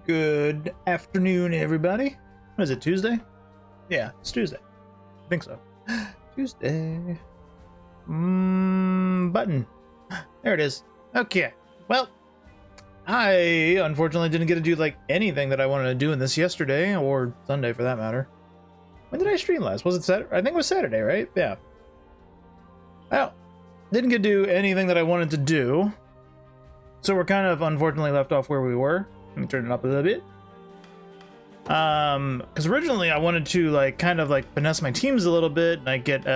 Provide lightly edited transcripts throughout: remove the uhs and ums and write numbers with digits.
Good afternoon, everybody. What is it, Tuesday? Yeah, it's Tuesday. I think so. Tuesday. Button. There it is. Okay. Well, I unfortunately didn't get to do like anything that I wanted to do in this yesterday, or Sunday for that matter. When did I stream last? Was it Saturday? I think it was Saturday, right? Yeah. Well, didn't get to do anything that I wanted to do. So we're kind of unfortunately left off where we were. Let me turn it up a little bit. Because originally I wanted to like kind of like finesse my teams a little bit, and I get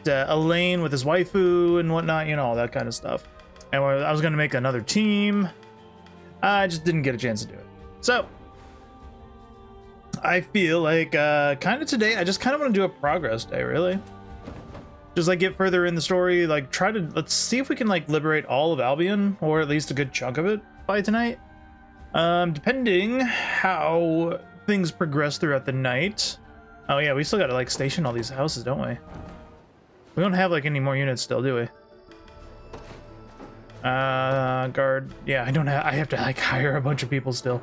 Elaine with his waifu and whatnot, you know, all that kind of stuff. And I was gonna make another team. I just didn't get a chance to do it. So I feel like kind of today I just kind of want to do a progress day, really. Just like get further in the story, like let's see if we can like liberate all of Albion, or at least a good chunk of it by tonight. Depending how things progress throughout the night. Oh yeah, we still gotta like station all these houses, don't we? We don't have like any more units still, do we? Guard. Yeah, I have to like hire a bunch of people still.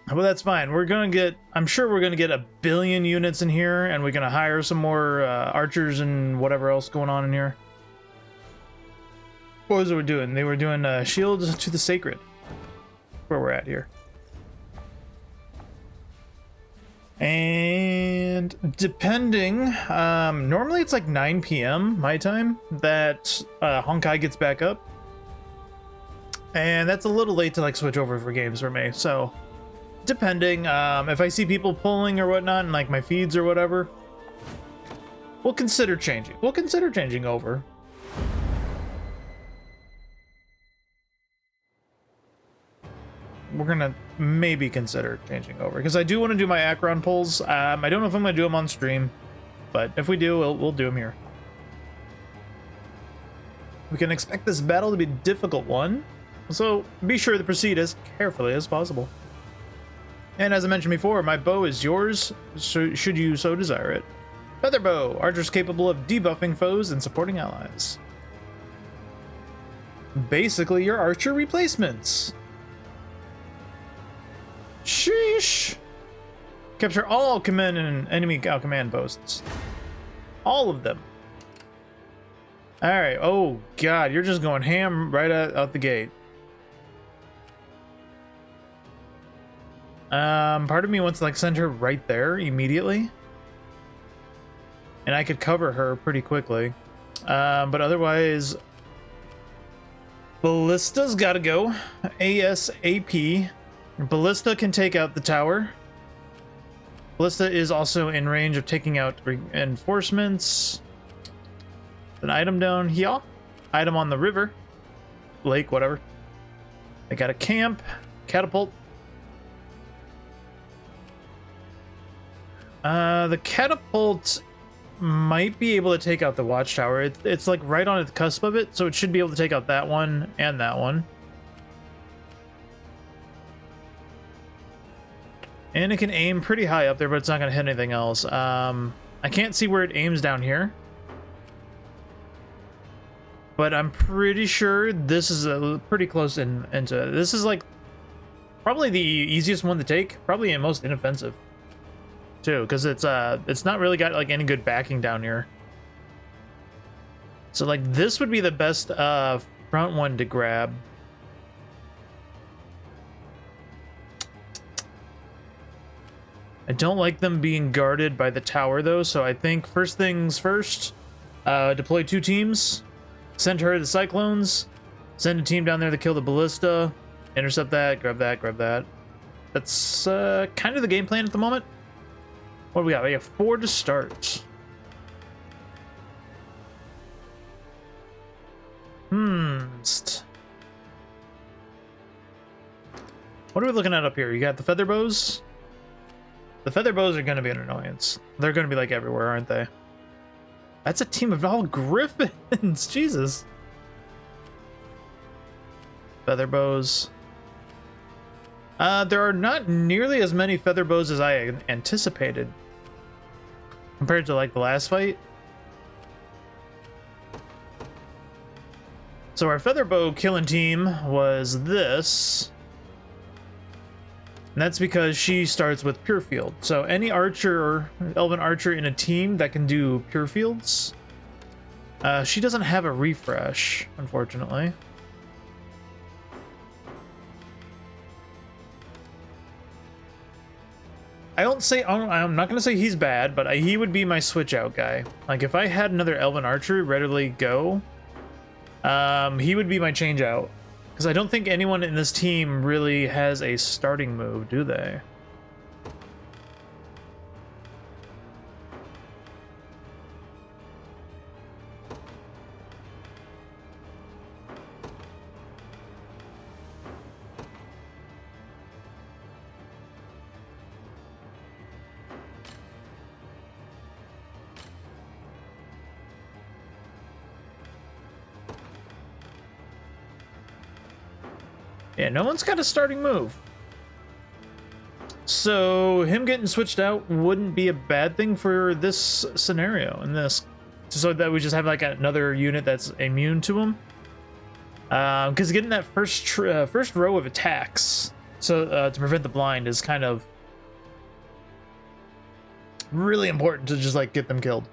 But that's fine. I'm sure we're gonna get 1 billion units in here, and we're gonna hire some more archers and whatever else going on in here. What was it doing? They were doing shields to the sacred. Where we're at here. And depending, normally it's like 9 p.m. my time that Honkai gets back up. And that's a little late to like switch over for games for me, so depending, if I see people pulling or whatnot in like my feeds or whatever, we'll consider changing. We'll consider changing over. We're gonna maybe consider changing over because I do want to do my Akron pulls. I don't know if I'm gonna do them on stream, but if we do, we'll do them here. We can expect this battle to be a difficult one, so be sure to proceed as carefully as possible. And as I mentioned before, my bow is yours, so should you so desire it. Feather bow, archers capable of debuffing foes and supporting allies. Basically, your archer replacements. Sheesh! Capture all command and enemy command posts. All of them. Alright, oh god, you're just going ham right out the gate. Part of me wants to like send her right there immediately. And I could cover her pretty quickly. But otherwise, Ballista's gotta go. ASAP. Ballista can take out the tower. Ballista is also in range of taking out reinforcements. An item down here. Item on the river. Lake, whatever. They got a camp. Catapult. The catapult might be able to take out the watchtower. It's like right on the cusp of it, so it should be able to take out that one and that one. And it can aim pretty high up there, but it's not going to hit anything else. I can't see where it aims down here. But I'm pretty sure this is pretty close into it. This is like probably the easiest one to take. Probably the most inoffensive, too. Because it's not really got like any good backing down here. So like this would be the best front one to grab. I don't like them being guarded by the tower though, so I think first things first, deploy 2 teams, send her to the Cyclones, send a team down there to kill the Ballista, intercept that, grab that, grab that. That's kind of the game plan at the moment. What do we got? We have 4 to start. What are we looking at up here? You got the feather bows? The feather bows are going to be an annoyance. They're going to be like everywhere, aren't they? That's a team of all griffins. Jesus. Feather bows. There are not nearly as many feather bows as I anticipated compared to like the last fight. So our featherbow killing team was this. And that's because she starts with pure field. So any archer or elven archer in a team that can do pure fields, she doesn't have a refresh, unfortunately. I'm not gonna say he's bad, but he would be my switch out guy. Like if I had another elven archer readily go, he would be my change out. Because I don't think anyone in this team really has a starting move, do they? Yeah, no one's got a starting move. So him getting switched out wouldn't be a bad thing for this scenario and this, so that we just have like another unit that's immune to him. Because getting that first row of attacks, so to prevent the blind, is kind of really important to just like get them killed.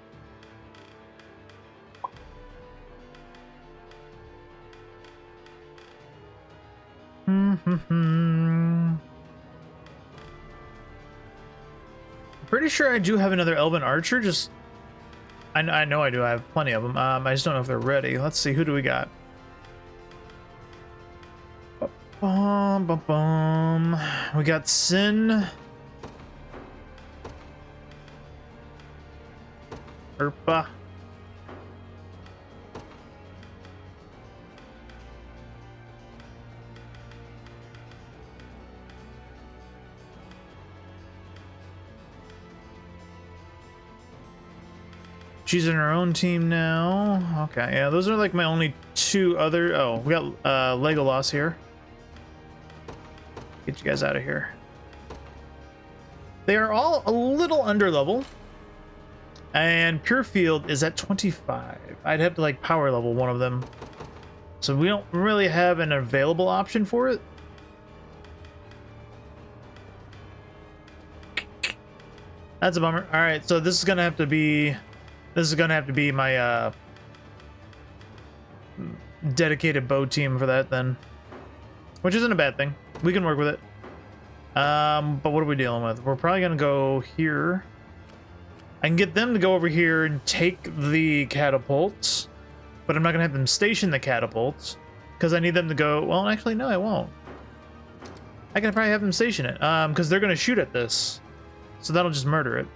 Pretty sure I do have another elven archer. Just I know I do. I have plenty of them. I just don't know if they're ready. Let's see, who do we got? We got Sin, Urpa, she's in her own team now. Okay, yeah, those are like my only two other. Oh, we got Legolas here. Get you guys out of here. They are all a little under level, and pure field is at 25. I'd have to like power level one of them, so we don't really have an available option for it. That's a bummer. All right, so this is gonna have to be my dedicated bow team for that then, which isn't a bad thing. We can work with it. But what are we dealing with? We're probably gonna go here. I can get them to go over here and take the catapults, but I'm not gonna have them station the catapults because I need them to go. Well, actually, no, I won't. I can probably have them station it because they're gonna shoot at this, so that'll just murder it.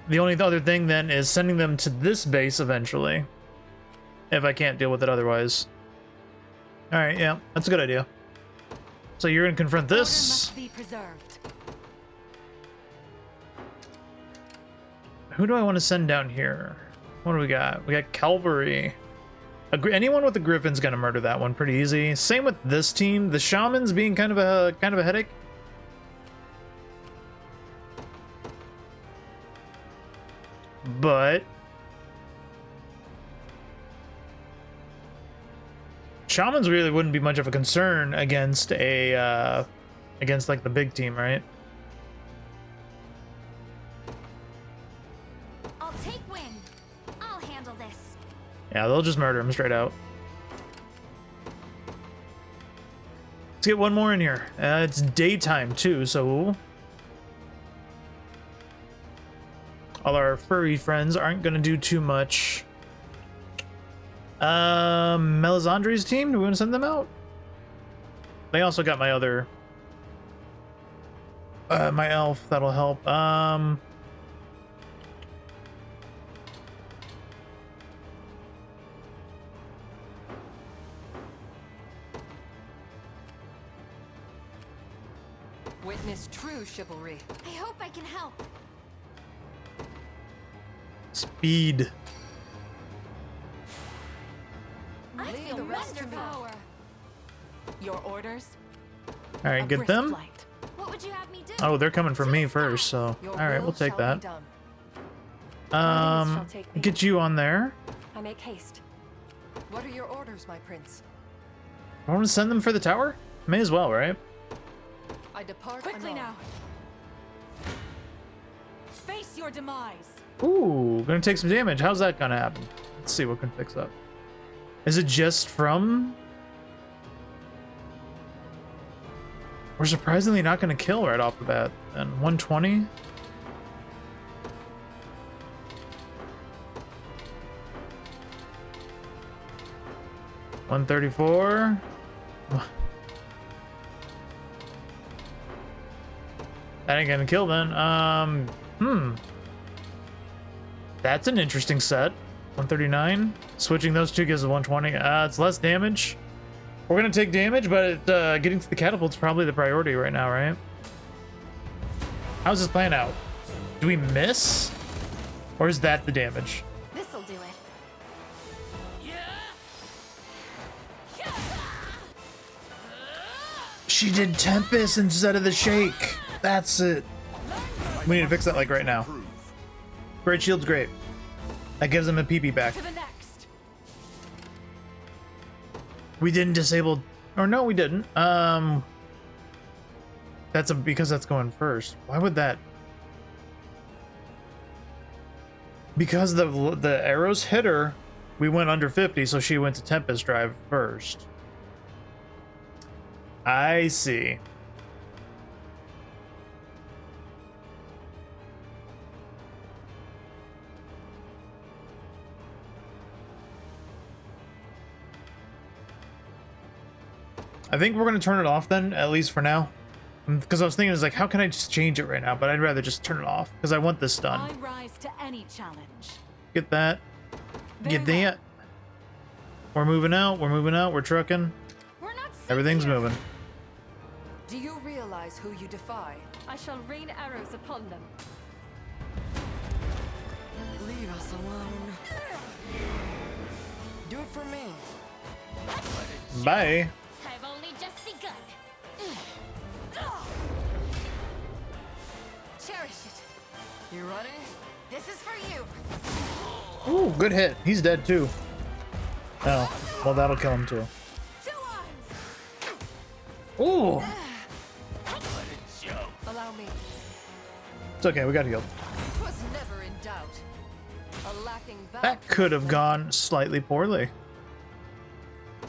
The only other thing then is sending them to this base eventually, if I can't deal with it otherwise. All right, yeah, that's a good idea. So you're gonna confront this. Order must be preserved. Who do I want to send down here? What do we got? We got cavalry. Anyone with the griffin's gonna murder that one pretty easy. Same with this team. The shamans being kind of a headache. But shamans really wouldn't be much of a concern against a against like the big team, right? I'll take win. I'll handle this. Yeah, they'll just murder him straight out. Let's get one more in here. It's daytime too, so all our furry friends aren't gonna do too much. Melisandre's team, do we want to send them out? They also got my other my elf, that'll help. Witness true chivalry. I hope I can help. Speed. I Leave feel the rest to me. wonderful. Your orders? All right, A get brisk them. flight. What would you have me do? Oh, they're coming for me first, so Your all right, will we'll take shall be that. done. My means shall take thee. Get you on there. I make haste. What are your orders, my prince? I want to send them for the tower? May as well, right? I depart Quickly anon. now. Face your demise. Ooh, gonna take some damage. How's that gonna happen? Let's see what can fix that. Is it just from... We're surprisingly not gonna kill right off the bat. And 120? $134. That ain't gonna kill then. That's an interesting set. 139. Switching those two gives us 120. It's less damage. We're gonna take damage, but getting to the catapult's probably the priority right now, right? How's this plan out? Do we miss? Or is that the damage? This'll do it. She did Tempest instead of the Shake. That's it. We need to fix that like right now. Great Shield's great. That gives him a PP back. To the next. We didn't disable, or no, we didn't. Because that's going first. Why would that? Because the arrows hit her, we went under 50, so she went to Tempest Drive first. I see. I think we're gonna turn it off then, at least for now. Because I was thinking, it's like, how can I just change it right now? But I'd rather just turn it off because I want this done. I rise to any challenge. Get that. Get Very that. We're moving out. We're moving out. We're trucking. We're not safe Everything's here. moving. Do you realize who you defy? I shall rain arrows upon them. Leave us alone. Do it for me. Bye. I've only just begun. Cherish it. You ready? This is for you. Ooh, good hit. He's dead too. Oh, well, that'll kill him too. Two arms. Ooh. Allow me. It's okay. We got healed. Was never in doubt. A lacking back. That could have gone slightly poorly.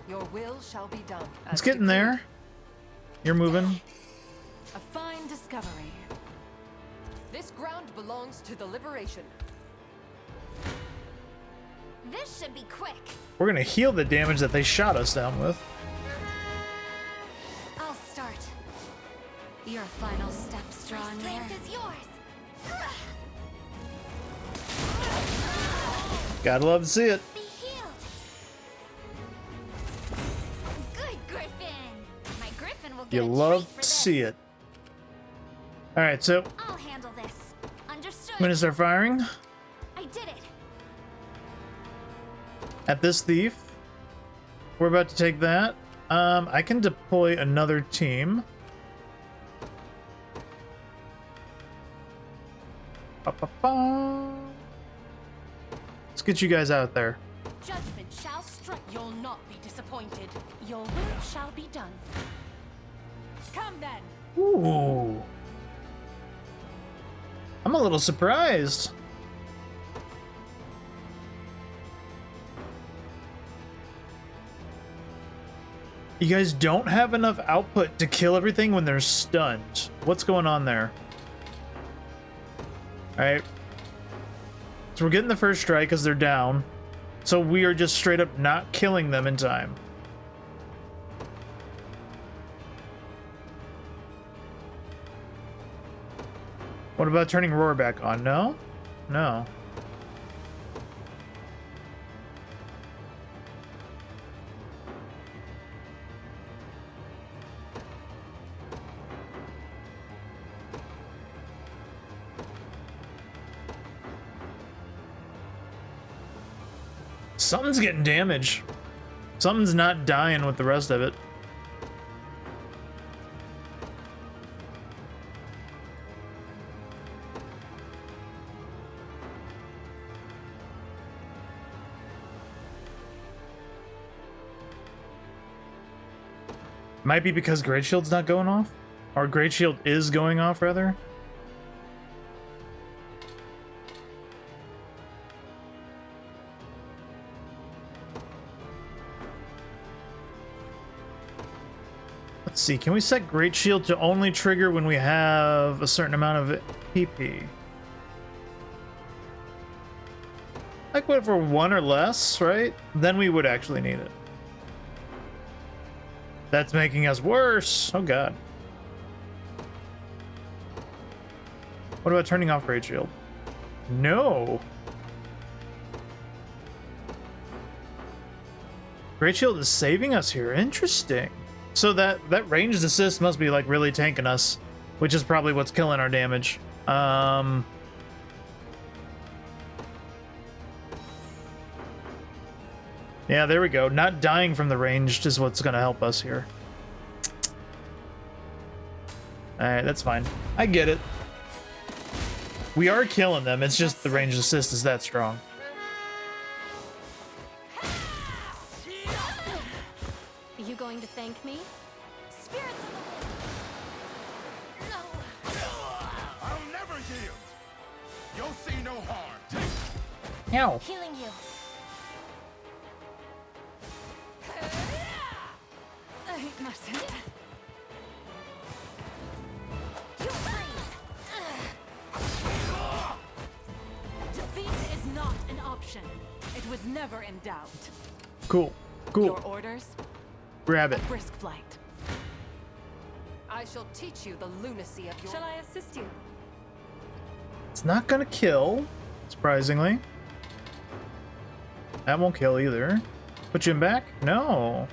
Your will shall be done. It's getting there. You're moving. A fine discovery. This ground belongs to the Liberation. This should be quick. We're gonna heal the damage that they shot us down with. I'll start. Your final steps drawn near. Strength is yours. Gotta love to see it. Be healed. Good, Griffin. My Griffin will get You a love treat for to this. see it. All right, so I'll handle this. Understood. I'm gonna start firing I did it. at this thief. We're about to take that. I can deploy another team. Ba-ba-ba. Let's get you guys out there. Judgment shall strike. You'll not be disappointed. Your will shall be done. Come then. Ooh. I'm a little surprised. You guys don't have enough output to kill everything when they're stunned. What's going on there? Alright. So we're getting the first strike because they're down. So we are just straight up not killing them in time. What about turning Roar back on? No? No. Something's getting damaged. Something's not dying with the rest of it. Might be because Great Shield's not going off, or Great Shield is going off rather. Let's see, can we set Great Shield to only trigger when we have a certain amount of PP? Like what, for 1 or less, right? Then we would actually need it. That's making us worse. Oh god. What about turning off Great Shield? No. Great Shield is saving us here. Interesting. So that ranged assist must be like really tanking us, which is probably what's killing our damage. Yeah, there we go. Not dying from the ranged is what's going to help us here. Alright, that's fine. I get it. We are killing them. It's just the ranged assist is that strong. Are you going to thank me? Spirits of the wind. No. I'll never yield. You'll see no harm. Ow. Healing you. I mustn't. You freeze. Defeat is not an option. It was never in doubt. Cool. Cool. Your orders? Grab it. Brisk flight. I shall teach you the lunacy of your... Shall I assist you? It's not gonna kill, surprisingly. That won't kill either. Put you in back? No.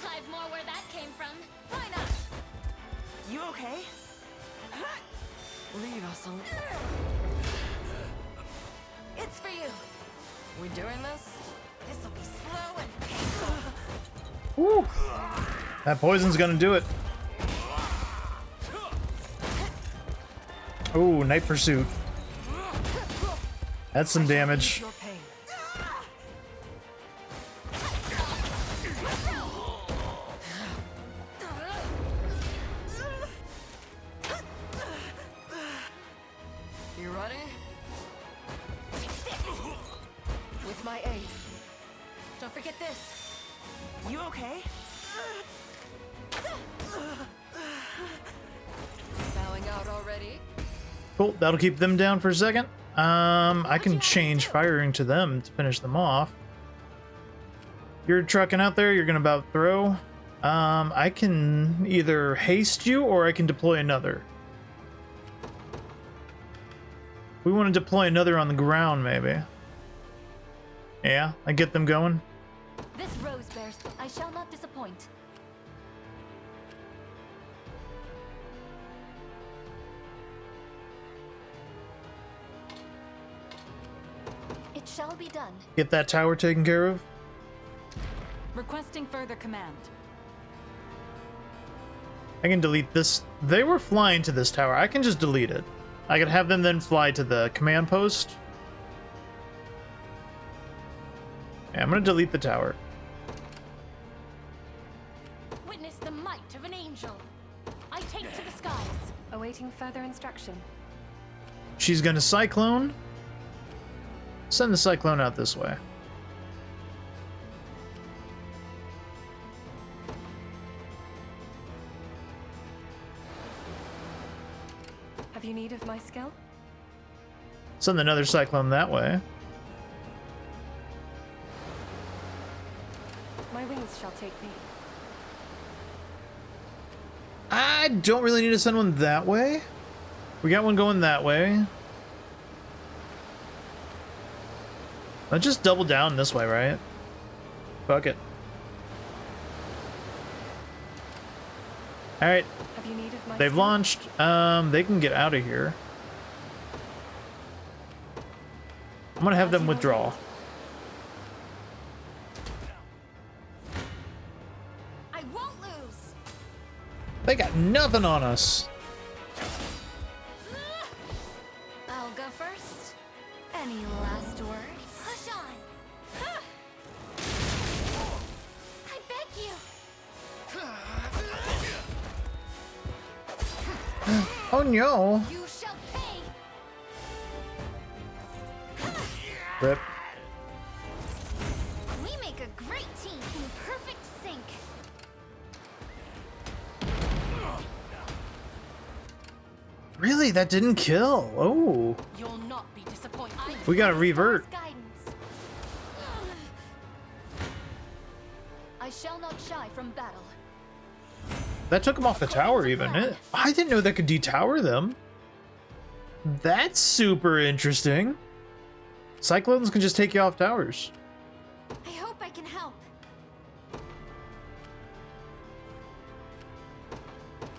I've more where that came from. Why not? You okay? Leave us alone. It's for you. We doing this? This'll be slow and painful. Woo. That poison's gonna do it. Ooh, Night Pursuit. That's some damage. Your pain. You ready? With my aid. Don't forget this. You okay? Bowing out already? Cool, that'll keep them down for a second. I can change firing to them to finish them off. You're trucking out there, you're gonna about throw. I can either haste you or I can deploy another. We want to deploy another on the ground, maybe. Yeah, I get them going. This rose bears, I shall not disappoint. It shall be done. Get that tower taken care of. Requesting further command. I can delete this. They were flying to this tower. I can just delete it. I could have them then fly to the command post. Yeah, I'm gonna delete the tower. Witness the might of an angel. I take to the skies. Awaiting further instruction. She's gonna cyclone. Send the cyclone out this way. Have you need of my skill? Send another cyclone that way. My wings shall take me. I don't really need to send one that way. We got one going that way. Let's just double down this way, right? Fuck it. Alright, Have you need of my they've skill? launched. They can get out of here. I'm gonna have them withdraw. I won't lose. They got nothing on us. I'll go first. Any last words? Push on. I beg you. Oh no. You shall pay. Rip. We make a great team in perfect sync. Really? That didn't kill. Oh. You'll not be disappointed. We gotta revert. Guidance. I shall not shy from battle. That took him off the tower even. I didn't know that could detower them. That's super interesting. Cyclones can just take you off towers. I hope I can help.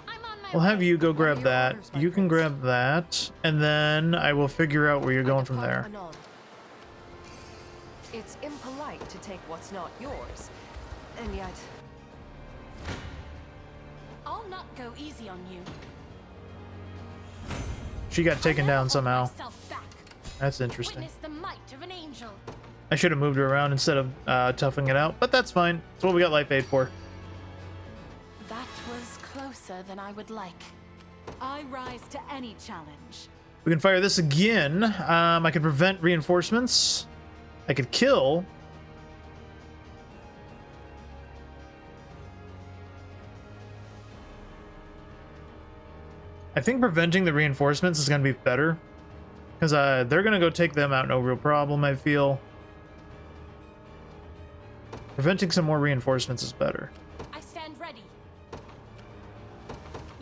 I'm on my We'll have you go grab your that. orders, my You can prince? grab that. And then I will figure out where you're going from there. Anon. It's impolite to take what's not yours, and yet I'll not go easy on you. She got taken I'll down never somehow. hold myself back. That's interesting. Witness the might of an angel. I should have moved her around instead of toughing it out, but that's fine. That's what we got life aid for. That was closer than I would like. I rise to any challenge. We can fire this again. I could prevent reinforcements. I could kill. I think preventing the reinforcements is going to be better. Because they're going to go take them out, no real problem, I feel. Preventing some more reinforcements is better. I stand ready.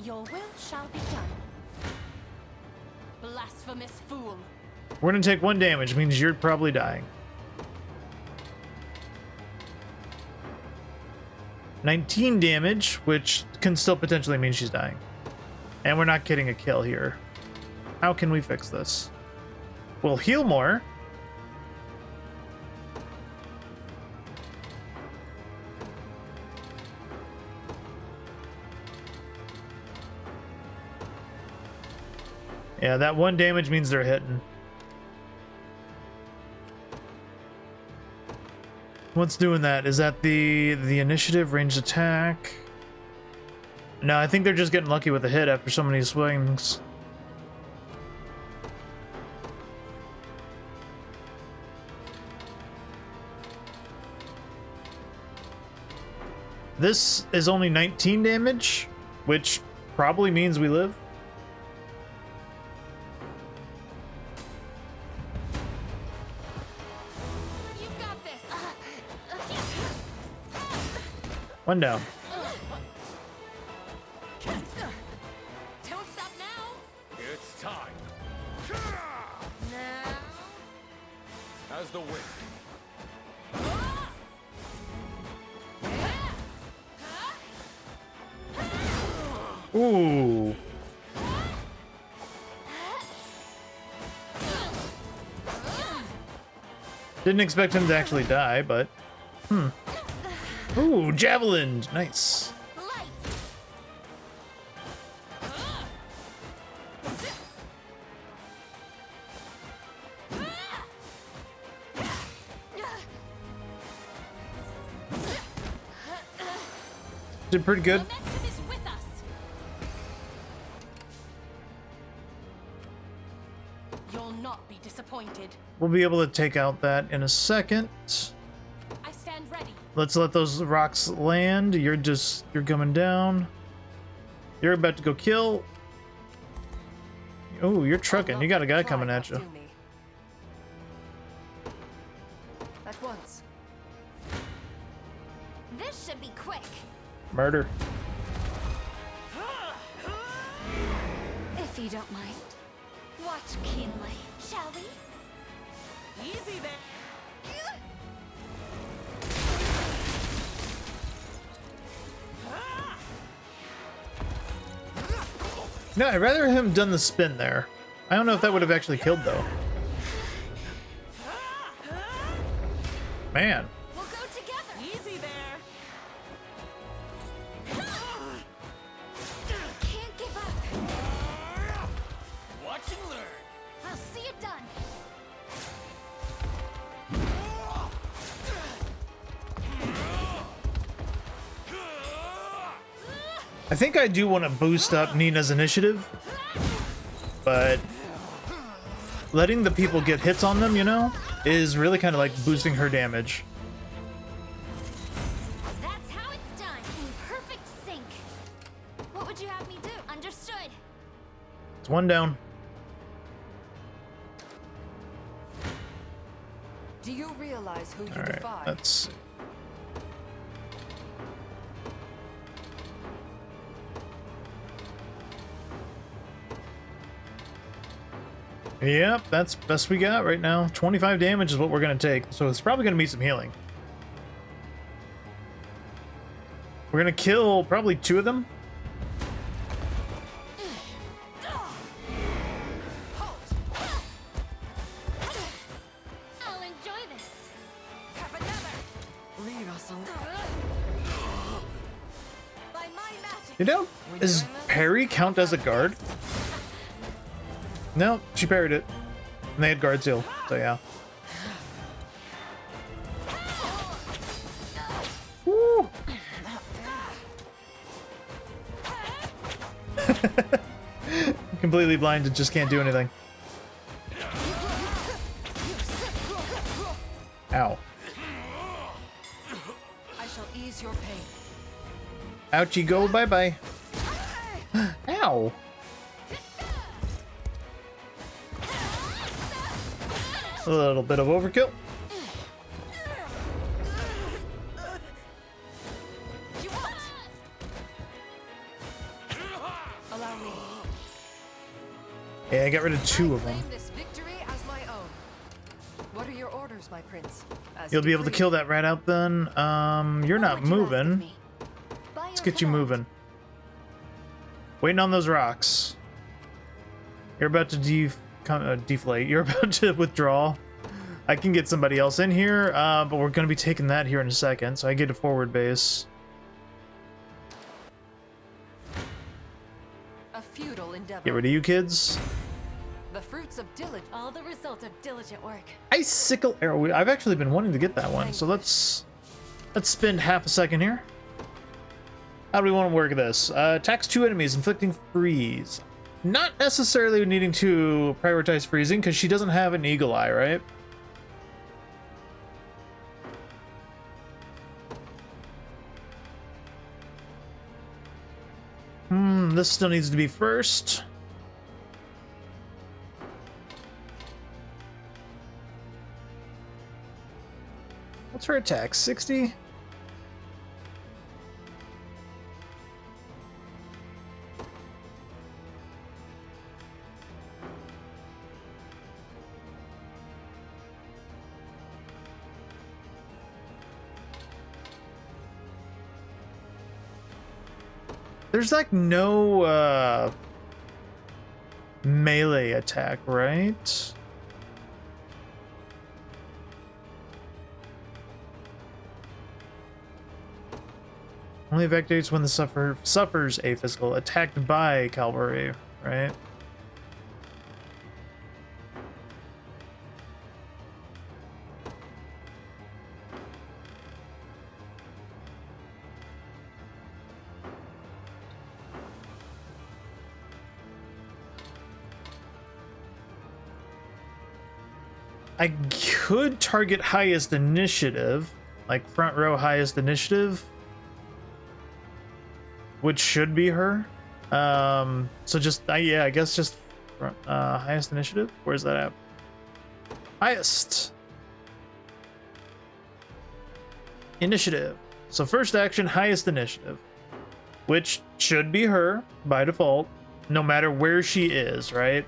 Your will shall be done. Blasphemous fool. We're going to take 1 damage, means you're probably dying. 19 damage, which can still potentially mean she's dying. And we're not getting a kill here. How can we fix this? We'll heal more. Yeah, that 1 damage means they're hitting. What's doing that? Is that the initiative, ranged attack? No, I think they're just getting lucky with a hit after so many swings. This is only 19 damage, which probably means we live. You got this. 1 down. Don't stop now. It's time. Now. As the wind. Ooh. Didn't expect him to actually die, but Ooh, javelin. Nice. Light. Did pretty good. Momentum is with us. You'll not be disappointed. We'll be able to take out that in a second. I stand ready. Let's let those rocks land. You're coming down. You're about to go kill. Oh, you're trucking. You got a guy coming at you. At once. This should be quick. Murder. If you don't mind. Watch keenly, shall we? Easy there. No, I'd rather him done the spin there. I don't know if that would have actually killed though. Man. We'll go together. Easy there. I think I do want to boost up Nina's initiative, but letting the people get hits on them, you know, is really kind of like boosting her damage. That's how it's done. In perfect sync. What would you have me do? Understood. It's one down. Do you realize who you All right, defy? that's. Yep, that's best we got right now. 25 damage is what we're gonna take, so it's probably gonna be some healing. We're gonna kill probably 2 of them. I'll enjoy this. Have another. Leave us alone. By my magic. You know, does parry count as a guard? No, she parried it. And they had guard seal, so yeah. Woo! Completely blinded, just can't do anything. Ow. I shall ease your pain. Out you go, bye-bye. Ow. A little bit of overkill. You won't. Allow me. Yeah, I got rid of 2 of them. Claim this victory as my own. What are your orders, my prince? As You'll be able to decreed. kill that right out then. You're not What would you ask of moving. me? By Let's your get you command. moving. Waiting on those rocks. You're about to deflate. You're about to withdraw. I can get somebody else in here, but we're going to be taking that here in a second, so I get a forward base. A futile endeavor. Get rid of you kids. The fruits of diligence. All the result of diligent work. Icicle arrow. I've actually been wanting to get that one, so let's spend half a second here. How do we want to work this? Attacks 2 enemies, inflicting freeze. Not necessarily needing to prioritize freezing, because she doesn't have an eagle eye, right? This still needs to be first. What's her attack? 60? There's like no melee attack, right? Only activates when the suffers a physical attacked by cavalry, right? I could target highest initiative, like front row highest initiative, which should be her. So just yeah, I guess just highest initiative. Where's that at? Highest initiative. So first action, highest initiative, which should be her by default, no matter where she is, right?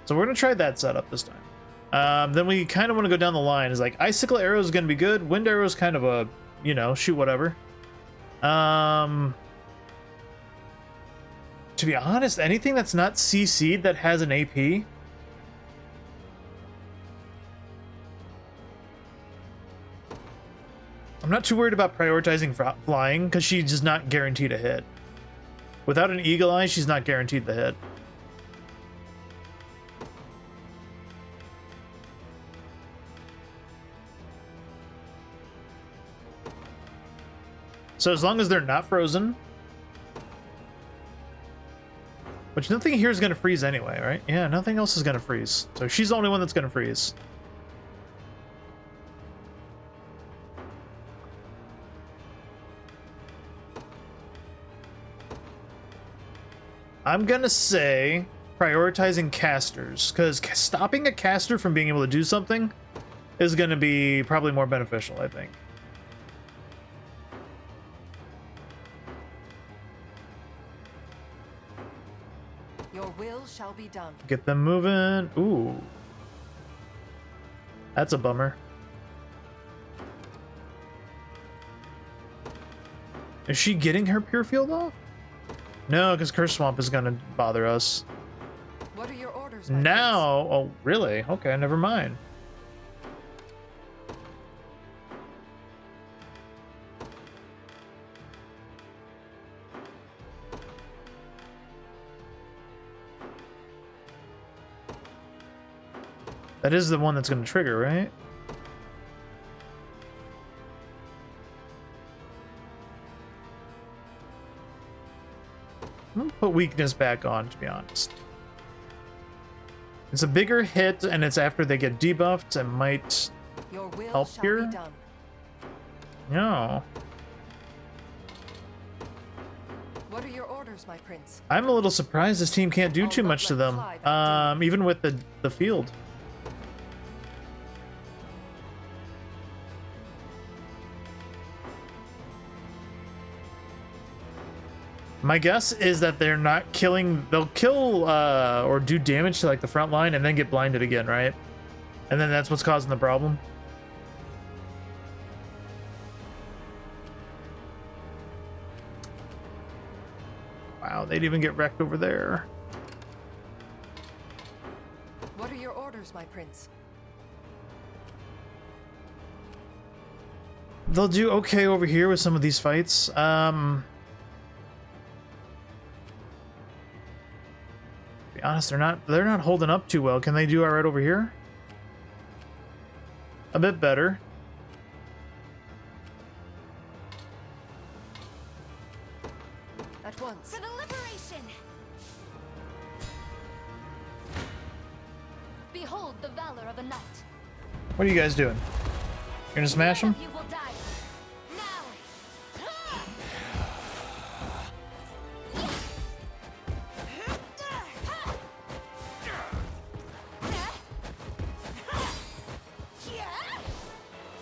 So we're gonna try that setup this time. Then we kind of want to go down the line. Is like icicle arrow is gonna be good. Wind arrow is kind of a, you know, shoot whatever. To be honest, anything that's not CC'd that has an AP. I'm not too worried about prioritizing flying because she's just not guaranteed a hit. Without an eagle eye, she's not guaranteed the hit. So as long as they're not frozen, which nothing here is going to freeze anyway, right? Yeah, nothing else is going to freeze. So she's the only one that's going to freeze. I'm going to say prioritizing casters, because stopping a caster from being able to do something is going to be probably more beneficial, I think. Your will shall be done. Get them moving. Ooh. That's a bummer. Is she getting her pure field off? No, because Curse Swamp is going to bother us. What are your orders, my Now, oh, really? Okay, never mind. That is the one that's going to trigger, right? I'm going to put weakness back on, to be honest. It's a bigger hit, and it's after they get debuffed. It might Your will help shall here. be done. No. What are your orders, my prince? I'm a little surprised this team can't do I'll too not much to let them. fly that Even with the field. My guess is that they're not killing. They'll kill or do damage to like the front line and then get blinded again, right? And then that's what's causing the problem. Wow, they'd even get wrecked over there. What are your orders, my prince? They'll do okay over here with some of these fights. Be honest, they're not holding up too well. Can they do all right over here? A bit better. At once. For the liberation! Behold the valor of a knight. What are you guys doing? You're gonna smash them? You will die. Now!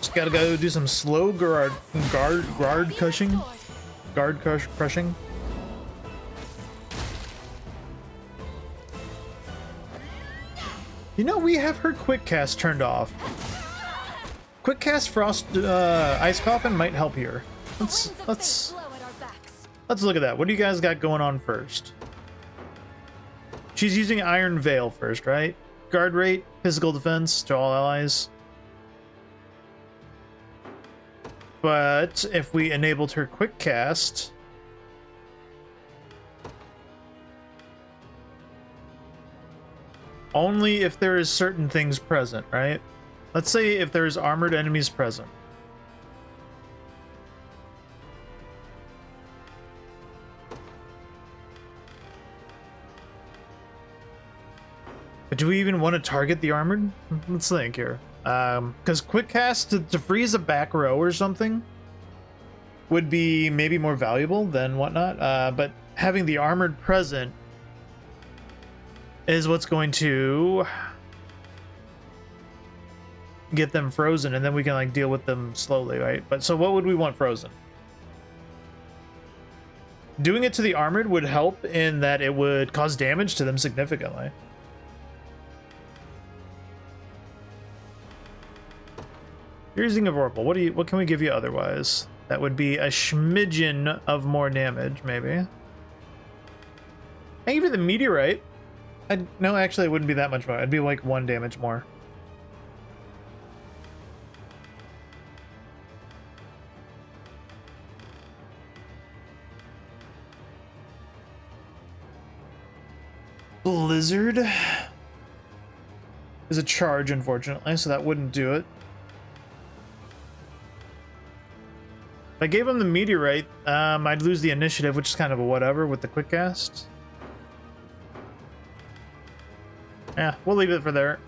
Just gotta go do some slow guard crushing. Crushing. You know, we have her quick cast turned off. Quick cast Frost Ice Coffin might help here. Let's look at that. What do you guys got going on first? She's using Iron Veil first, right? Guard rate, physical defense to all allies. But if we enabled her quick cast, only if there is certain things present, right? Let's say if there's armored enemies present. But do we even want to target the armored? Let's think here. Because quick cast to freeze a back row or something would be maybe more valuable than whatnot. But having the armored present is what's going to get them frozen, and then we can like deal with them slowly, right? But so what would we want frozen? Doing it to the armored would help in that it would cause damage to them significantly. Using of Oracle, what can we give you otherwise? That would be a smidgen of more damage, maybe. And even the meteorite. No, actually, it wouldn't be that much more. It'd be like 1 damage more. Blizzard is a charge, unfortunately, so that wouldn't do it. I gave him the meteorite, I'd lose the initiative, which is kind of a whatever with the quick cast. Yeah, we'll leave it for there.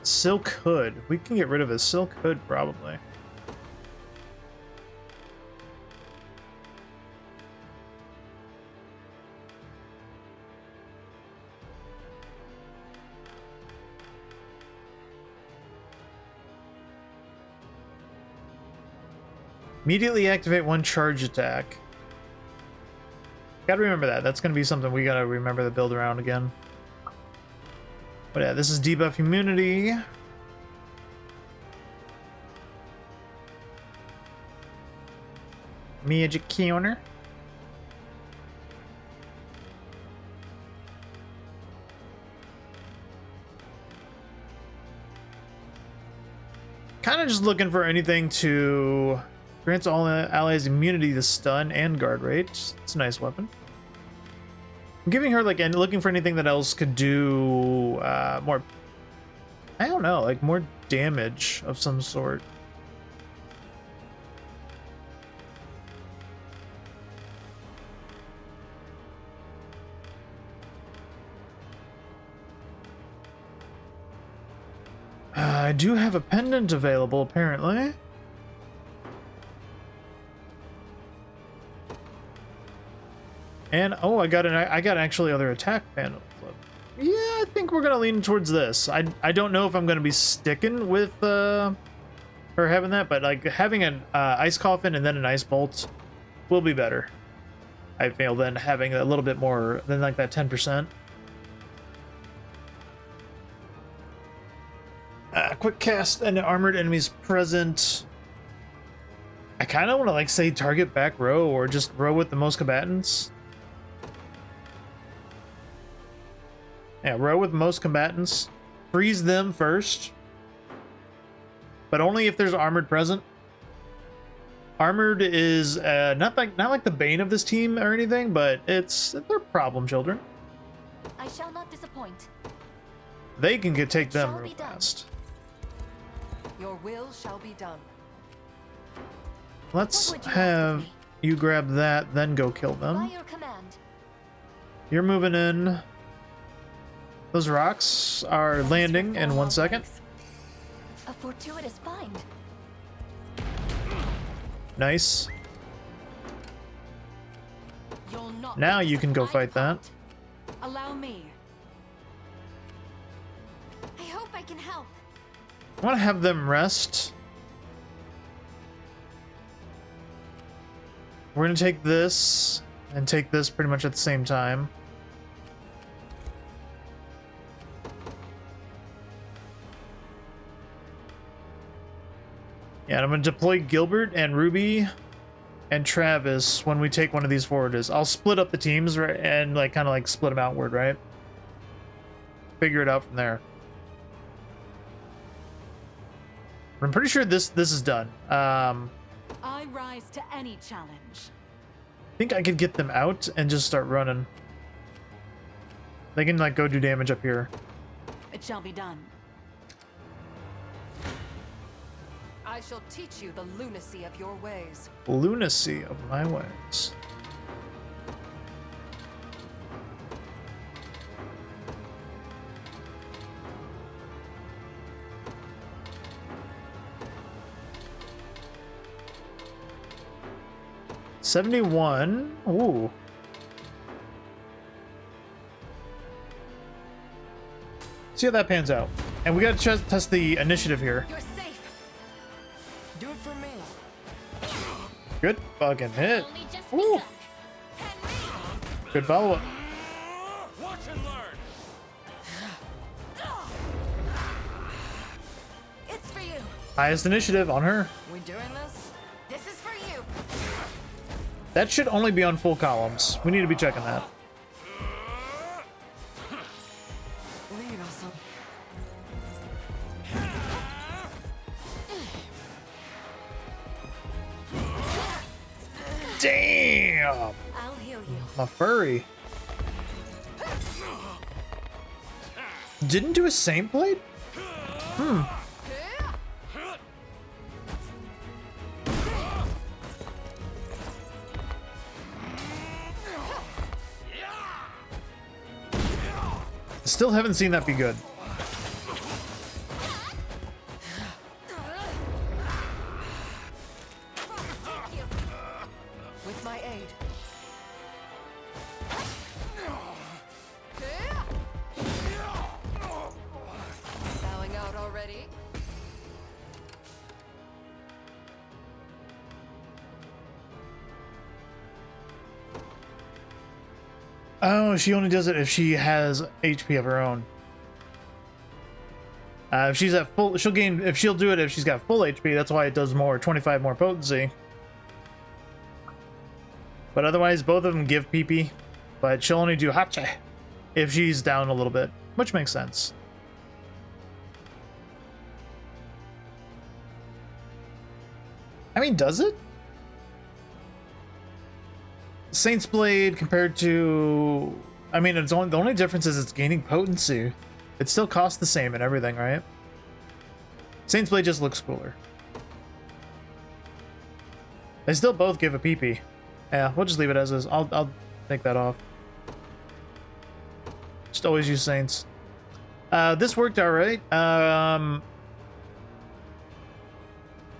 Silk Hood. We can get rid of his Silk Hood probably. Immediately activate one charge attack. Gotta remember that. That's gonna be something we gotta remember to build around again. But yeah, this is debuff immunity. Magic counter. Kind of just looking for anything to grants all allies immunity to stun and guard rate. It's a nice weapon. I'm giving her like and looking for anything that else could do more. I don't know, like more damage of some sort. I do have a pendant available, apparently. And oh, I got actually other attack panels. Yeah, I think we're gonna lean towards this. I don't know if I'm gonna be sticking with her having that, but like having an ice coffin and then an ice bolt will be better. I feel than having a little bit more than like that 10%. Quick cast and armored enemies present. I kind of want to like say target back row or just row with the most combatants. Yeah, row with most combatants. Freeze them first. But only if there's armored present. Armored is not like the bane of this team or anything, but they're problem children. I shall not disappoint. They can take them real fast. Your will shall be done. Let's What would you have ask of me? you grab that, then go kill By them. your command. You're moving in. Those rocks are landing in 1 second. A fortuitous find. Nice. You'll not Now be you can go fight that. Allow me. I hope I can help. I want to have them rest. We're going to take this and take this pretty much at the same time. Yeah, and I'm going to deploy Gilbert and Ruby and Travis when we take one of these forwards. I'll split up the teams right, and like kind of like split them outward, right? Figure it out from there. I'm pretty sure this is done. I rise to any challenge. I think I could get them out and just start running. They can like go do damage up here. It shall be done. I shall teach you the lunacy of your ways. Lunacy of my ways. $71. Ooh. See how that pans out. And we gotta test the initiative here. You're safe. Do it for me. Good fucking hit. Only just Ooh. begun. Good follow-up. Watch and learn. It's for you. Highest initiative on her. We doing this? This is for you. That should only be on full columns. We need to be checking that. Lead us up. Damn! I'll heal you. My furry. Didn't do a Saint Blade? Still haven't seen that be good. With my aid. Bowing out already? Oh, she only does it if she has HP of her own. If she's at full, she'll gain. If she'll do it if she's got full HP, that's why it does more, 25 more potency. But otherwise, both of them give PP, but she'll only do Hache if she's down a little bit, which makes sense. I mean, does it? Saint's Blade compared to, I mean, it's only, the only difference is it's gaining potency. It still costs the same and everything, right? Saint's Blade just looks cooler. They still both give a PP. Yeah, we'll just leave it as is. I'll take that off. Just always use Saints. This worked all right.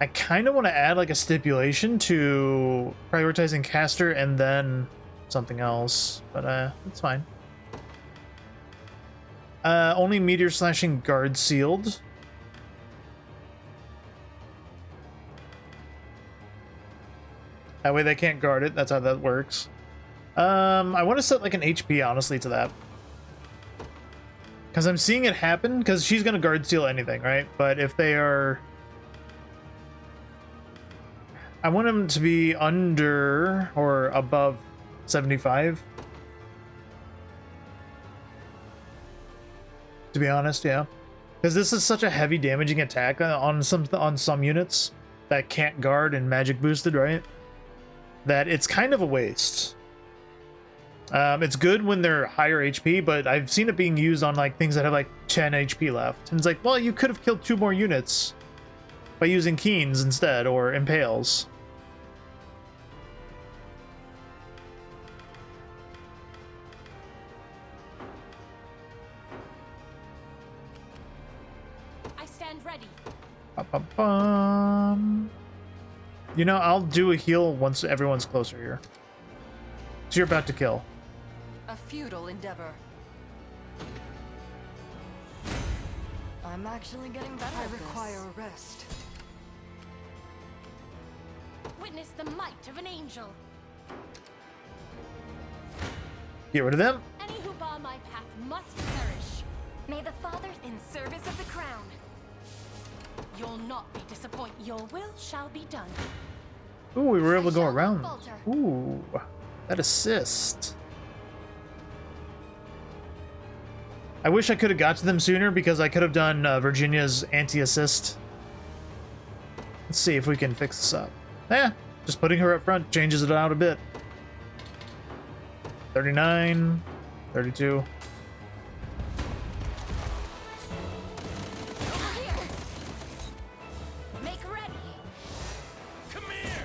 I kind of want to add like a stipulation to prioritizing caster and then something else, but it's fine. Only meteor slashing guard sealed. That way they can't guard it. That's how that works. I want to set like an HP honestly to that. Because I'm seeing it happen, because she's going to guard seal anything, right? But if they are... I want them to be under or above 75. To be honest, yeah. Because this is such a heavy damaging attack on some units that can't guard and magic boosted, right? That it's kind of a waste. It's good when they're higher HP, but I've seen it being used on like things that have like 10 HP left. And it's like, well, you could have killed 2 more units by using Keens instead, or Impales. I stand ready. Ba-ba-bum. You know, I'll do a heal once everyone's closer here. So you're about to kill. A futile endeavor. I'm actually getting better. I require a rest. Witness the might of an angel. Get rid of them. Any who bar my path must perish. May the Father In service of the crown. You'll not be disappointed. Your will shall be done. Ooh, we were able to go shall not around. falter. Ooh, that assist. I wish I could have got to them sooner because I could have done Virginia's anti-assist. Let's see if we can fix this up. Yeah, just putting her up front changes it out a bit. 39, 32. make ready. Come here!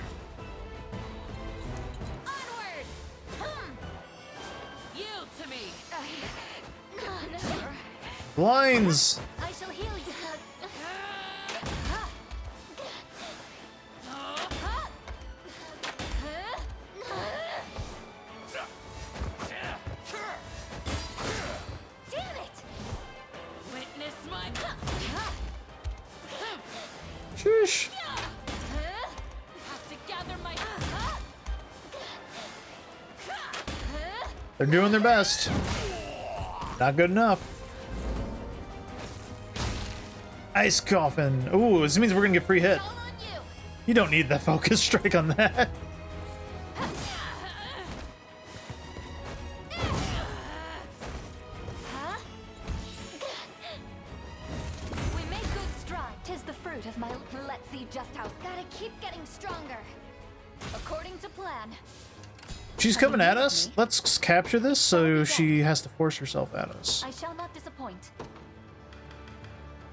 Onward! Yield to me. Blinds! I shall heal you. Damn it! Witness my. Shush. Have to gather my. They're doing their best. Not good enough. Ice coffin. Ooh, this means we're gonna get free hit. All on you. You don't need the focus strike on that. Huh? We make good stride. Tis the fruit of my. Let's see just how. Gotta keep getting stronger. According to plan. She's coming at us. Let's capture this so she has to force herself at us. I shall not disappoint.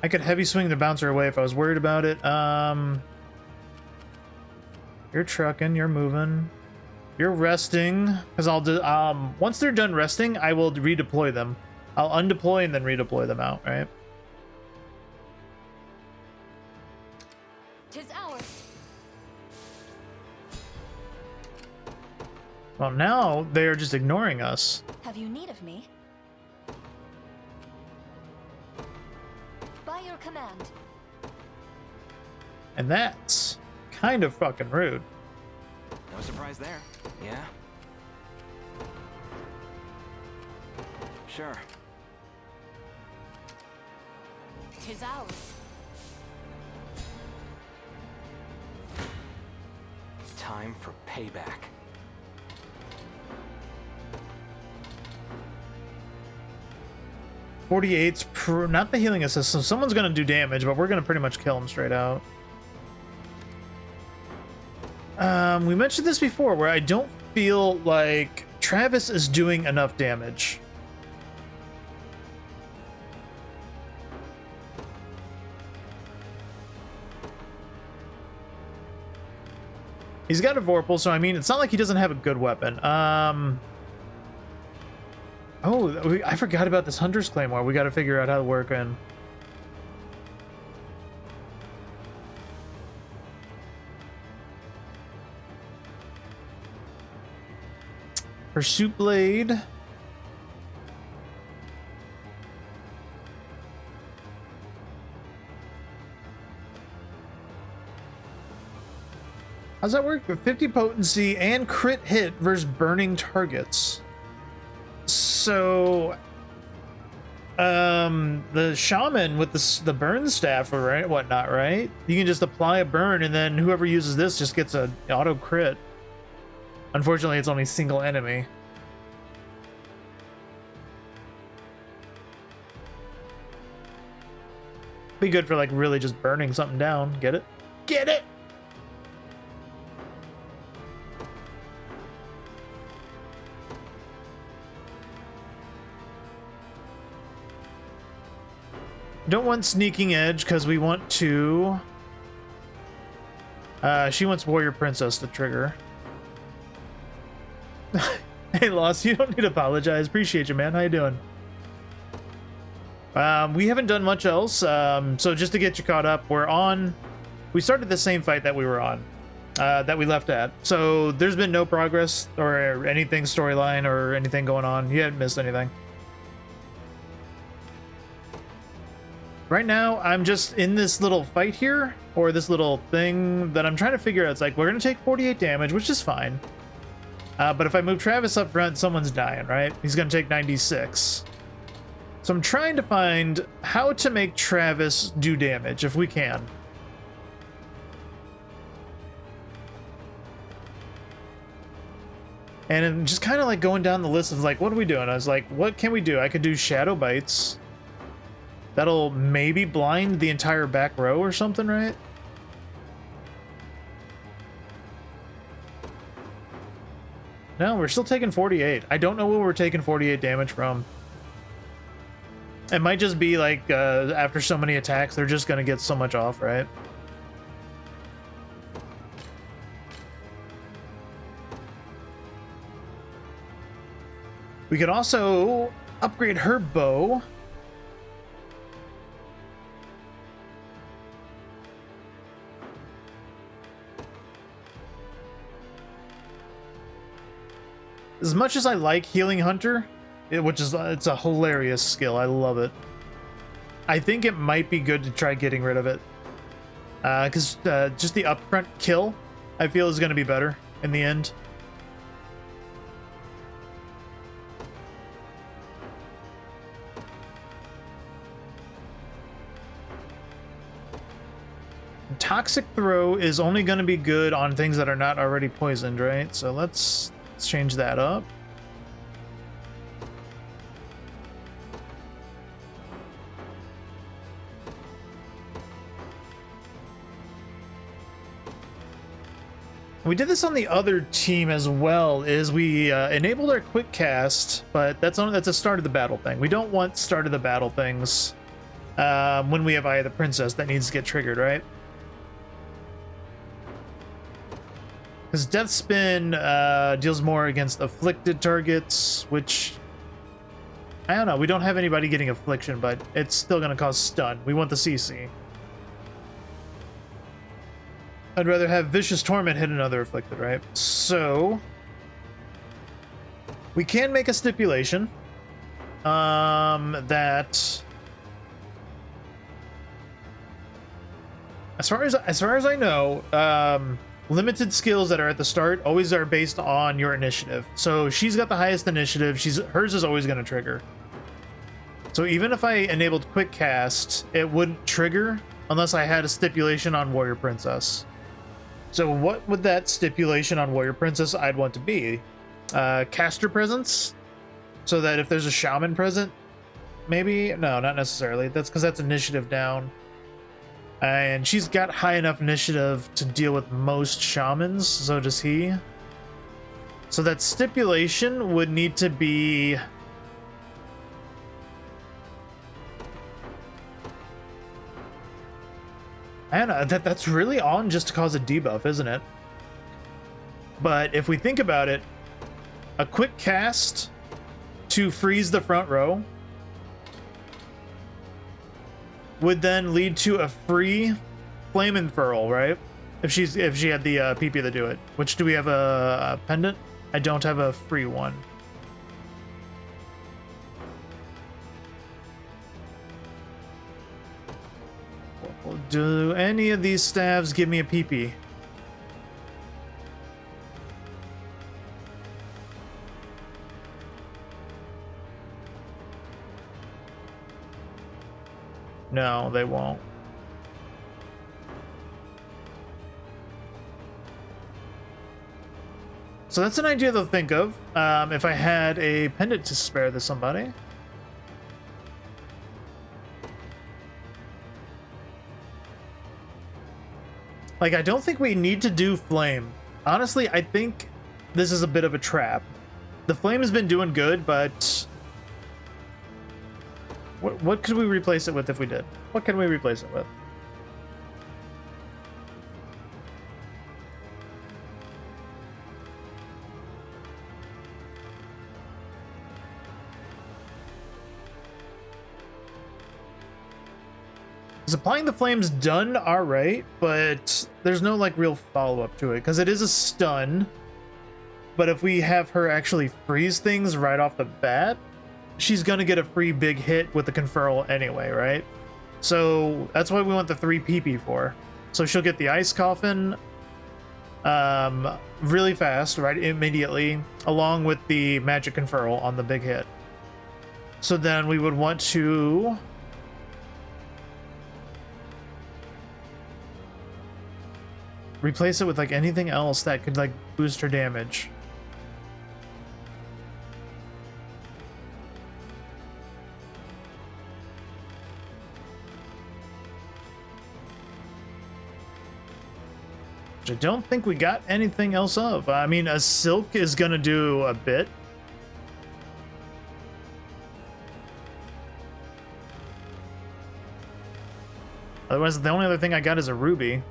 I could heavy swing to bounce her away if I was worried about it. You're trucking, you're moving. You're resting. Because I'll do once they're done resting, I will redeploy them. I'll undeploy and then redeploy them out, right? 'Tis ours. Well, now they are just ignoring us. Have you need of me? By your command. And that's kind of fucking rude. No surprise there. Yeah? Sure. 'Tis ours. Time for payback. Not the healing assist, so someone's gonna do damage, but we're gonna pretty much kill him straight out. We mentioned this before, where I don't feel like Travis is doing enough damage. He's got a Vorpal, so I mean, it's not like he doesn't have a good weapon. Oh, I forgot about this Hunter's Claymore. We got to figure out how to work in. Pursuit Blade. How's that work? With 50 potency and crit hit versus burning targets. So, the shaman with the burn staff or whatnot, right? You can just apply a burn, and then whoever uses this just gets a auto crit. Unfortunately, it's only single enemy. Be good for like really just burning something down. Get it? Get it? Don't want sneaking edge because we want to. She wants warrior princess to trigger. Hey, Lost, you don't need to apologize. Appreciate you, man. How you doing? We haven't done much else. So just to get you caught up, we started the same fight that we were on, that we left at. So there's been no progress or anything storyline or anything going on. You haven't missed anything. Right now, I'm just in this little fight here, or this little thing that I'm trying to figure out. It's like, we're going to take 48 damage, which is fine. But if I move Travis up front, someone's dying, right? He's going to take 96. So I'm trying to find how to make Travis do damage, if we can. And I'm just kind of like going down the list of like, what are we doing? I was like, what can we do? I could do Shadow Bites. That'll maybe blind the entire back row or something, right? No, we're still taking 48. I don't know what we're taking 48 damage from. It might just be like, after so many attacks, they're just going to get so much off, right? We could also upgrade her bow. As much as I like Healing Hunter, it's a hilarious skill. I love it. I think it might be good to try getting rid of it. Because just the upfront kill, I feel, is going to be better in the end. Toxic Throw is only going to be good on things that are not already poisoned, right? So let's change that up. We did this on the other team as well, is we enabled our quick cast, but that's a start of the battle thing. We don't want start of the battle things when we have Eye of the Princess that needs to get triggered, right? Because Death Spin deals more against afflicted targets, which I don't know. We don't have anybody getting affliction, but it's still going to cause stun. We want the CC. I'd rather have Vicious Torment hit another afflicted, right? So we can make a stipulation that as far as I know, limited skills that are at the start always are based on your initiative. So she's got the highest initiative. Hers is always going to trigger. So even if I enabled quick cast, it wouldn't trigger unless I had a stipulation on Warrior Princess. So what would that stipulation on Warrior Princess I'd want to be? Caster presence, so that if there's a shaman present, maybe? No, not necessarily. That's because that's initiative down. And she's got high enough initiative to deal with most shamans, so does he. So that stipulation would need to be... I don't know, that's really on just to cause a debuff, isn't it? But if we think about it, a quick cast to freeze the front row would then lead to a free flame unfurl, right? If she had the PP to do it. Which, do we have a pendant? I don't have a free one. Do any of these staves give me a PP? No, they won't. So that's an idea to think of. If I had a pendant to spare to somebody. Like, I don't think we need to do flame. Honestly, I think this is a bit of a trap. The flame has been doing good, but what could we replace it with if we did? What can we replace it with? Applying the flame's done all right, but there's no like real follow-up to it because it is a stun. But if we have her actually freeze things right off the bat, she's gonna get a free big hit with the conferral anyway, right? So that's why we want the 3 PP for. So she'll get the ice coffin really fast, right, immediately, along with the magic conferral on the big hit. So then we would want to replace it with like anything else that could like boost her damage. Which I don't think we got anything else of. I mean, a silk is gonna do a bit. Otherwise, the only other thing I got is a ruby.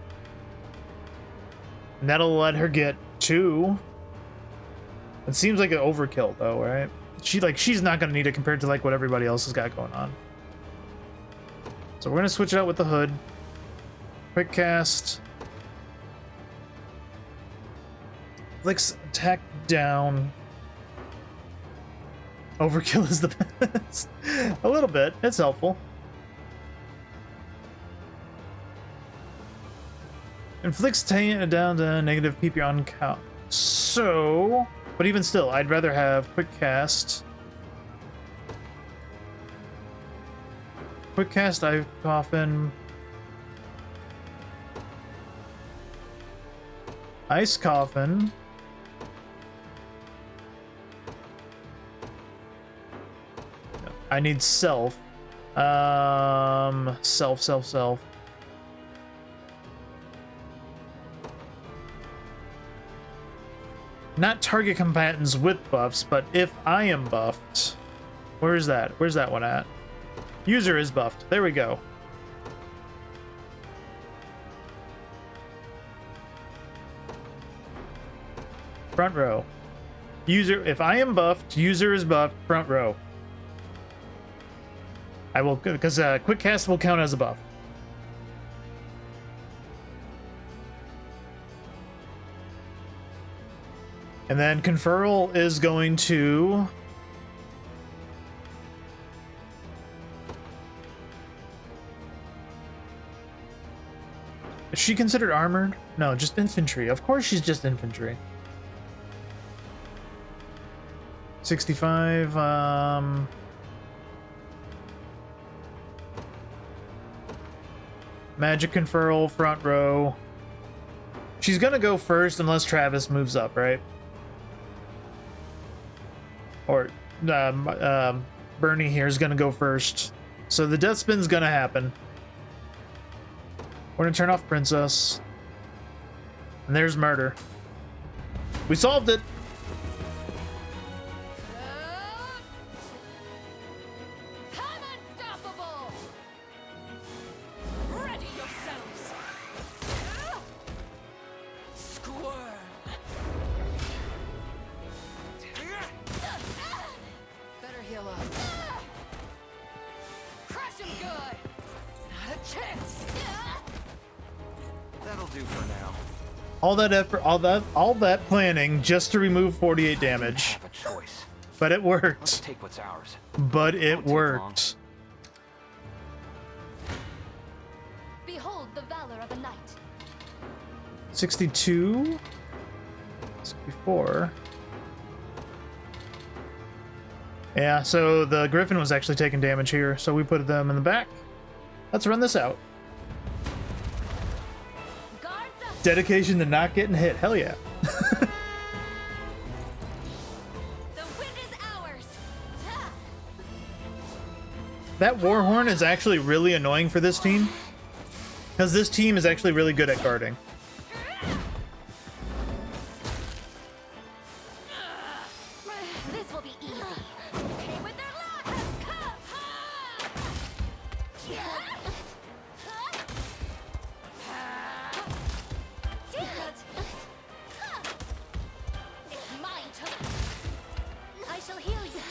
And that'll let her get 2. It seems like an overkill though, right? She's not gonna need it compared to like what everybody else has got going on. So we're gonna switch it out with the hood. Quick cast. Flicks attack down. Overkill is the best. A little bit. It's helpful. Inflicts down to negative PP on count. So, but even still, I'd rather have quick cast. Quick cast, Ice Coffin. Ice Coffin. I need self. Self. Not target combatants with buffs, but if I am buffed. Where's that? Where's that one at? User is buffed. There we go. Front row. User, if I am buffed, user is buffed, front row. I will, because quick cast will count as a buff. And then Conferral is going to... Is she considered armored? No, just infantry. Of course she's just infantry. 65, Magic Conferral, front row. She's gonna go first unless Travis moves up, right? Or Bernie here is gonna go first. So the death spin's gonna happen. We're gonna turn off Princess. And there's murder. We solved it! Come unstoppable! Ready yourselves! Squirm! Better heal up. Crush him good! Not a chance! That'll do for now. All that effort, all that planning just to remove 48 damage. Have a choice. But it Let's worked. take what's ours. But it Won't take worked. Behold the valor of a knight. 62, 64. Yeah, so the Griffin was actually taking damage here, so we put them in the back. Let's run this out. Guards up. Dedication to not getting hit. Hell yeah. The win is ours. Ha! That Warhorn is actually really annoying for this team. Because this team is actually really good at guarding. This will be easy. Okay, with their luck. Damn it! It's mine to... I shall heal you.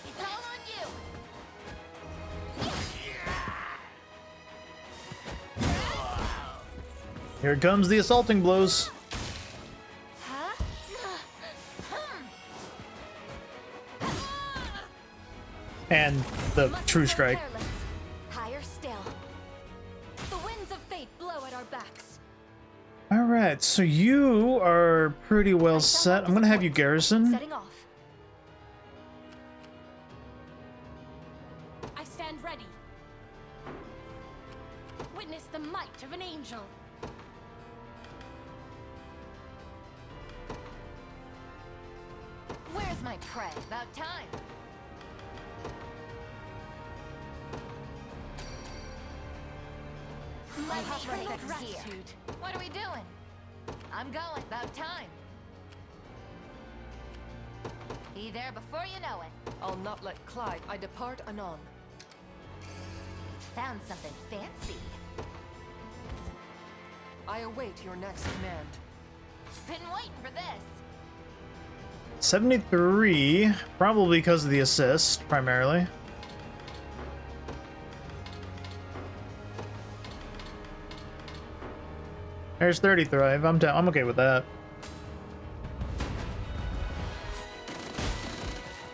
It's all on you. Here comes the assaulting blows. Huh? And the Must true go strike. careless. Higher still. The winds of fate blow at our backs. Alright, so you are pretty well set. I'm gonna have you garrison. Setting off. I stand ready. Witness the might of an angel. Where's my prey? About time. My eternal gratitude. What are we doing? I'm going. About time. Be there before you know it. I'll not let Clyde. I depart anon. Found something fancy. I await your next command. Been waiting for this. 73, probably because of the assist, primarily. There's 30 thrive. I'm okay with that.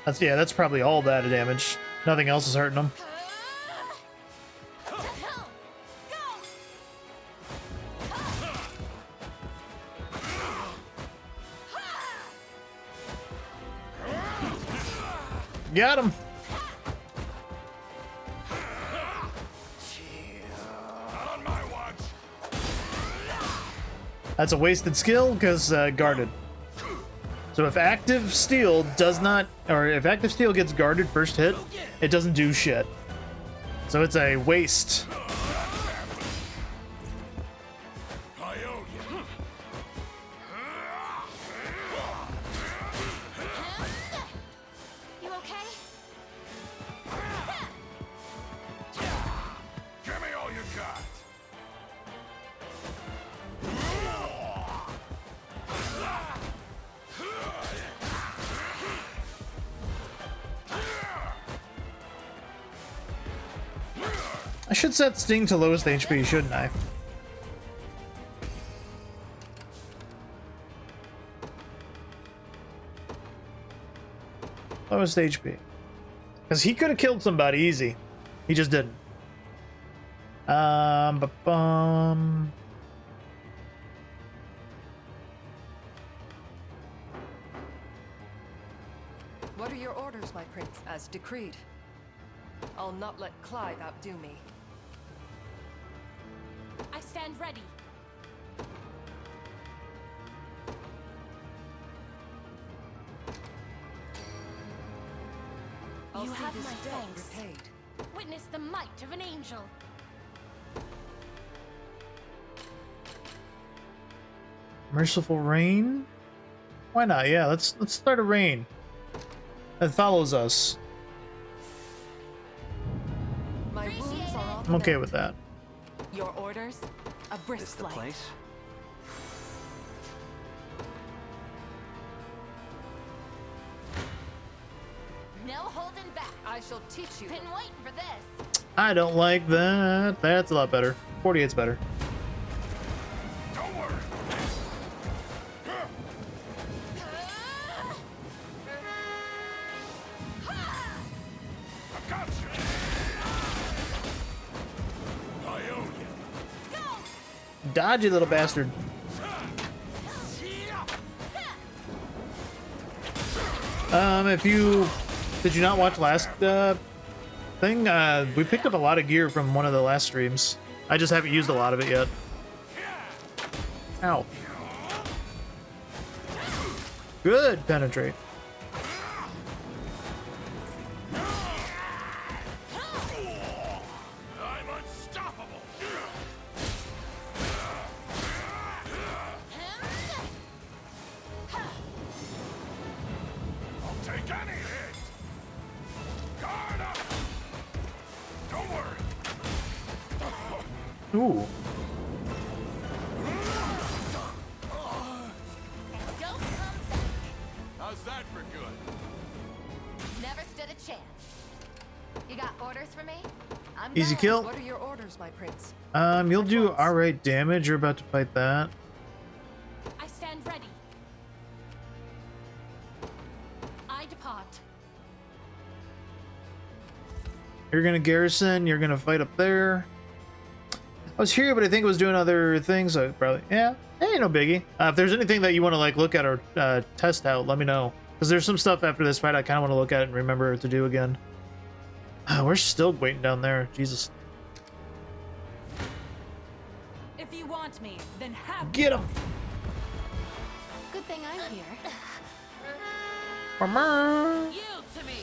That's probably all that damage. Nothing else is hurting them. Got him. On my watch. That's a wasted skill because guarded. So if active steel does not, or if active steel gets guarded first hit, it doesn't do shit. So it's a waste. I owe you. You okay? Give me all you got. I should set Sting to lowest HP, shouldn't I? Lowest HP. Because he could have killed somebody easy. He just didn't. Ba-bum. What are your orders, my prince? As decreed. I'll not let Clive outdo me. I stand ready. I'll You see have this my debt thanks. repaid. Witness the might of an angel. Merciful rain? Why not? Yeah, let's start a rain that follows us. My wounds are all I'm okay with that. Your orders? A This brisk the flight. place? No holding back. I shall teach you. Been waiting for this. I don't like that. That's a lot better. 48's better. Don't worry. I got you. I own you. Dodge, you little bastard. If you did you not watch last thing? We picked up a lot of gear from one of the last streams. I just haven't used a lot of it yet. Ow. Good penetrate. I'm unstoppable. I'll take any hit. Guard up. Don't worry. Ooh. Don't come back. How's that for good? Never stood a chance. You got orders for me? I'm Easy going. kill. What are your orders, my prince? You'll do alright damage. You're about to fight that. I stand ready. I depart. You're gonna garrison. You're gonna fight up there. I was here, but I think it was doing other things. So probably, yeah. Hey, no biggie. If there's anything that you want to like look at or test out, let me know. Because there's some stuff after this fight I kind of want to look at and remember to do again. We're still waiting down there. Jesus. If you want me, then have Get him. Good thing I'm here. yield to me.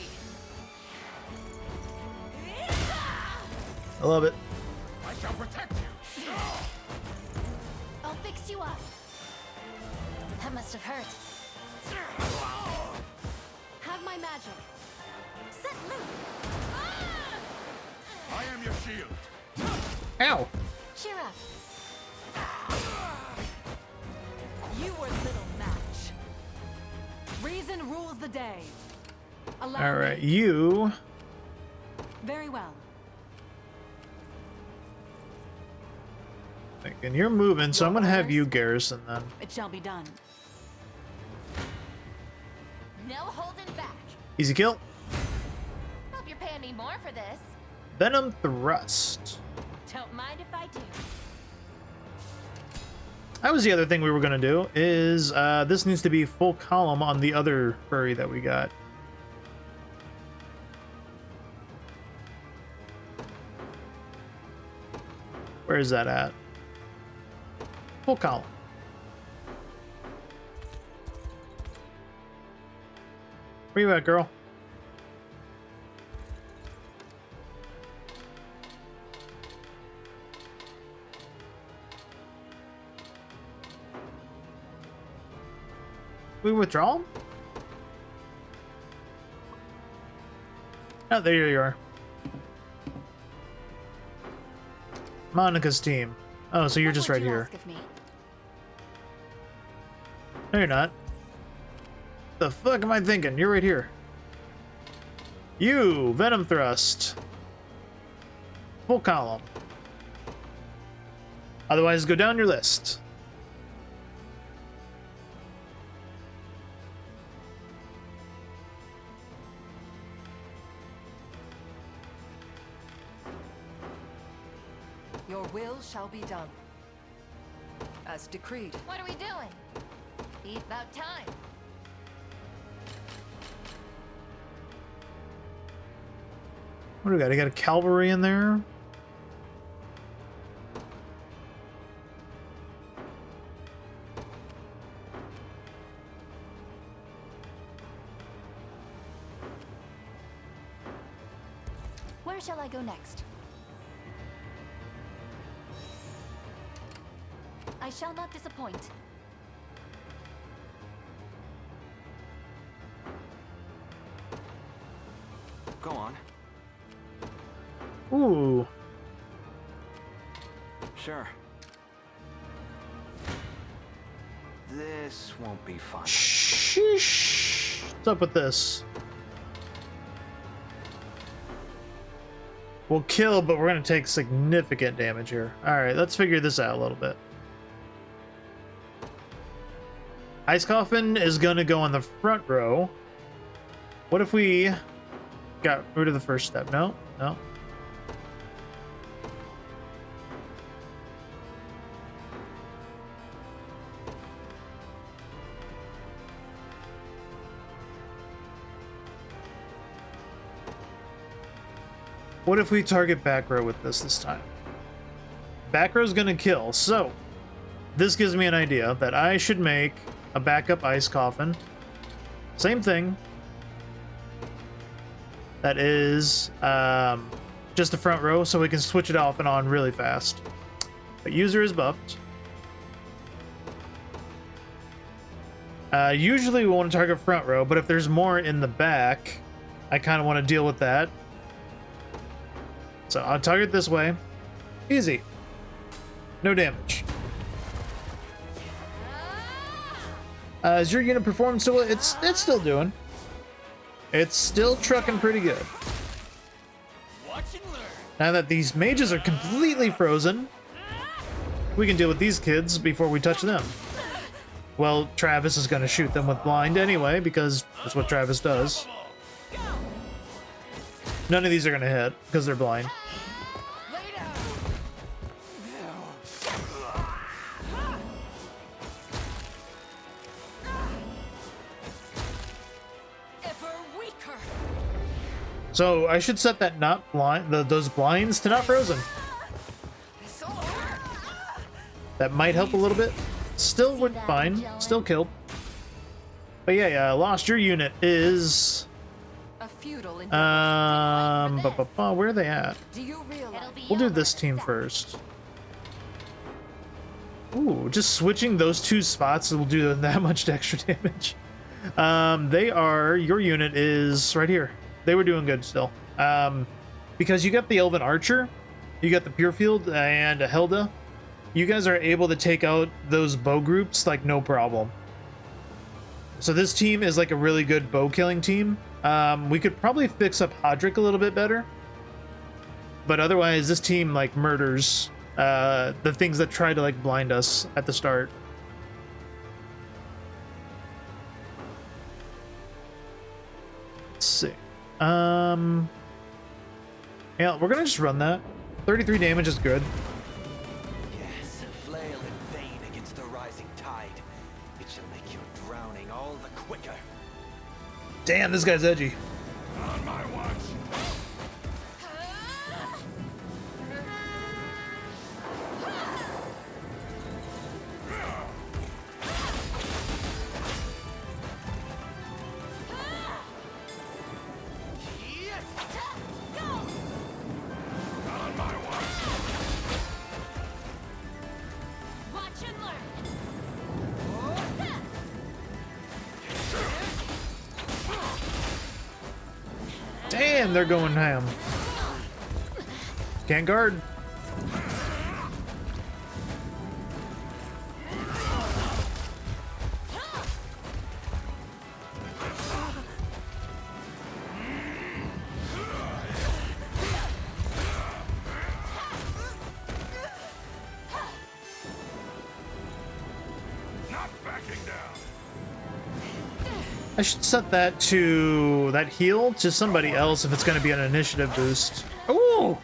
I love it. I shall protect you. I'll fix you up. That must have hurt. Have my magic. Set loose. I am your shield. Ow. Cheer up. You were little match. Reason rules the day. Allow All right, me. you. Very well. And you're moving, so I'm gonna have you garrison then. It shall be done. No holding back. Easy kill. Hope you're paying me more for this. Venom thrust. Don't mind if I do. That was the other thing we were gonna do. Is this needs to be full column on the other furry that we got. Where is that at? Full column. Where you at, girl? We withdraw him? Oh, there you are. Monica's team. Oh, so you're What just would right you here. ask of me? No, you're not. The fuck am I thinking? You're right here. You, Venom Thrust. full column. Otherwise, go down your list. Your will shall be done. As decreed. What are we doing? Be about time. What do we got? I got a cavalry in there. Where shall I go next? I shall not disappoint. Go on. Ooh. Sure. This won't be fun. Sheesh. What's up with this? We'll kill, but we're going to take significant damage here. Alright, let's figure this out a little bit. Ice Coffin is going to go on the front row. What if we got rid of the first step? No, no. What if we target back row with this time? Back row's gonna kill, so this gives me an idea that I should make a backup ice coffin. Same thing. That is just the front row, so we can switch it off and on really fast. But user is buffed. Usually we want to target front row, but if there's more in the back, I kind of want to deal with that. So I'll target this way. Easy. No damage. Is your unit performing still? It's still doing. It's still trucking pretty good. Now that these mages are completely frozen, we can deal with these kids before we touch them. Well, Travis is going to shoot them with blind anyway, because that's what Travis does. None of these are going to hit, because they're blind. So I should set that not blind, those blinds to not frozen. That might help a little bit. Still went fine. Still killed. But yeah, Lost, your unit is A feudal where are they at? Do you realize? We'll do this team first. Ooh, just switching those two spots will do that much extra damage. Your unit is right here. They were doing good still. Because you got the Elven Archer, you got the Purefield, and a Hilda. You guys are able to take out those bow groups like no problem. So this team is like a really good bow killing team. We could probably fix up Hodrick a little bit better. But otherwise, this team like murders the things that try to like blind us at the start. Let's see. Yeah, we're gonna just run that. 33 damage is good. Yes, flail in vain against the rising tide. It shall make your drowning all the quicker. Damn, this guy's edgy. On my watch. On my watch. Watch and learn. Damn, they're going ham. Can't guard. Looking down. I should set that to that heal to somebody else if it's going to be an initiative boost. Ooh!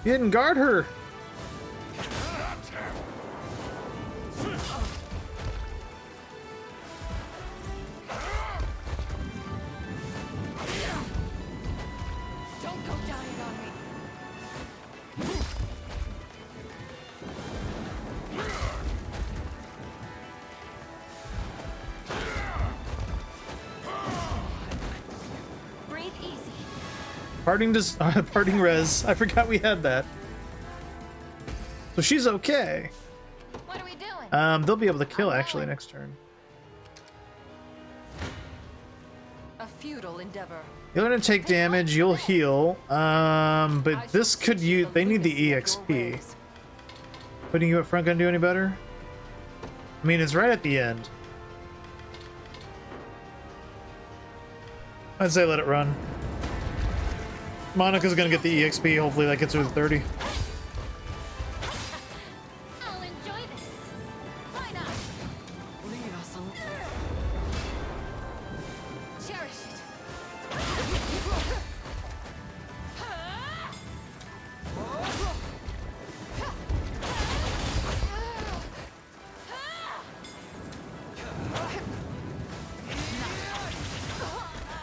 You didn't guard her. That's him. Don't go dying on me. Breathe easy. Parting res. I forgot we had that. So she's okay. What are we doing? They'll be able to kill actually next turn. A futile endeavor. You're gonna take damage. You'll heal. But this could use. They need the EXP. Putting you up front gonna do any better? I mean, it's right at the end. I'd say let it run. Monica's gonna get the EXP. Hopefully that gets her to 30. I'll enjoy this. Why not? Leave us alone. Cherish it.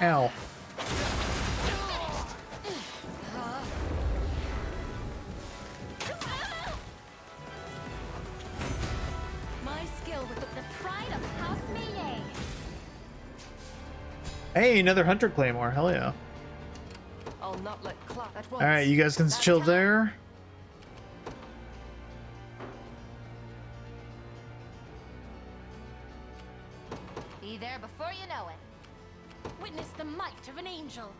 Ow. My skill with the pride of House Melee. Hey, another Hunter Claymore. Hell yeah. I'll not let clap at once. Alright, you guys can chill there. Be there before you know it. Witness the might of an angel.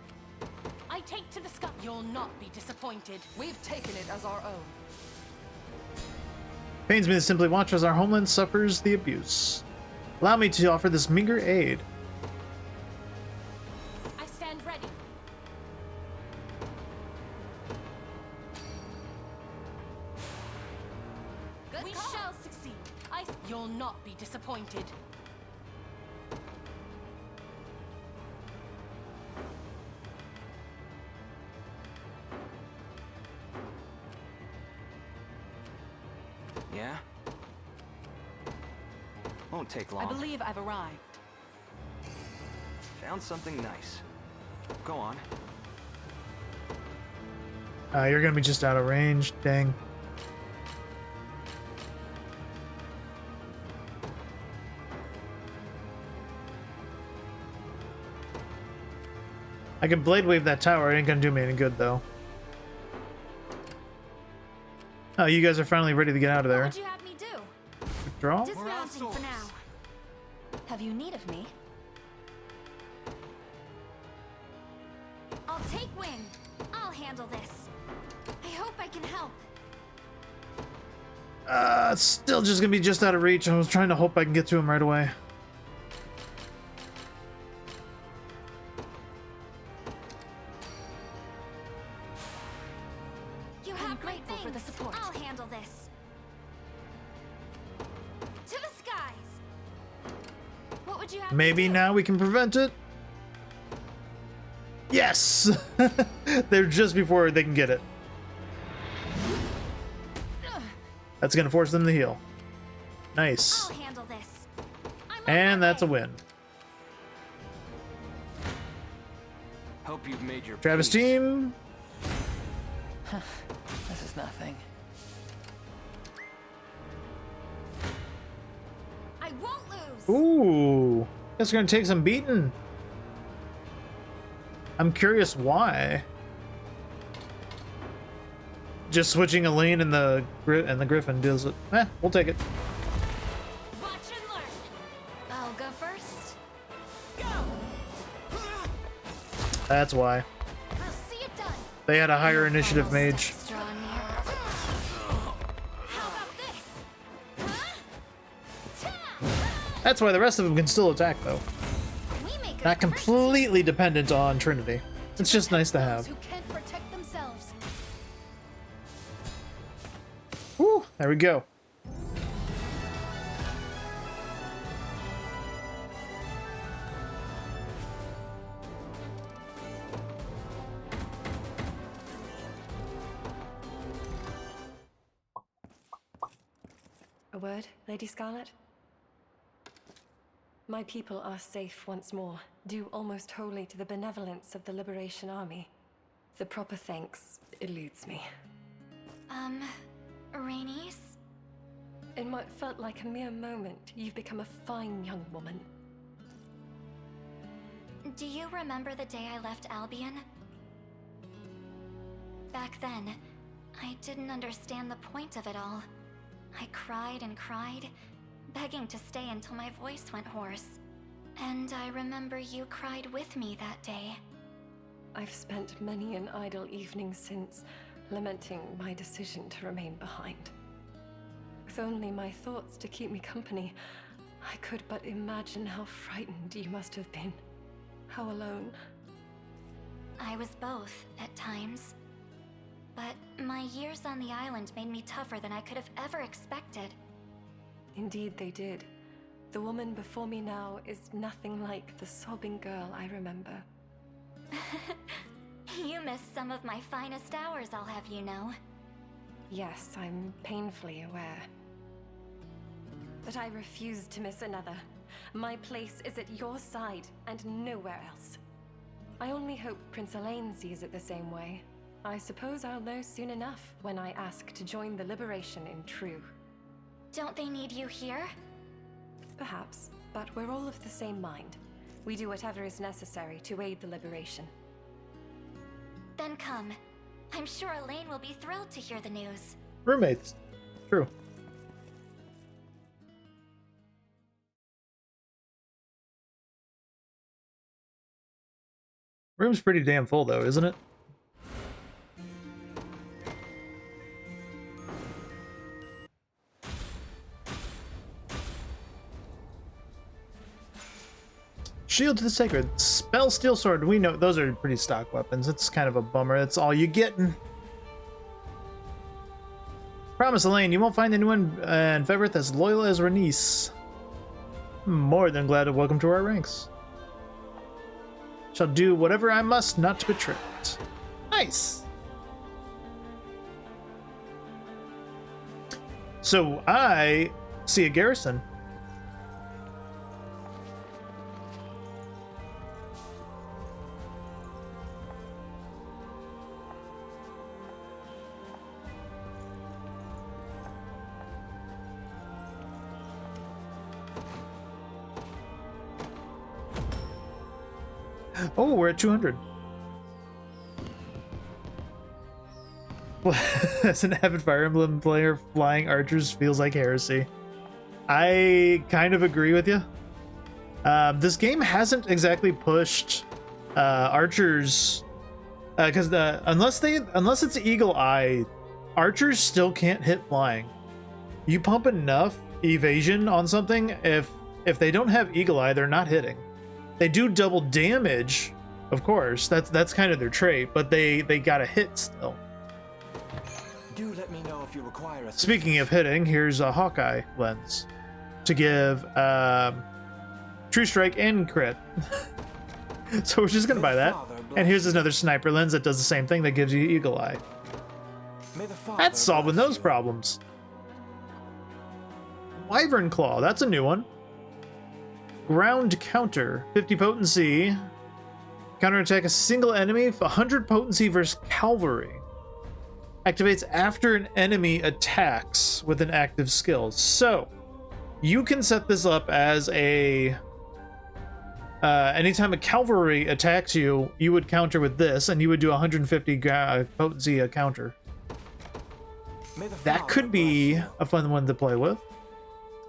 I take to the sky. You'll not be disappointed. We've taken it as our own. Pains me to simply watch as our homeland suffers the abuse. Allow me to offer this meager aid. I stand ready. Good We call. shall succeed. You'll not be disappointed. Yeah? Won't take long. I believe I've arrived. Found something nice. Go on. You're gonna be just out of range. Dang. I can blade wave that tower. It ain't gonna do me any good though. Oh, you guys are finally ready to get out of What there. would you have me do? Withdraw? Dismounting for now. Have you need of me? I'll take wing. I'll handle this. I hope I can help. It's still just gonna be just out of reach. I was trying to hope I can get to him right away. You have great grateful for the things. support. I'll handle this. To the skies. What would you have me Maybe do? now we can prevent it. Yes! They're just before they can get it. That's gonna force them to heal. Nice. I'll handle this. I'm on And my that's a way. win. Hope you've made your Travis peace. team. This is nothing. I won't lose. Ooh. Guess we're gonna take some beating. I'm curious why. Just switching a lane and the Griffin deals it. We'll take it. Watch and learn. I'll go first. That's why. I'll see it done. They had a higher initiative mage. Draw near. How about this? Huh? That's why the rest of them can still attack though. We make a Not completely dependent on Trinity. It's just nice to have. Who can't protect themselves. Woo, there we go. A word, Lady Scarlet? My people are safe once more, due almost wholly to the benevolence of the Liberation Army. The proper thanks eludes me. Rainice? In what felt like a mere moment, you've become a fine young woman. Do you remember the day I left Albion? Back then, I didn't understand the point of it all. I cried and cried, begging to stay until my voice went hoarse. And I remember you cried with me that day. I've spent many an idle evening since, lamenting my decision to remain behind. With only my thoughts to keep me company, I could but imagine how frightened you must have been. How alone. I was both, at times. But my years on the island made me tougher than I could have ever expected. Indeed they did. The woman before me now is nothing like the sobbing girl I remember. You missed some of my finest hours, I'll have you know. Yes, I'm painfully aware. But I refuse to miss another. My place is at your side and nowhere else. I only hope Prince Elaine sees it the same way. I suppose I'll know soon enough when I ask to join the Liberation in true. Don't they need you here? Perhaps, but we're all of the same mind. We do whatever is necessary to aid the Liberation. Then come. I'm sure Elaine will be thrilled to hear the news. Roommates. True. Room's pretty damn full though, isn't it? Shield to the Sacred. Spell Steel Sword. We know those are pretty stock weapons. It's kind of a bummer. That's all you getting. Promise, Elaine, you won't find anyone in Fevrith as loyal as Renice. More than glad to welcome to our ranks. Shall do whatever I must not to betray it. Nice. So I see a garrison. Oh, we're at 200. As an avid Fire Emblem player, flying archers feels like heresy. I kind of agree with you. This game hasn't exactly pushed archers because unless it's Eagle Eye, archers still can't hit flying. You pump enough evasion on something, if they don't have Eagle Eye, they're not hitting. They do double damage, of course. That's kind of their trait, but they gotta hit still. Do let me know if you require assistance. Speaking of hitting, here's a Hawkeye lens to give True Strike and crit. So we're just gonna buy that. And here's another sniper lens that does the same thing, that gives you Eagle Eye. That's solving those problems. Wyvern Claw, that's a new one. Ground counter, 50 potency. Counterattack a single enemy, 100 potency versus cavalry. Activates after an enemy attacks with an active skill. So, you can set this up as a... anytime a cavalry attacks you, you would counter with this, and you would do 150 potency counter. That could be a fun one to play with.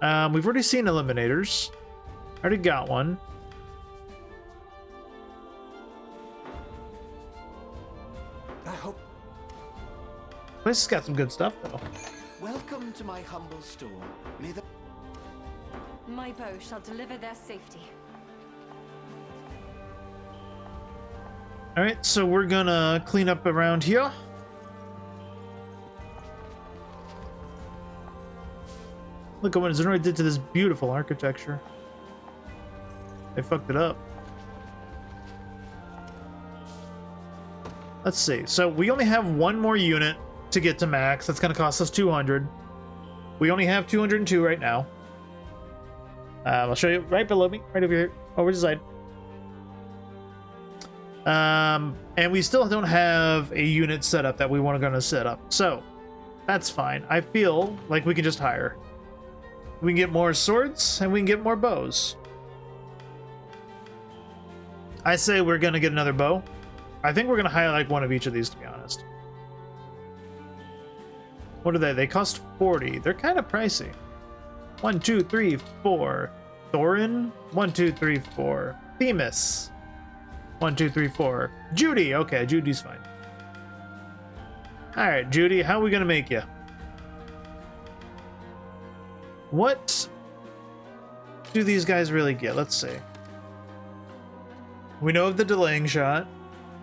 We've already seen eliminators. Already got one. I hope. This has got some good stuff though. Welcome to my humble store. May the My bow shall deliver their safety. All right, so we're gonna clean up around here. Look at what Zenoi did to this beautiful architecture. They fucked it up. Let's see. So we only have one more unit to get to max. That's going to cost us 200. We only have 202 right now. I'll show you right below me, right over here, over to the side. And we still don't have a unit set up that we want to set up. So that's fine. I feel like we can just hire. We can get more swords and we can get more bows. I say we're going to get another bow. I think we're going to hire like one of each of these, to be honest. What are they? They cost 40. They're kind of pricey. 1, 2, 3, 4. Thorin. 1, 2, 3, 4. Themis. 1, 2, 3, 4. Judy. Okay, Judy's fine. All right, Judy, how are we gonna make you? What do these guys really get? Let's see. We know of the delaying shot,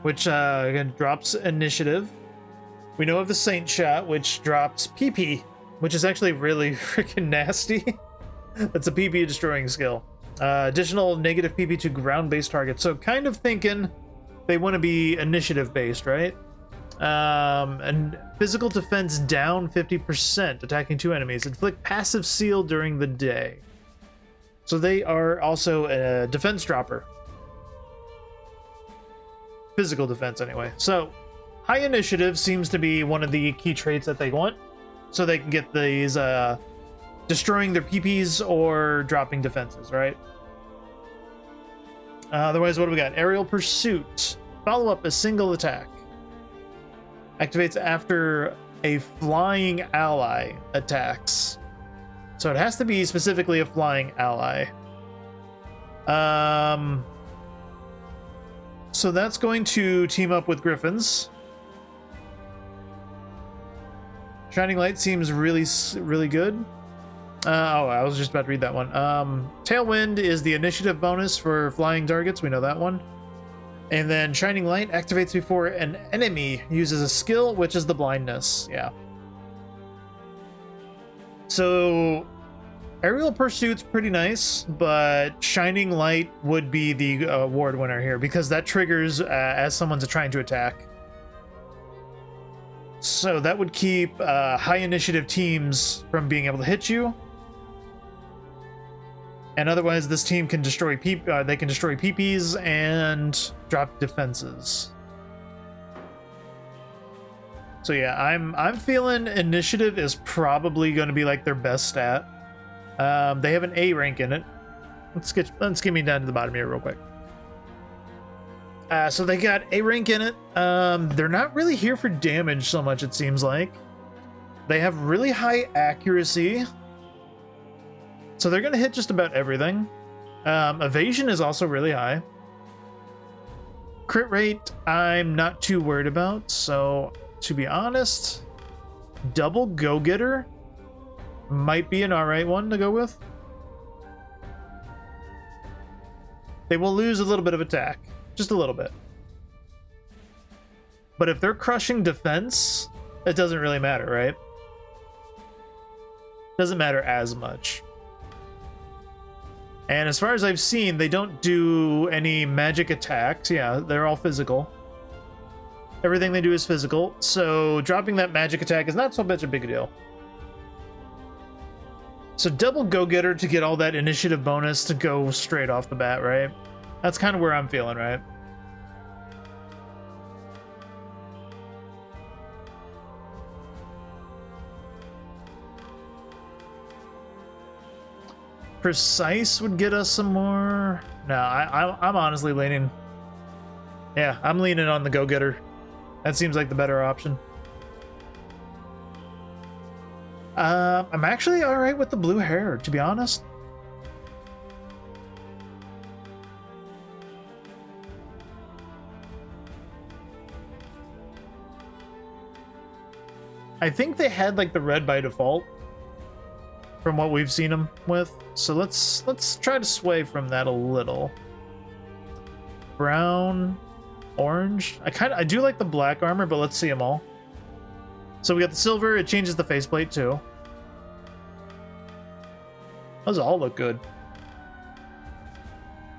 which again drops initiative. We know of the Saint shot, which drops PP, which is actually really freaking nasty. That's a PP destroying skill. Additional negative PP to ground-based targets. So kind of thinking they want to be initiative-based, right? And physical defense down 50%, attacking 2 enemies. Inflict passive seal during the day. So they are also a defense dropper. Physical defense, anyway. So high initiative seems to be one of the key traits that they want. So they can get these destroying their PPs or dropping defenses, right? Otherwise, what do we got? Aerial Pursuit. Follow up a single attack. Activates after a flying ally attacks. So it has to be specifically a flying ally. So that's going to team up with Griffins. Shining Light seems really good. Oh, I was just about to read that one. Tailwind is the initiative bonus for flying targets. We know that one. And then Shining Light activates before an enemy uses a skill, which is the blindness. Yeah. So Aerial Pursuit's pretty nice, but Shining Light would be the award winner here because that triggers as someone's trying to attack. So that would keep high initiative teams from being able to hit you. And otherwise, this team can destroy they can destroy PPs and drop defenses. So yeah, I'm feeling initiative is probably going to be like their best stat. They have an A rank in it. Let's get me down to the bottom here real quick. So they got A rank in it. They're not really here for damage so much, it seems like. They have really high accuracy. So they're going to hit just about everything. Evasion is also really high. Crit rate, I'm not too worried about. So, to be honest, double go-getter might be an alright one to go with. They will lose a little bit of attack. Just a little bit. But if they're crushing defense, it doesn't really matter, right? Doesn't matter as much. And as far as I've seen, they don't do any magic attacks. Yeah, they're all physical. Everything they do is physical. So dropping that magic attack is not so much a big deal. So double go-getter to get all that initiative bonus to go straight off the bat, right? That's kind of where I'm feeling, right? Precise would get us some more. No, I'm honestly leaning. Yeah, I'm leaning on the go-getter. That seems like the better option. I'm actually all right with the blue hair, to be honest. I think they had like the red by default from what we've seen them with. So let's try to sway from that a little. Brown, orange. I do like the black armor, but let's see them all. So we got the silver, it changes the faceplate too. Those all look good.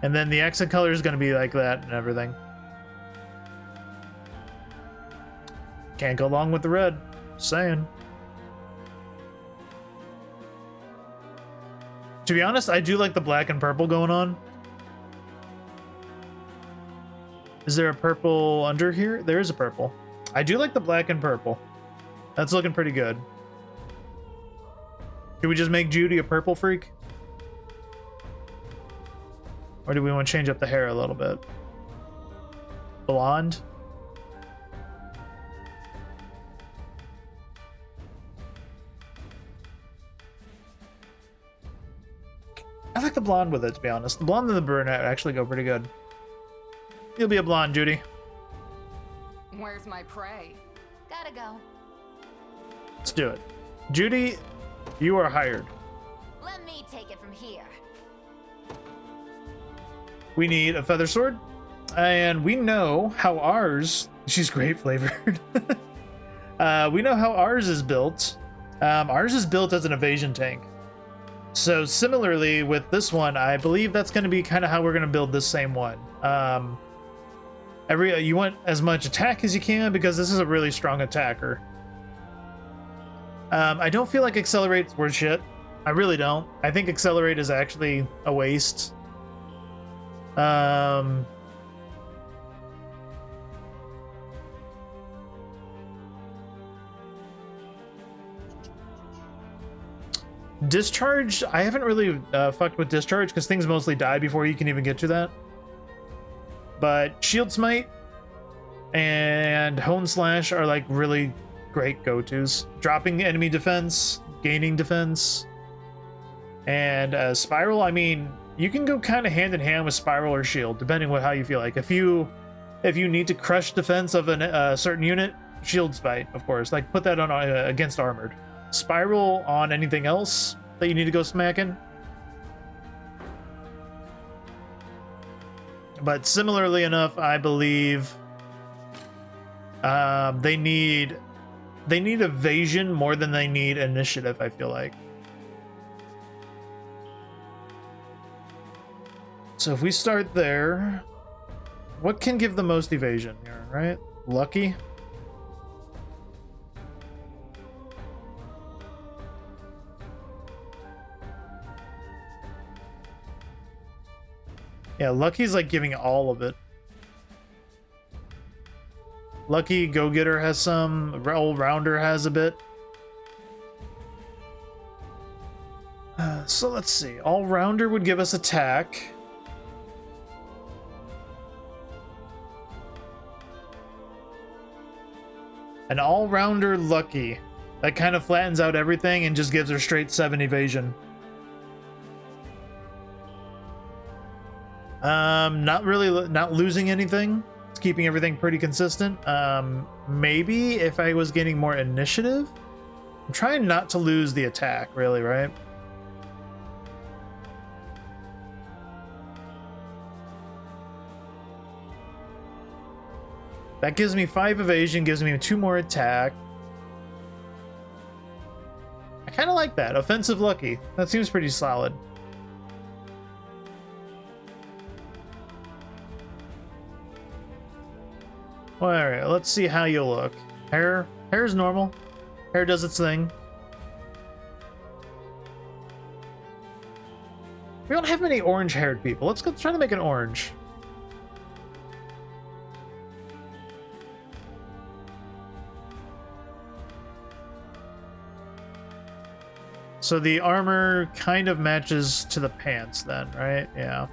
And then the accent color is going to be like that and everything. Can't go along with the red. Just saying. To be honest, I do like the black and purple going on. Is there a purple under here? There is a purple. I do like the black and purple. That's looking pretty good. Should we just make Judy a purple freak? Or do we want to change up the hair a little bit? Blonde? I like the blonde with it, to be honest. The blonde and the brunette actually go pretty good. You'll be a blonde, Judy. Where's my prey? Gotta go. Let's do it. Judy, you are hired. Let me take it from here. We need a feather sword, and we know how ours. She's grape flavored. We know how ours is built. Ours is built as an evasion tank. So similarly with this one, I believe that's going to be kind of how we're going to build this same one. You want as much attack as you can because this is a really strong attacker. I don't feel like accelerate's worth shit. I really don't. I think accelerate is actually a waste. Discharge, I haven't really fucked with discharge because things mostly die before you can even get to that. But shield smite and hone slash are like really great go-tos. Dropping enemy defense, gaining defense, and spiral. I mean, you can go kind of hand in hand with spiral or shield depending on how you feel like. If you need to crush defense of a certain unit, shield smite, of course. Like put that on against armored. Spiral on anything else that you need to go smacking. But similarly enough, I believe they need evasion more than they need initiative, I feel like. So if we start there, what can give the most evasion here, right? Lucky. Yeah, Lucky's like giving all of it. Lucky, Go-Getter has some, Old Rounder has a bit. So let's see. All Rounder would give us attack. An All Rounder Lucky. That kind of flattens out everything and just gives her straight 7 evasion. Not losing anything. It's keeping everything pretty consistent. Maybe if I was getting more initiative. I'm trying not to lose the attack, really, right? That gives me 5 evasion, gives me 2 more attack. I kind of like that. Offensive Lucky. That seems pretty solid. Well, alright, let's see how you look. Hair's normal. Hair does its thing. We don't have many orange-haired people. Let's go try to make an orange. So the armor kind of matches to the pants then, right? Yeah.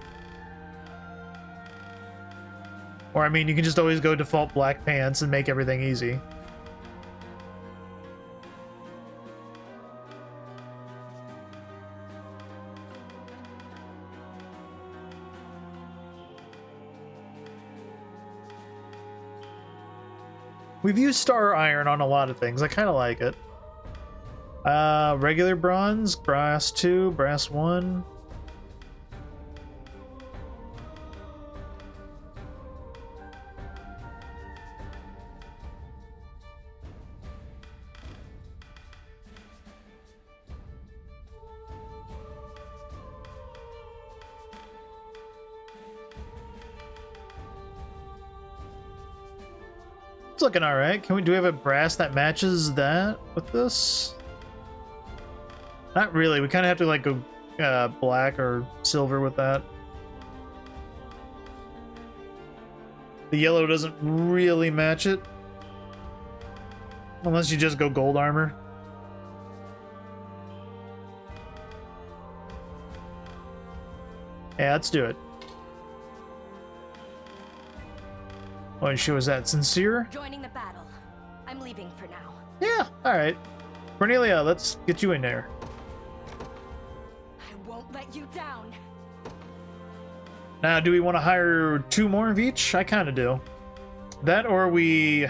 Or I mean, you can just always go default black pants and make everything easy. We've used Star Iron on a lot of things. I kind of like it. Regular bronze, brass 2, brass 1. It's looking all right. Do we have a brass that matches that with this? Not really. We kind of have to like go black or silver with that. The yellow doesn't really match it. Unless you just go gold armor. Yeah, let's do it. What issue was that? Sincere? Joining the battle. I'm leaving for now. Yeah, alright. Cornelia, let's get you in there. I won't let you down. Now, do we want to hire 2 more of each? I kind of do. That or we...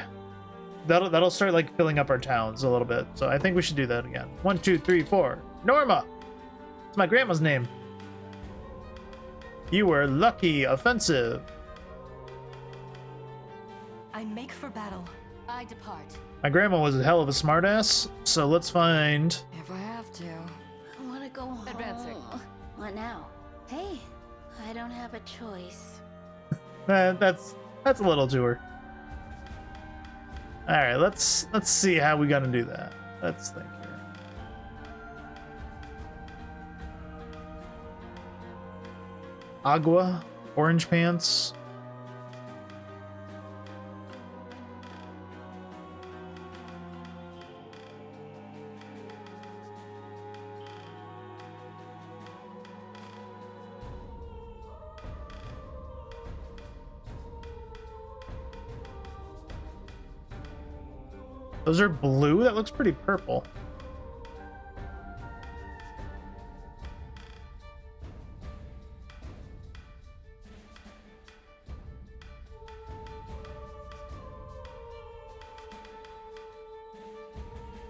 That'll start like filling up our towns a little bit. So I think we should do that again. 1, 2, 3, 4. Norma! It's my grandma's name. You were lucky. Offensive. I make for battle. I depart. My grandma was a hell of a smartass, so let's find... If I have to. I want to go home. Advancing. What now? Hey, I don't have a choice. That's a little to her. All right, let's see how we gotta do that. Let's think here. Agua, orange pants. Those are blue? That looks pretty purple.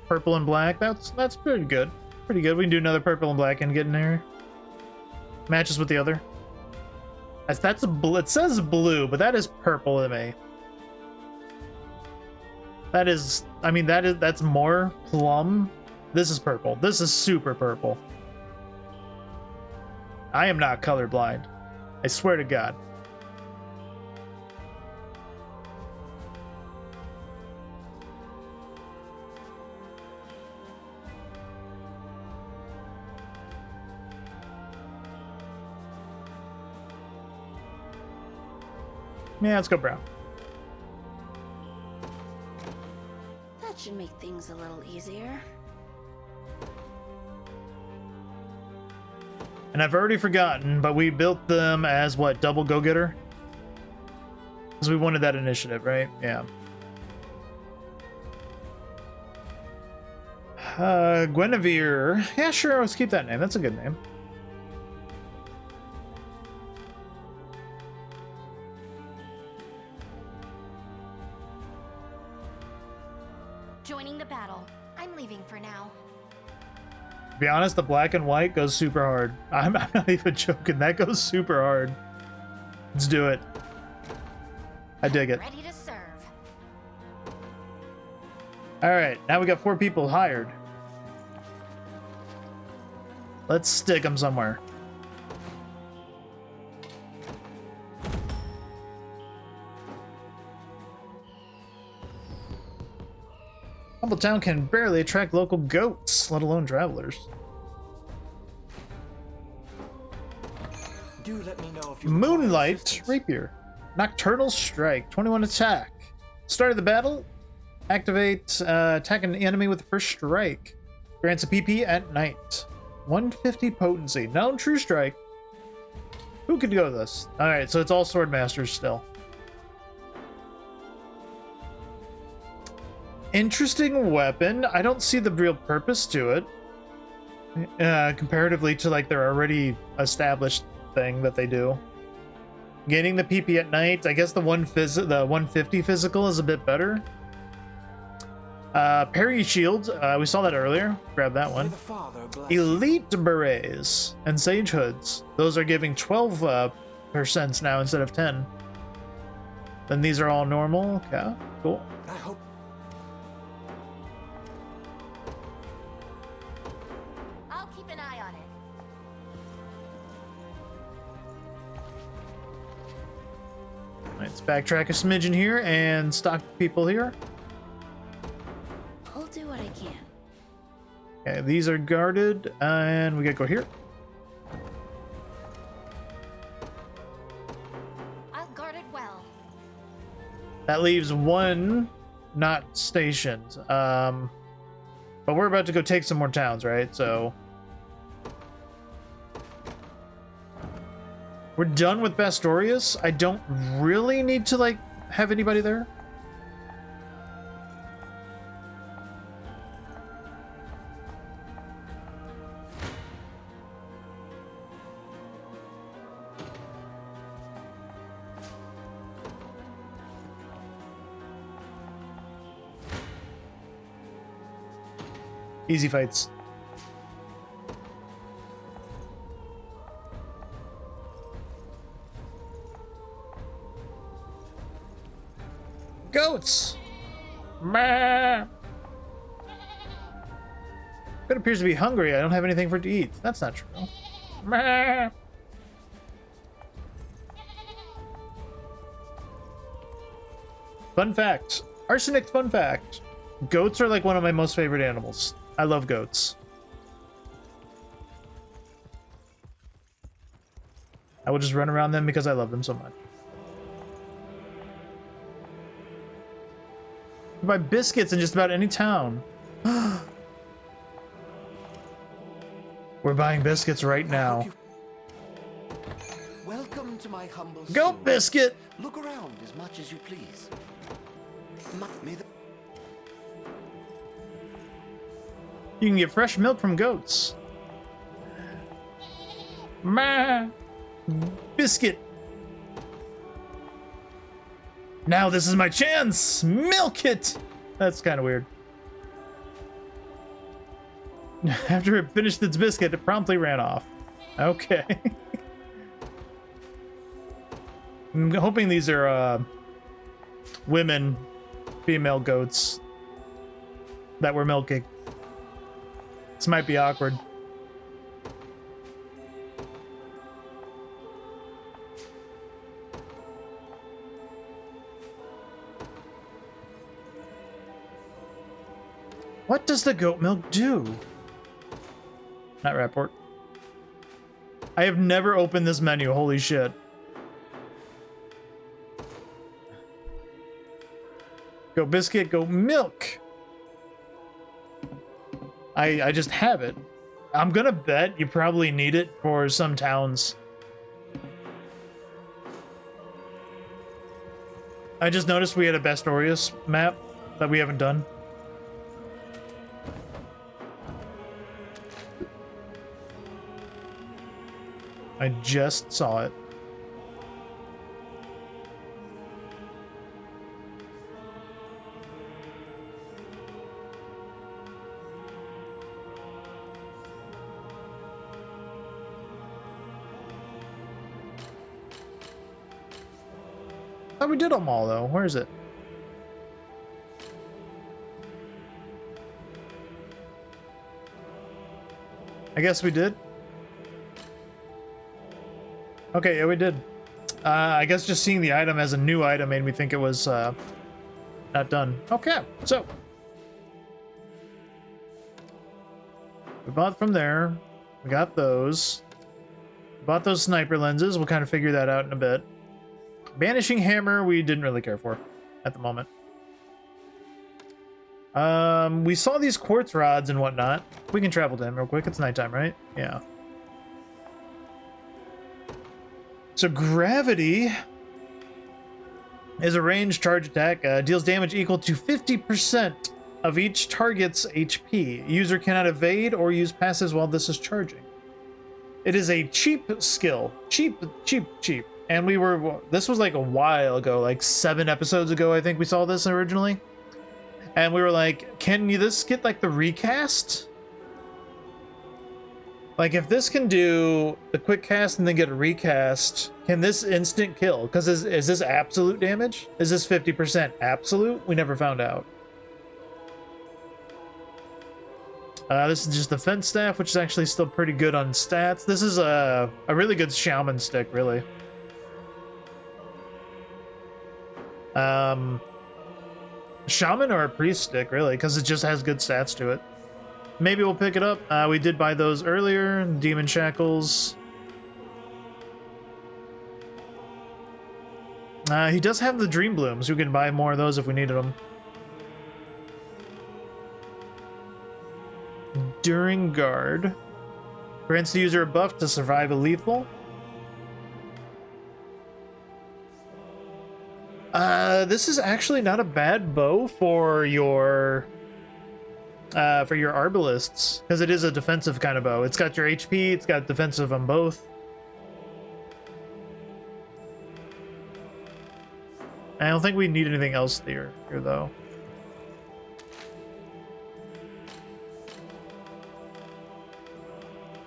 Purple and black. That's pretty good. Pretty good. We can do another purple and black and get in there. Matches with the other. That's a blue. It says blue, but that is purple to me. That is, I mean, that's more plum. This is purple. This is super purple. I am not colorblind. I swear to God. Yeah, let's go brown. That should make things a little easier. And I've already forgotten, but we built them as what, double go-getter? Because we wanted that initiative, right? Yeah. Guinevere. Yeah, sure, let's keep that name. That's a good name. Joining the battle. I'm leaving for now. To be honest, the black and white goes super hard. I'm not even joking. That goes super hard. Let's do it. I dig it. Ready to serve. All right, now we got 4 people hired. Let's stick them somewhere. Humble Town can barely attract local goats, let alone travelers. Do let me know if you Moonlight Rapier. Nocturnal Strike. 21 attack. Start of the battle. Activate. Attack an enemy with the first strike. Grants a PP at night. 150 potency. Known true strike. Who could go with this? Alright, so it's all sword masters still. Interesting weapon. I don't see the real purpose to it. Comparatively to like their already established thing that they do. Gaining the PP at night. I guess the 150 physical is a bit better. Parry shield. We saw that earlier. Grab that one. Elite berets and sage hoods. Those are giving 12% now instead of 10. Then these are all normal. Okay, cool. I hope. I'll keep an eye on it. Let's backtrack a smidgen here and stock people here. I'll do what I can. Okay, these are guarded, and we gotta go here. That leaves one not stationed. But we're about to go take some more towns, right? So we're done with Bastorius. I don't really need to like have anybody there. Easy fights. Goats! Meh. It appears to be hungry. I don't have anything for it to eat. That's not true. Meh. Fun fact. Arsenic fun fact. Goats are like one of my most favorite animals. I love goats. I will just run around them because I love them so much. You buy biscuits in just about any town. We're buying biscuits right now. Welcome to my humble Goat store. biscuit! Look around as much as you please. May the You can get fresh milk from goats. Ma biscuit. Now this is my chance. Milk it. That's kind of weird. After it finished its biscuit, it promptly ran off. Okay. I'm hoping these are women, female goats that were milking. This might be awkward. What does the goat milk do? Not rapport. I have never opened this menu, holy shit. Goat biscuit, goat milk. I just have it. I'm gonna bet you probably need it for some towns. I just noticed we had a Bastorius map that we haven't done. I just saw it. Oh, we did them all though. Where is it? I guess we did. Okay, yeah, we did. I guess just seeing the item as a new item made me think it was not done. Okay, so we bought from there. We got those. We bought those sniper lenses. We'll kind of figure that out in a bit. Banishing hammer, we didn't really care for at the moment. We saw these quartz rods and whatnot. We can travel to him real quick. It's nighttime, right? Yeah. So gravity is a ranged charge attack. Deals damage equal to 50% of each target's HP. User cannot evade or use passives while this is charging. It is a cheap skill. Cheap. And this was like a while ago, like 7 episodes ago, I think we saw this originally. And we were like, can this get like the recast? Like if this can do the quick cast and then get a recast, can this instant kill? Because is this absolute damage? Is this 50% absolute? We never found out. This is just the fence staff, which is actually still pretty good on stats. This is a really good shaman stick, really. Shaman or a priest stick, really, because it just has good stats to it. Maybe we'll pick it up. We did buy those earlier. Demon shackles. He does have the Dream Blooms. We can buy more of those if we needed them. During guard. Grants the user a buff to survive a lethal. This is actually not a bad bow for your arbalists, because it is a defensive kind of bow. It's got your HP, it's got defensive on both. I don't think we need anything else here though.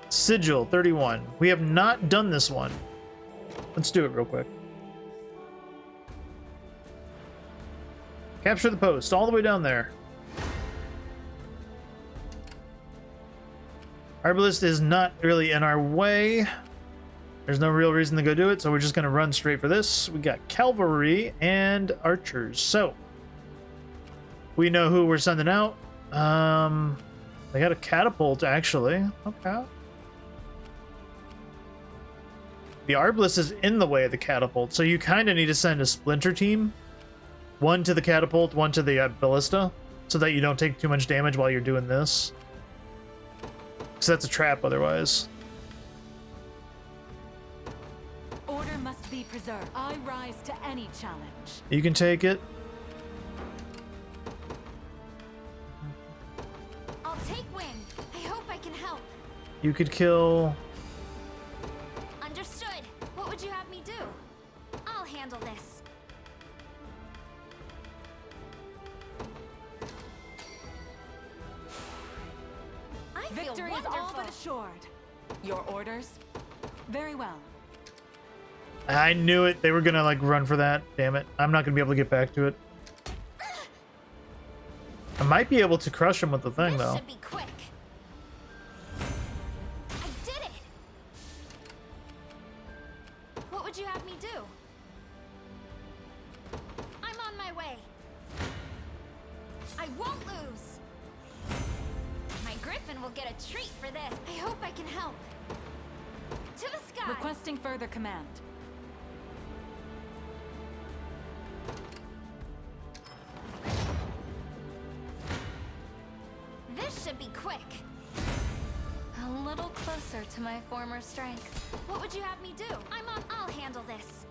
Sigil 31. We have not done this one. Let's do it real quick. Capture the post all the way down there. Arbalist is not really in our way. There's no real reason to go do it, so we're just going to run straight for this. We got cavalry and archers. So we know who we're sending out. They got a catapult, actually. Okay. The arbalist is in the way of the catapult, so you kind of need to send a splinter team. One to the catapult, one to the ballista, so that you don't take too much damage while you're doing this. Because that's a trap otherwise. Order must be preserved. I rise to any challenge. You can take it. I'll take wing. I hope I can help. You could kill... Understood. What would you have me do? I'll handle this. I feel Victory is wonderful. all but assured. Your orders? Very well. I knew it. They were gonna like run for that. Damn it. I'm not gonna be able to get back to it. I might be able to crush him with the thing, This though. should be quick. I did it. What would you have me do? I'm on my way. I won't lose. My griffin will get a treat for this. I hope I can help. To the sky. Requesting further command. This should be quick. A little closer to my former strength. What would you have me do? I'll handle this.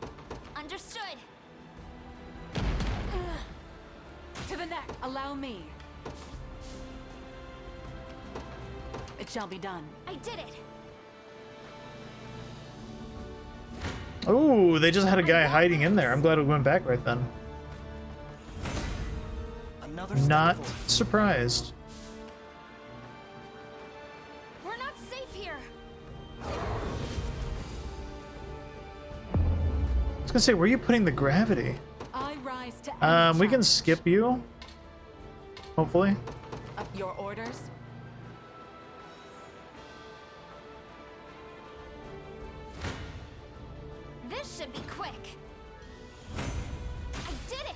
Understood. To the neck. Allow me. It shall be done. I did it. Oh, they just had a guy hiding in there. I'm glad it went back right then. Another step Not forward. surprised. We're not safe here. I was gonna say, where are you putting the gravity? I rise to any We can challenge. skip you. Hopefully. Your orders? This should be quick. I did it.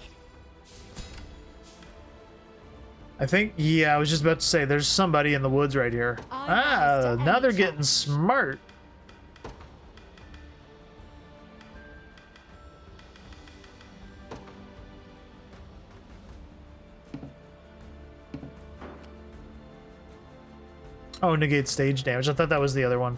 I think, yeah, I was just about to say, there's somebody in the woods right here. I rise to Now any they're getting challenge. smart. Oh, negate stage damage. I thought that was the other one.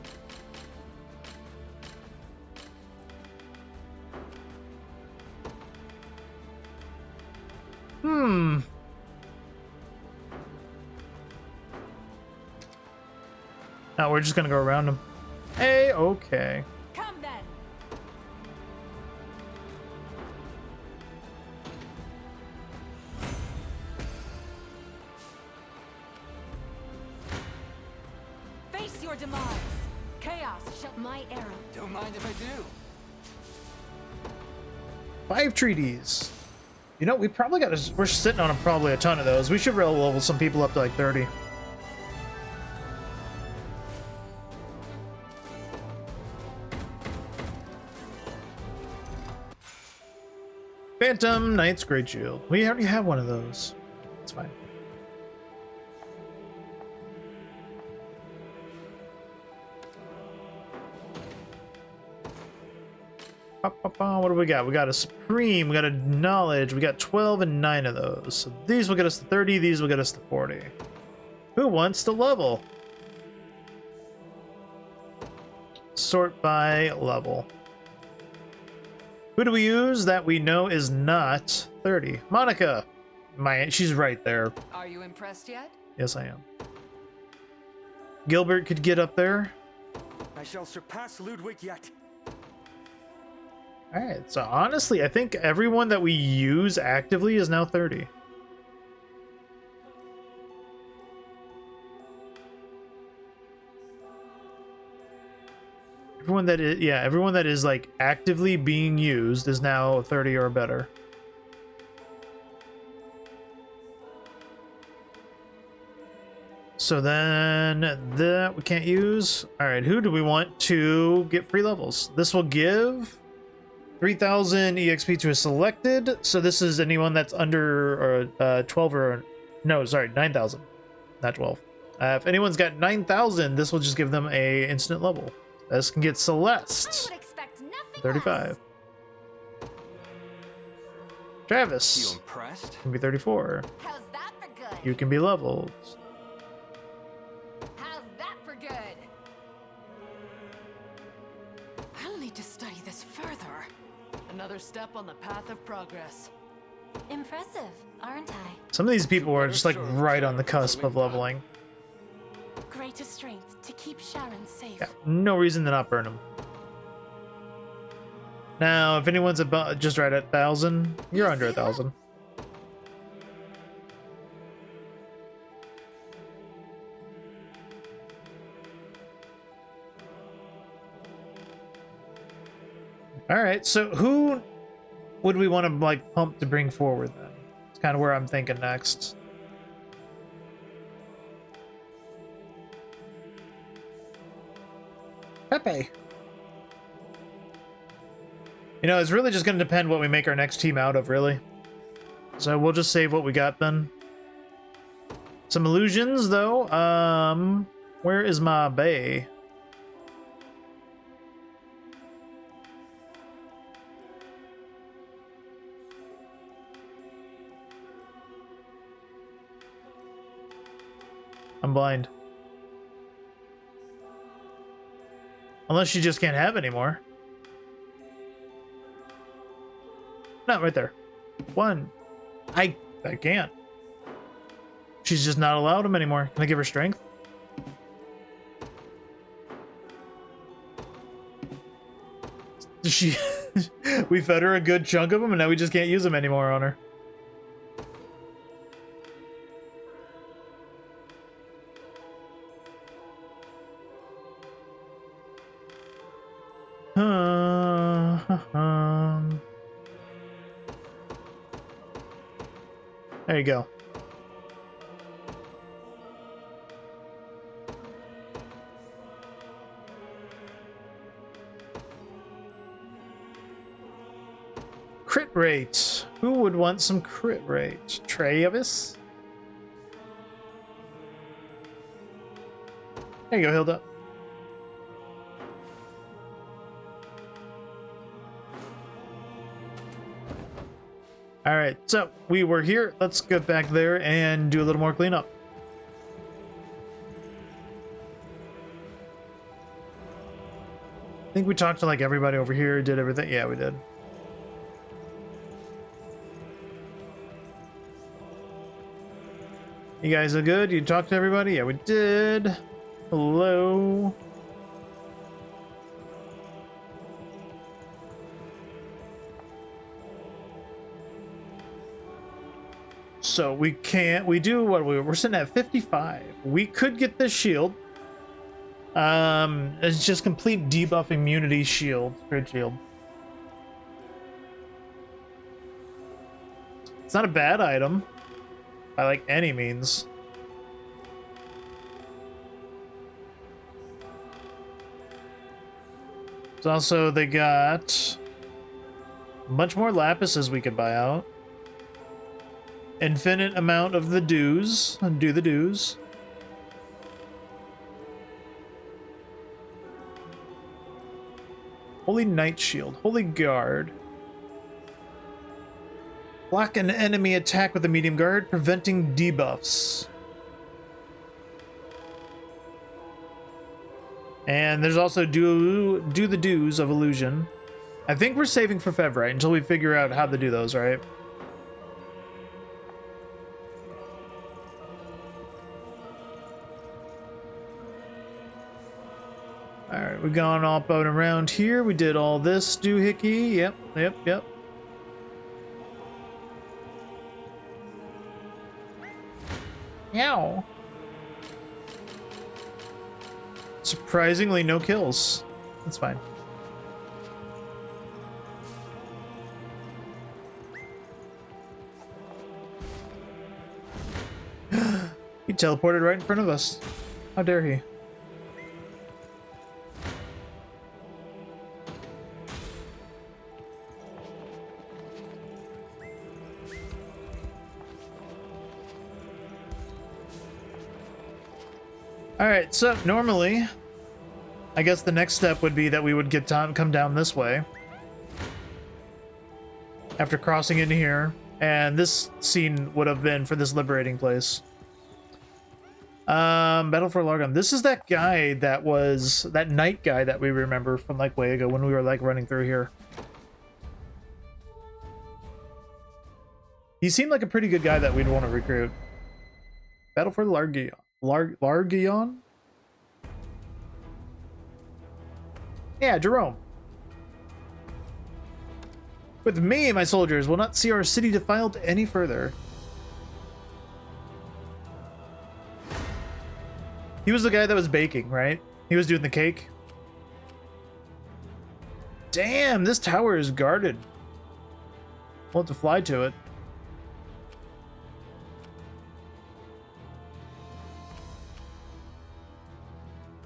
No, we're just gonna go around him. Hey, okay. Come then. Face your demise. Chaos shall my arrow. Don't mind if I do. 5 treaties. You know, we probably got we're sitting on probably a ton of those. We should level some people up to like 30. Phantom Knight's Great Shield. We already have one of those. It's fine. What do we got? We got a Supreme, we got a Knowledge, we got 12 and 9 of those. So these will get us to 30, these will get us to 40. Who wants to level? Sort by level. Who do we use that we know is not 30? Monica! She's right there. Are you impressed yet? Yes, I am. Gilbert could get up there. I shall surpass Ludwig yet. Alright, so honestly, I think everyone that we use actively is now 30. Everyone that is like actively being used is now 30 or better. So then that we can't use. All right, who do we want to get free levels? This will give 3,000 EXP to a selected. So this is anyone that's under 12 or no, sorry, 9,000, not 12. If anyone's got 9,000, this will just give them a instant level. This can get Celeste, 35. Travis You impressed? can be 34. How's that for good? You can be leveled. How's that for good? I'll need to study this further. Another step on the path of progress. Impressive, aren't I? Some of these people are just like right on the cusp of leveling. Greater strength to keep Sharon safe. Yeah, no reason to not burn them. Now, if anyone's about just right at 1,000, you're under 1,000. All right, so who would we want to like pump to bring forward then? It's kind of where I'm thinking next. Pepe. You know, it's really just going to depend what we make our next team out of, really. So we'll just save what we got then. Some illusions, though. Where is my bay? I'm blind. Unless she just can't have anymore. Not right there. One. I can't. She's just not allowed him anymore. Can I give her strength? She we fed her a good chunk of them and now we just can't use them anymore on her. There you go. Crit rate. Who would want some crit rate? Travis? There you go, Hilda. All right, so we were here. Let's get back there and do a little more cleanup. I think we talked to like everybody over here, did everything. Yeah, we did. You guys are good? You talked to everybody? Yeah, we did. Hello. So we do what we're sitting at 55. We could get this shield. It's just complete debuff immunity shield, crit shield. It's not a bad item by like any means. It's also, they got a bunch more lapises we could buy out. Infinite amount of the dues, and do the dues. Holy Knight Shield. Holy Guard. Block an enemy attack with a medium guard, preventing debuffs. And there's also do the do's of illusion. I think we're saving for Fev, right? Until we figure out how to do those, right? Alright, we've gone up and around here. We did all this doohickey. Yep. Meow. Surprisingly, no kills. That's fine. He teleported right in front of us. How dare he? Alright, so normally, I guess the next step would be that we would come down this way. After crossing into here. And this scene would have been for this liberating place. Battle for Largon. This is that guy that was... that knight guy that we remember from like way ago when we were like running through here. He seemed like a pretty good guy that we'd want to recruit. Battle for Largion. Largion? Yeah, Jerome. With me, my soldiers will not see our city defiled any further. He was the guy that was baking, right? He was doing the cake. Damn, this tower is guarded. We'll have to fly to it.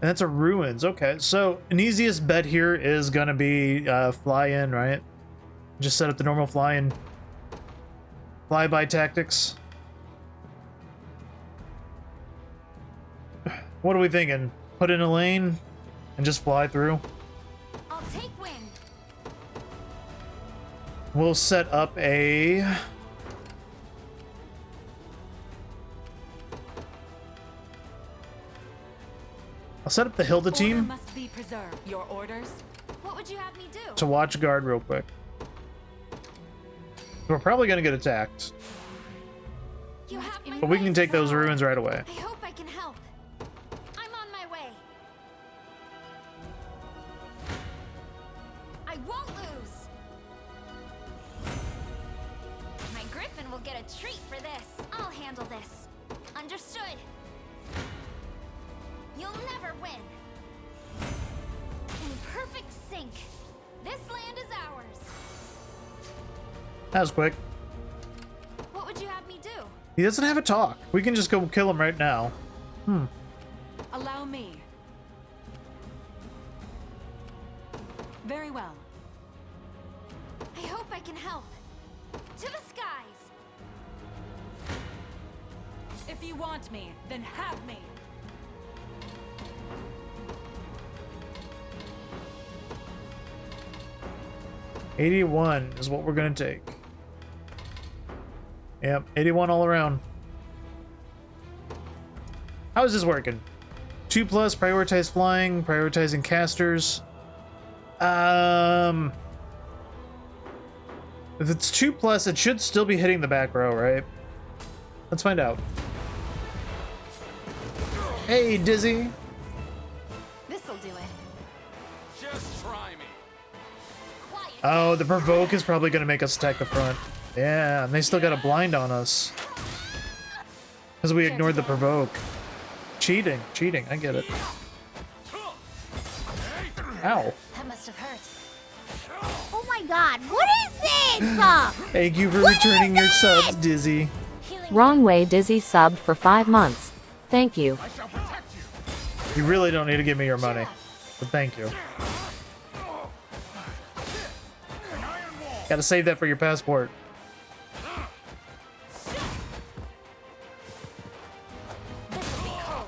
And that's a ruins. Okay, so an easiest bet here is gonna be fly in, right? Just set up the normal fly-by tactics. What are we thinking? Put in a lane and just fly through? I'll take wind. We'll set up a... I'll set up the Hilda team Must be preserved. Your orders? What would you have me do? to watch guard real quick. We're probably gonna get attacked, You have my but we can right take those power. ruins right away. I hope I can help. I'm on my way. I won't lose. My griffin will get a treat for this. I'll handle this. Understood. You'll never win. In perfect sync. This land is ours. That was quick. What would you have me do? He doesn't have a talk. We can just go kill him right now. Allow me. Very well. I hope I can help. To the skies. If you want me, then have me. $81 is what we're gonna take. Yep, 81 all around. How is this working? 2+, prioritize flying, prioritizing casters. If it's 2+, it should still be hitting the back row, right? Let's find out. Hey, Dizzy. This'll do it. Just try me. Quiet. Oh, the provoke is probably gonna make us attack the front. Yeah, and they still got a blind on us. Because we ignored the provoke. Cheating, I get it. Ow. That must have hurt. Oh my god, what is this? Thank you for returning your subs, Dizzy. Wrong way Dizzy subbed for 5 months. Thank you. I shall protect you. You really don't need to give me your money. But thank you. An iron wall. Gotta save that for your passport. This'll be cold.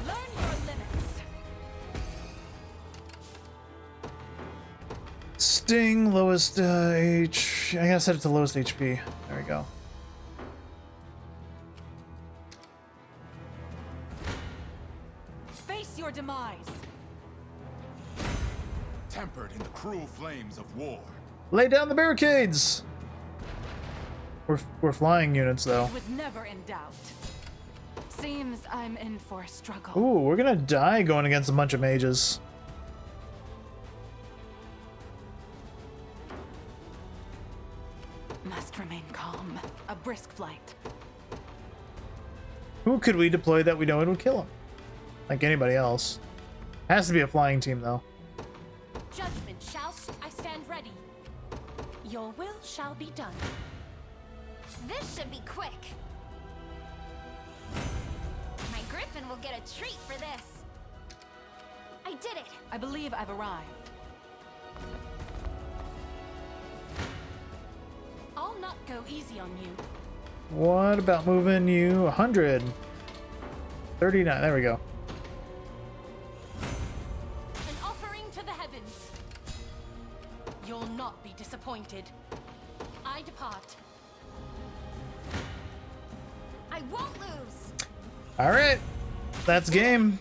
Learn your limits. Sting, lowest H. I gotta set it to lowest HP. There we go. Face your demise. Tempered in the cruel flames of war. Lay down the barricades! We're flying units, though. It was never in doubt. Seems I'm in for a struggle. Ooh, we're gonna die going against a bunch of mages. Must remain calm. A brisk flight. Who could we deploy that we know it would kill him? Like anybody else. Has to be a flying team, though. Judgment shall. I stand ready. Your will shall be done. This should be quick. My griffin will get a treat for this. I did it. I believe I've arrived. I'll not go easy on you. What about moving you 100? 39, there we go. An offering to the heavens. You'll not be disappointed. I depart. I won't lose. Alright, that's game.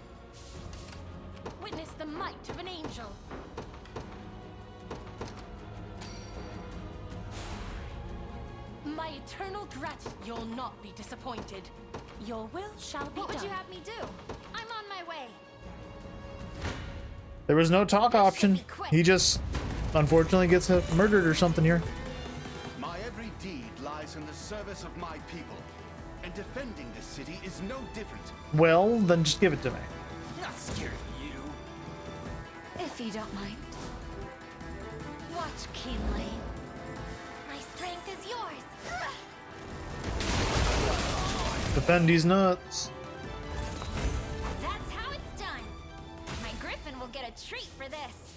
Witness the might of an angel. My eternal gratitude. You'll not be disappointed. Your will shall be What would done. you have me do? I'm on my way. There was no talk option. He just, unfortunately, gets murdered or something here. My every deed lies in the service of my people, and defending this city is no different. Well, then just give it to me. Not scared of you. If you don't mind. Watch keenly. My strength is yours. Defend these nuts. That's how it's done. My griffin will get a treat for this.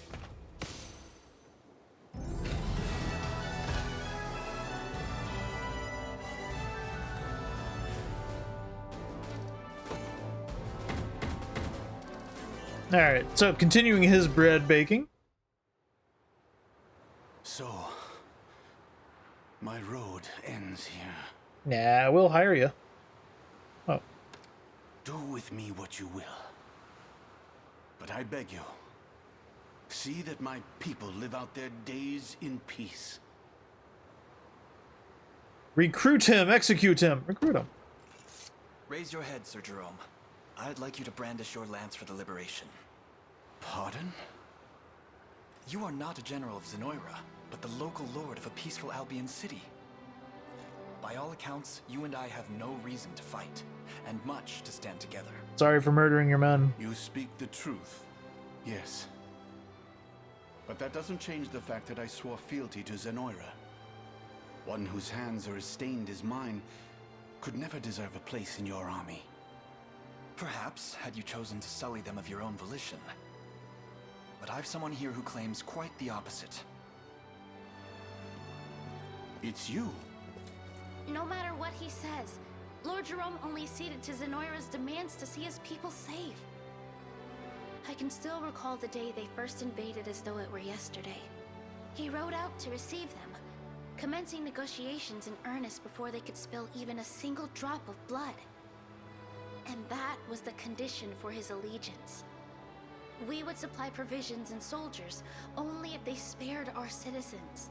Alright, so continuing his bread baking. So, my road ends here. Nah, we'll hire you. Oh. Do with me what you will. But I beg you, see that my people live out their days in peace. Recruit him, execute him. Recruit him. Raise your head, Sir Jerome. I'd like you to brandish your lance for the liberation. Pardon? You are not a general of Zenoira, but the local lord of a peaceful Albion city. By all accounts, you and I have no reason to fight, and much to stand together. Sorry for murdering your men. You speak the truth, yes. But that doesn't change the fact that I swore fealty to Zenoira. One whose hands are as stained as mine could never deserve a place in your army. Perhaps, had you chosen to sully them of your own volition. But I've someone here who claims quite the opposite. It's you. No matter what he says, Lord Jerome only ceded to Zenoira's demands to see his people safe. I can still recall the day they first invaded as though it were yesterday. He rode out to receive them, commencing negotiations in earnest before they could spill even a single drop of blood. And that was the condition for his allegiance. We would supply provisions and soldiers only if they spared our citizens.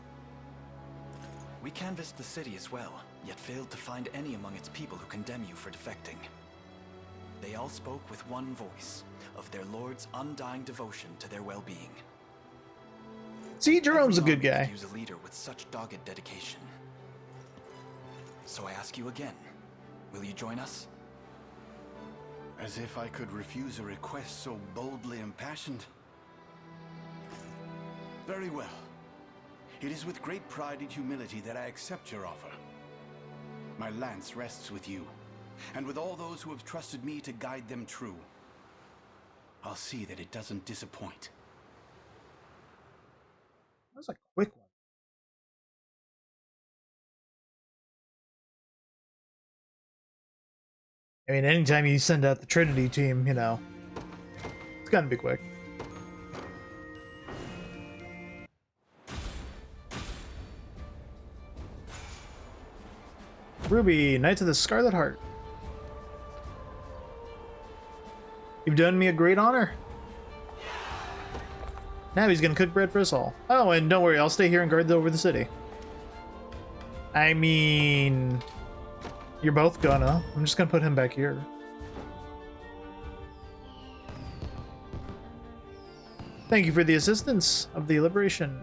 We canvassed the city as well, yet failed to find any among its people who condemn you for defecting. They all spoke with one voice, of their lord's undying devotion to their well-being. See, Jerome's a Every good army guy. could use a leader with such dogged dedication. So I ask you again, will you join us? As if I could refuse a request so boldly impassioned. Very well. It is with great pride and humility that I accept your offer. My lance rests with you, and with all those who have trusted me to guide them true. I'll see that it doesn't disappoint. That was a quick one. I mean, anytime you send out the Trinity team, you know, it's gotta be quick. Ruby, Knights of the Scarlet Heart. You've done me a great honor. Now he's gonna cook bread for us all. Oh, and don't worry, I'll stay here and guard over the city. I mean, you're both gonna. I'm just gonna put him back here. Thank you for the assistance of the liberation.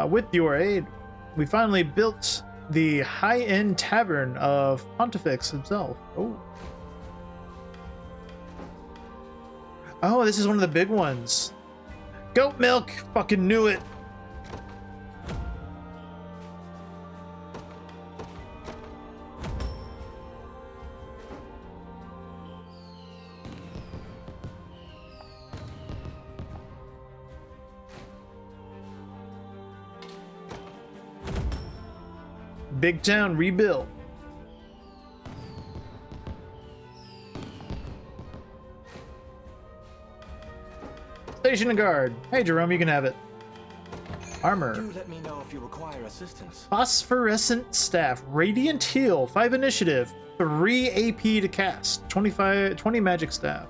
With your aid, we finally built the high-end tavern of Pontifex himself. Oh, this is one of the big ones. Goat milk! Fucking knew it! Big town rebuilt. Station guard. Hey Jerome, you can have it. Armor. Do let me know if you require assistance. Phosphorescent staff. Radiant heal. 5 initiative. 3 AP to cast. 20 magic staff.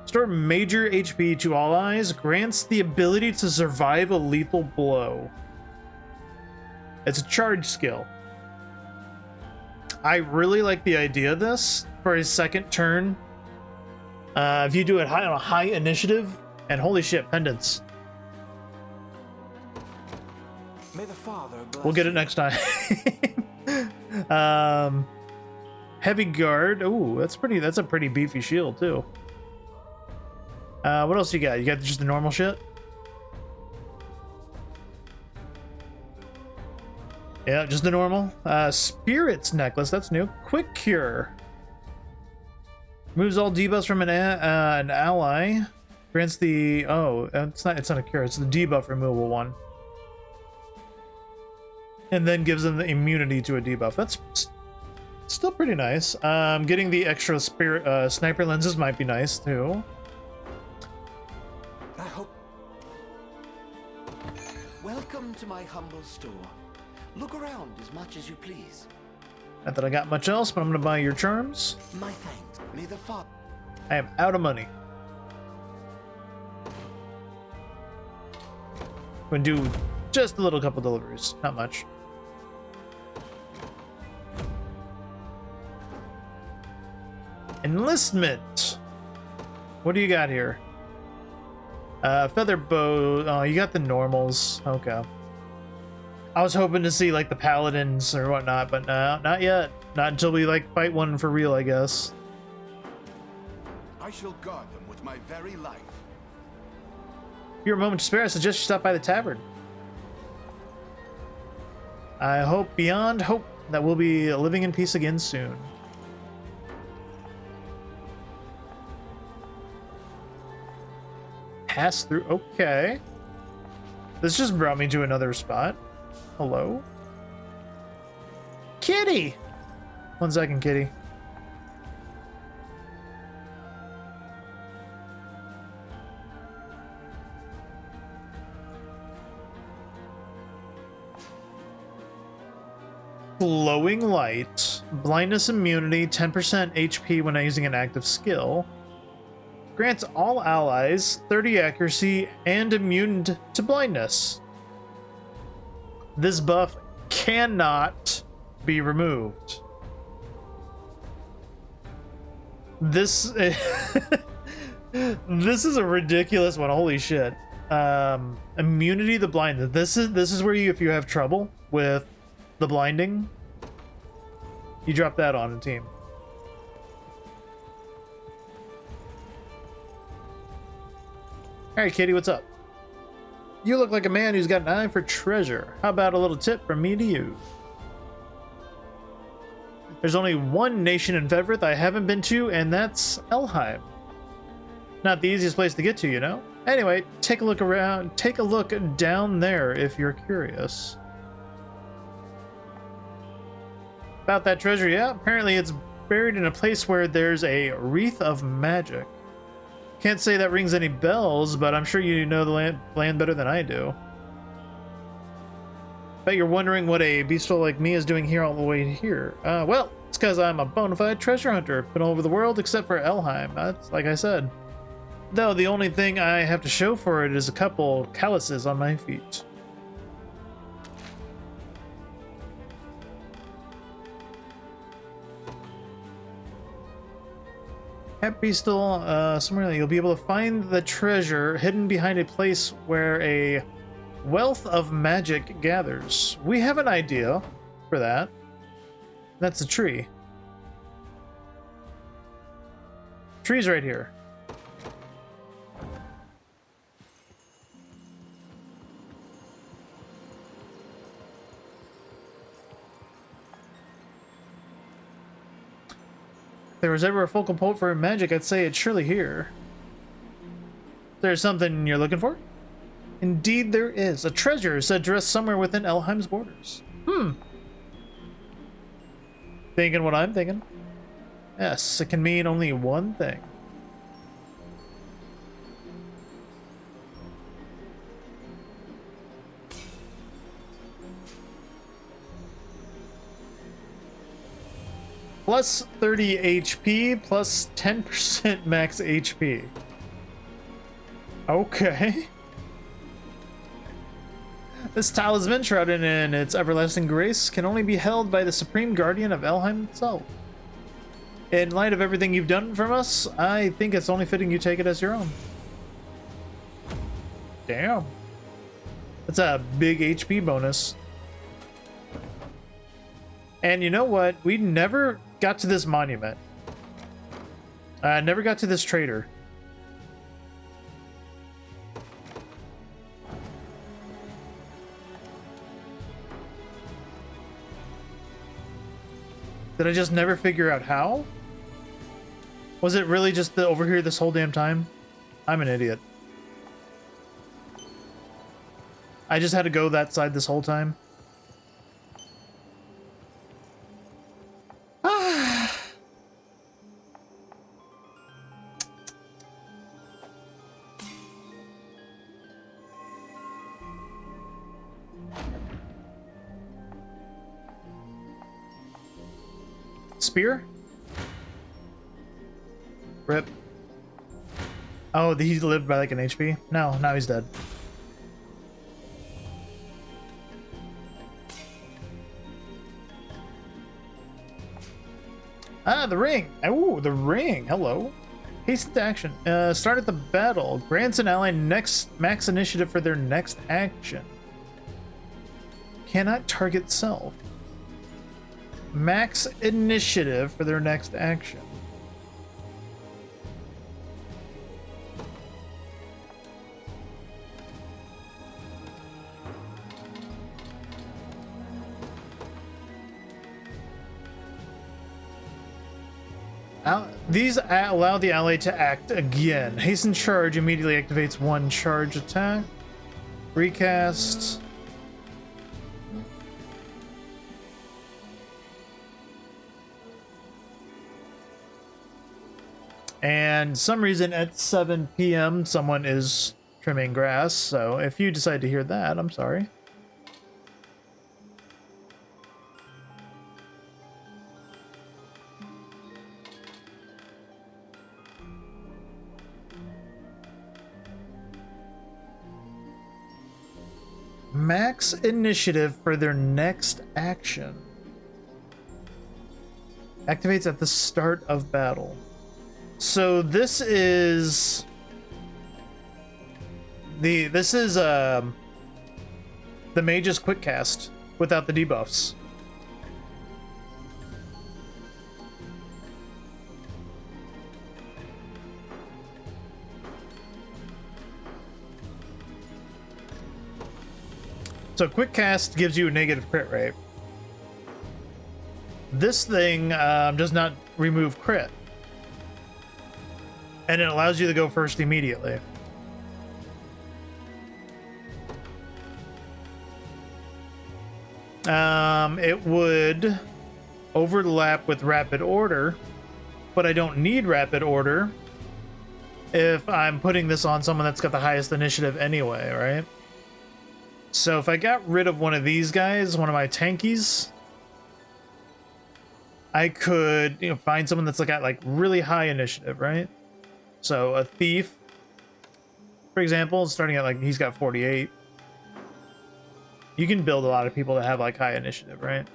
Restore major HP to all allies. Grants the ability to survive a lethal blow. It's a charge skill. I really like the idea of this for his second turn. If you do it on a high initiative, and holy shit, pendants. May the Father bless we'll get it next time. Heavy guard. Ooh, that's a pretty beefy shield too. What else you got? You got just the normal shit? Yeah, just the normal. Spirits necklace, that's new. Quick cure. Moves all debuffs from an ally. Grants the it's not a cure, it's the debuff removal one. And then gives them the immunity to a debuff. That's still pretty nice. Getting the extra spirit sniper lenses might be nice too. I hope. Welcome to my humble store. Look around as much as you please. Not that I got much else, but I'm gonna buy your charms. My thanks. May the Father. I am out of money. I'm gonna do just a little couple deliveries, not much. Enlistment. What do you got here? Feather bow. Oh, you got the normals. Okay. I was hoping to see like the paladins or whatnot, but no, not yet. Not until we like fight one for real, I guess. I shall guard them with my very life. If you're a moment to spare, I suggest you stop by the tavern. I hope beyond hope that we'll be living in peace again soon. Pass through. Okay. This just brought me to another spot. Hello? Kitty! 1 second, kitty. Glowing light. Blindness immunity, 10% HP when using an active skill. Grants all allies 30 accuracy and immune to blindness. This buff cannot be removed. This this is a ridiculous one. Holy shit. Immunity to blindness. This is where you, if you have trouble with the blinding, you drop that on a team. All right, Kitty, what's up? You look like a man who's got an eye for treasure. How about a little tip from me to you? There's only one nation in Fevrith I haven't been to, and that's Elheim. Not the easiest place to get to, you know? Anyway, take a look around. Take a look down there if you're curious. About that treasure, yeah? Apparently it's buried in a place where there's a wreath of magic. Can't say that rings any bells, but I'm sure you know the land better than I do. Bet you're wondering what a beastal like me is doing here all the way here. Well, it's because I'm a bona fide treasure hunter. Been all over the world except for Elheim. That's like I said. Though the only thing I have to show for it is a couple calluses on my feet. At Beastal, somewhere you'll be able to find the treasure hidden behind a place where a wealth of magic gathers. We have an idea for that. That's a tree. Tree's right here. If there was ever a focal point for magic, I'd say it's surely here. There's something you're looking for? Indeed there is. A treasure said to rest somewhere within Elheim's borders. Thinking what I'm thinking? Yes, it can mean only one thing. Plus 30 HP, plus 10% max HP. Okay. This talisman, shrouded in its everlasting grace, can only be held by the supreme guardian of Elheim itself. In light of everything you've done from us, I think it's only fitting you take it as your own. Damn. That's a big HP bonus. And you know what? We never got to this monument. Never got to this trader. Did I just never figure out how? Was it really just over here this whole damn time? I'm an idiot. I just had to go that side this whole time. Spear? Rip. Oh, he lived by like an HP? No, now he's dead. Ah, the ring. Oh, the ring. Hello. Haste to action. Start at the battle. Grants an ally next max initiative for their next action. Cannot target self. Max initiative for their next action. These allow the ally to act again. Hasten charge immediately activates one charge attack. Recast. And some reason at 7 p.m. someone is trimming grass, so if you decide to hear that, I'm sorry. Max initiative for their next action. Activates at the start of battle. So this is the mage's quick cast without the debuffs. So quick cast gives you a negative crit rate. This thing does not remove crit. And it allows you to go first immediately. It would overlap with rapid order, but I don't need rapid order if I'm putting this on someone that's got the highest initiative anyway, right? So if I got rid of one of these guys, one of my tankies, I could, you know, find someone that's like got like really high initiative, right? So a thief, for example, starting at like, he's got 48. You can build a lot of people that have like high initiative, right?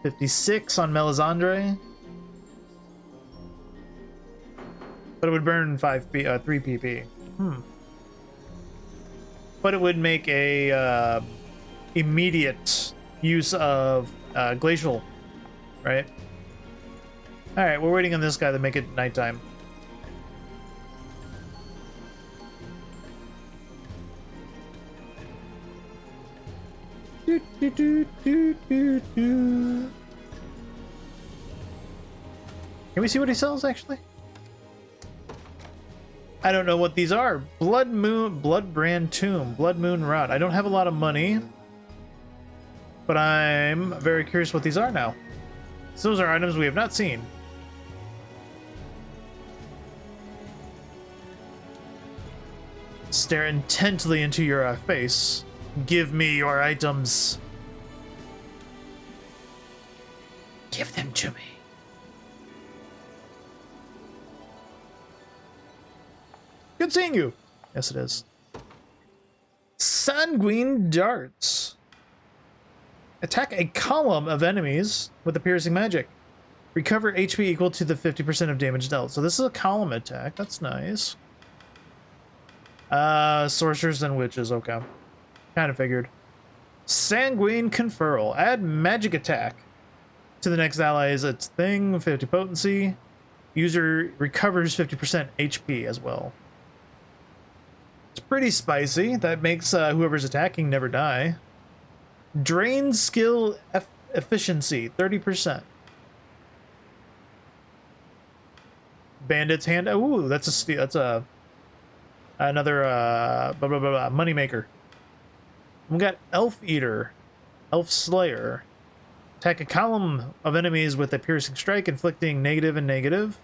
56 on Melisandre. But it would burn 3 PP. But it would make a immediate use of glacial, right? All right, we're waiting on this guy to make it nighttime. Can we see what he sells actually? I don't know what these are. Blood Brand Tomb, Blood Moon Rod. I don't have a lot of money, but I'm very curious what these are now. So those are items we have not seen. Stare intently into your face. Give me your items. Give them to me. Good seeing you. Yes, it is. Sanguine darts. Attack a column of enemies with a piercing magic. Recover HP equal to the 50% of damage dealt. So this is a column attack. That's nice. Sorcerers and witches. Okay. Kind of figured. Sanguine Conferral. Add magic attack to the next ally's its thing. 50 potency. User recovers 50% HP as well. It's pretty spicy. That makes whoever's attacking never die. Drain skill efficiency 30%. Bandit's hand. Ooh, that's another money maker. We got Elf Eater, Elf Slayer. Attack a column of enemies with a piercing strike, inflicting negative and negative.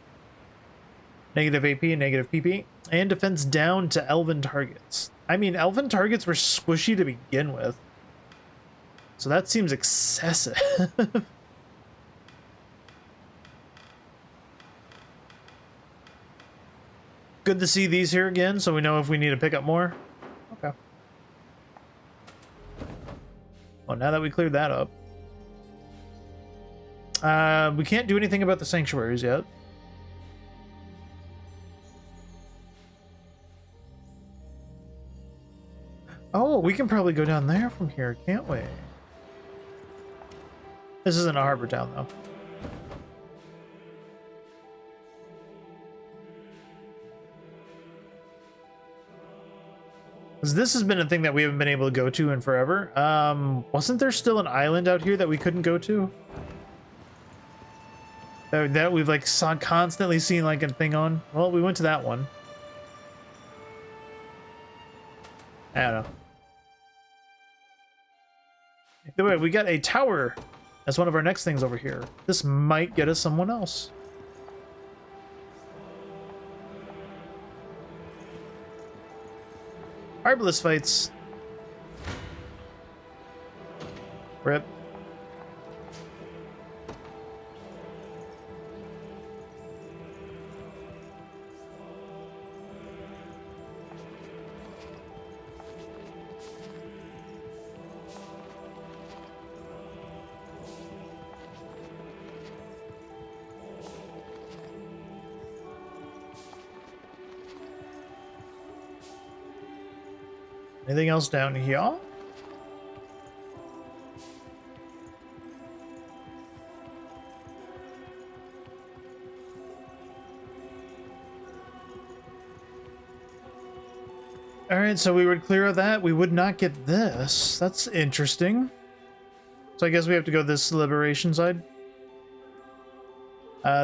Negative AP and negative PP. And defense down to elven targets. I mean, elven targets were squishy to begin with. So that seems excessive. Good to see these here again, so we know if we need to pick up more. Okay. Well, now that we cleared that up. We can't do anything about the sanctuaries yet. Oh, we can probably go down there from here, can't we? This isn't a harbor town, though. This has been a thing that we haven't been able to go to in forever. Wasn't there still an island out here that we couldn't go to? That we've like constantly seen like a thing on? Well, we went to that one. I don't know. Anyway, we got a tower as one of our next things over here. This might get us someone else. Arbalest fights. Rip. Anything else down here? Alright, so we would clear of that. We would not get this. That's interesting. So I guess we have to go this liberation side.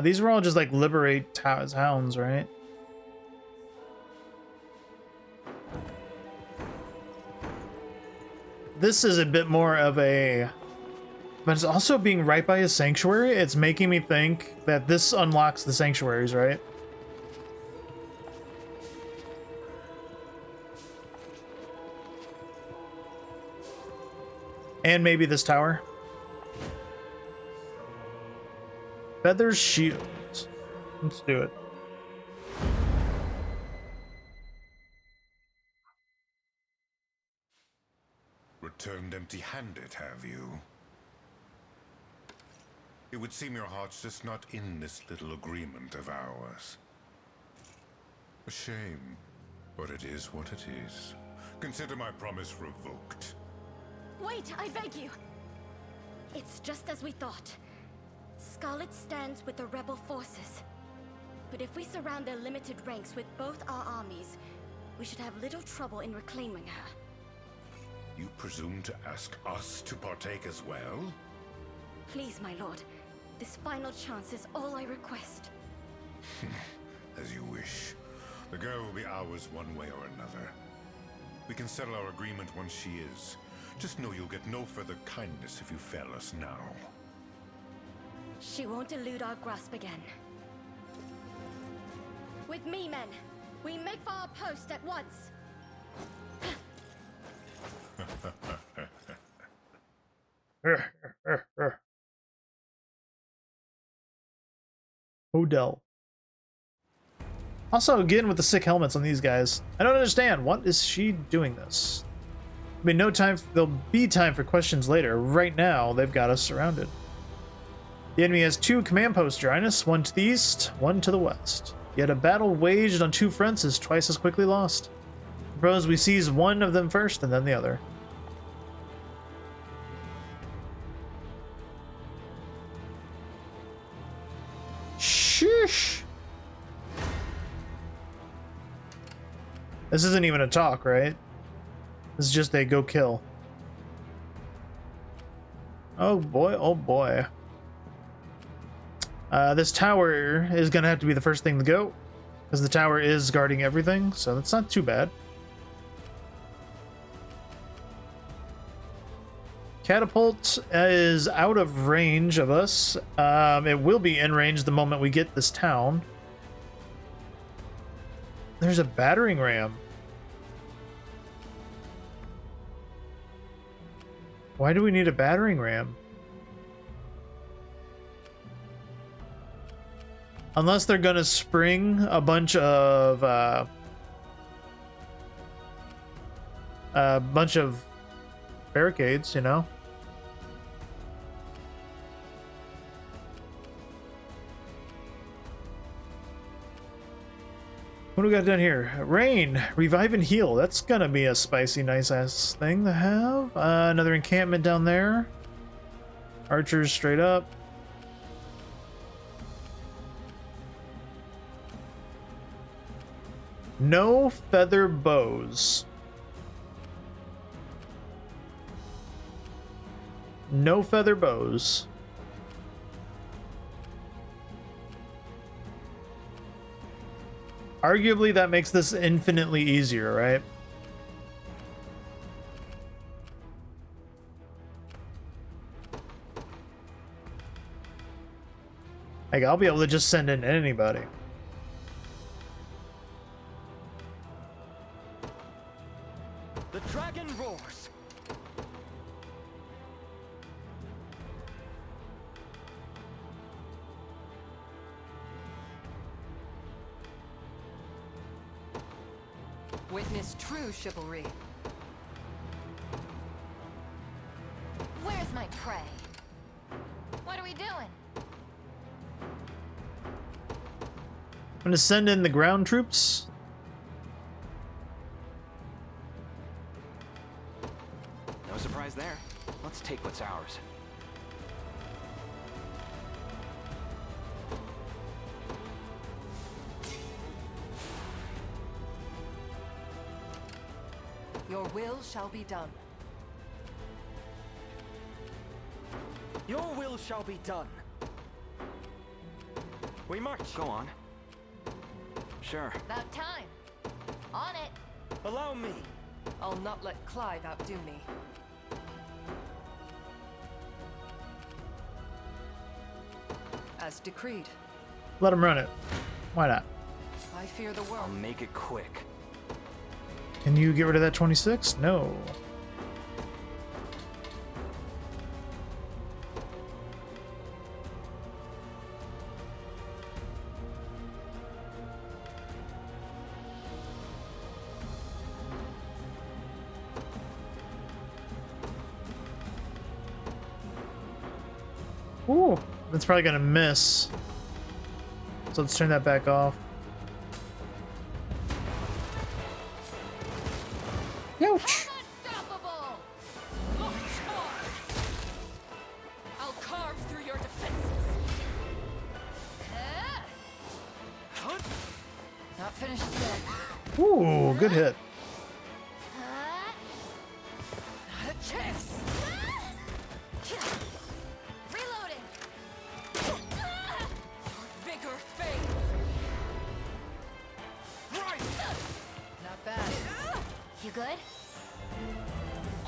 These were all just like liberate towns, right? This is a bit more of a... But it's also being right by a sanctuary. It's making me think that this unlocks the sanctuaries, right? And maybe this tower. Feathers shields. Let's do it. Returned empty-handed, have you? It would seem your heart's just not in this little agreement of ours. A shame, but it is what it is. Consider my promise revoked. Wait, I beg you. It's just as we thought. Scarlet stands with the rebel forces. But if we surround their limited ranks with both our armies, we should have little trouble in reclaiming her. You presume to ask us to partake as well? Please, my lord. This final chance is all I request. As you wish. The girl will be ours one way or another. We can settle our agreement once she is. Just know you'll get no further kindness if you fail us now. She won't elude our grasp again. With me, men. We make for our post at once. Odell. Also, again with the sick helmets on these guys. I don't understand. What is she doing this? I mean, no time. There'll be time for questions later. Right now, they've got us surrounded. The enemy has 2 command posts, Your Highness. One to the east, one to the west. Yet a battle waged on 2 fronts is twice as quickly lost. Suppose we seize one of them first and then the other. Sheesh. This isn't even a talk, right? This is just a go kill. Oh boy, oh boy. This tower is gonna have to be the first thing to go, because the tower is guarding everything, so that's not too bad. Catapult is out of range of us. It will be in range the moment we get this town. There's a battering ram. Why do we need a battering ram? Unless they're gonna spring a bunch of barricades, you know? What do we got down here? Rain, revive and heal. That's gonna be a spicy, nice ass thing to have. Another encampment down there. Archers straight up. No feather bows. No feather bows. Arguably, that makes this infinitely easier, right? Like, I'll be able to just send in anybody. The dragon roars. Witness true chivalry. Where's my prey? What are we doing? I'm gonna send in the ground troops. No surprise there. Let's take what's ours. Your will shall be done. Your will shall be done. We march. Go on. Sure. About time. On it. Allow me. I'll not let Clive outdo me. As decreed. Let him run it. Why not? I fear the I'll world. make it quick. Can you get rid of that 26? No. Ooh, that's probably gonna miss. So let's turn that back off. Ouch! Unstoppable! Launch hard! I'll carve through your defenses. Not finished yet. Ooh, good hit. Not a chance! Reloading. Vigor fades. Right! Not bad. You good?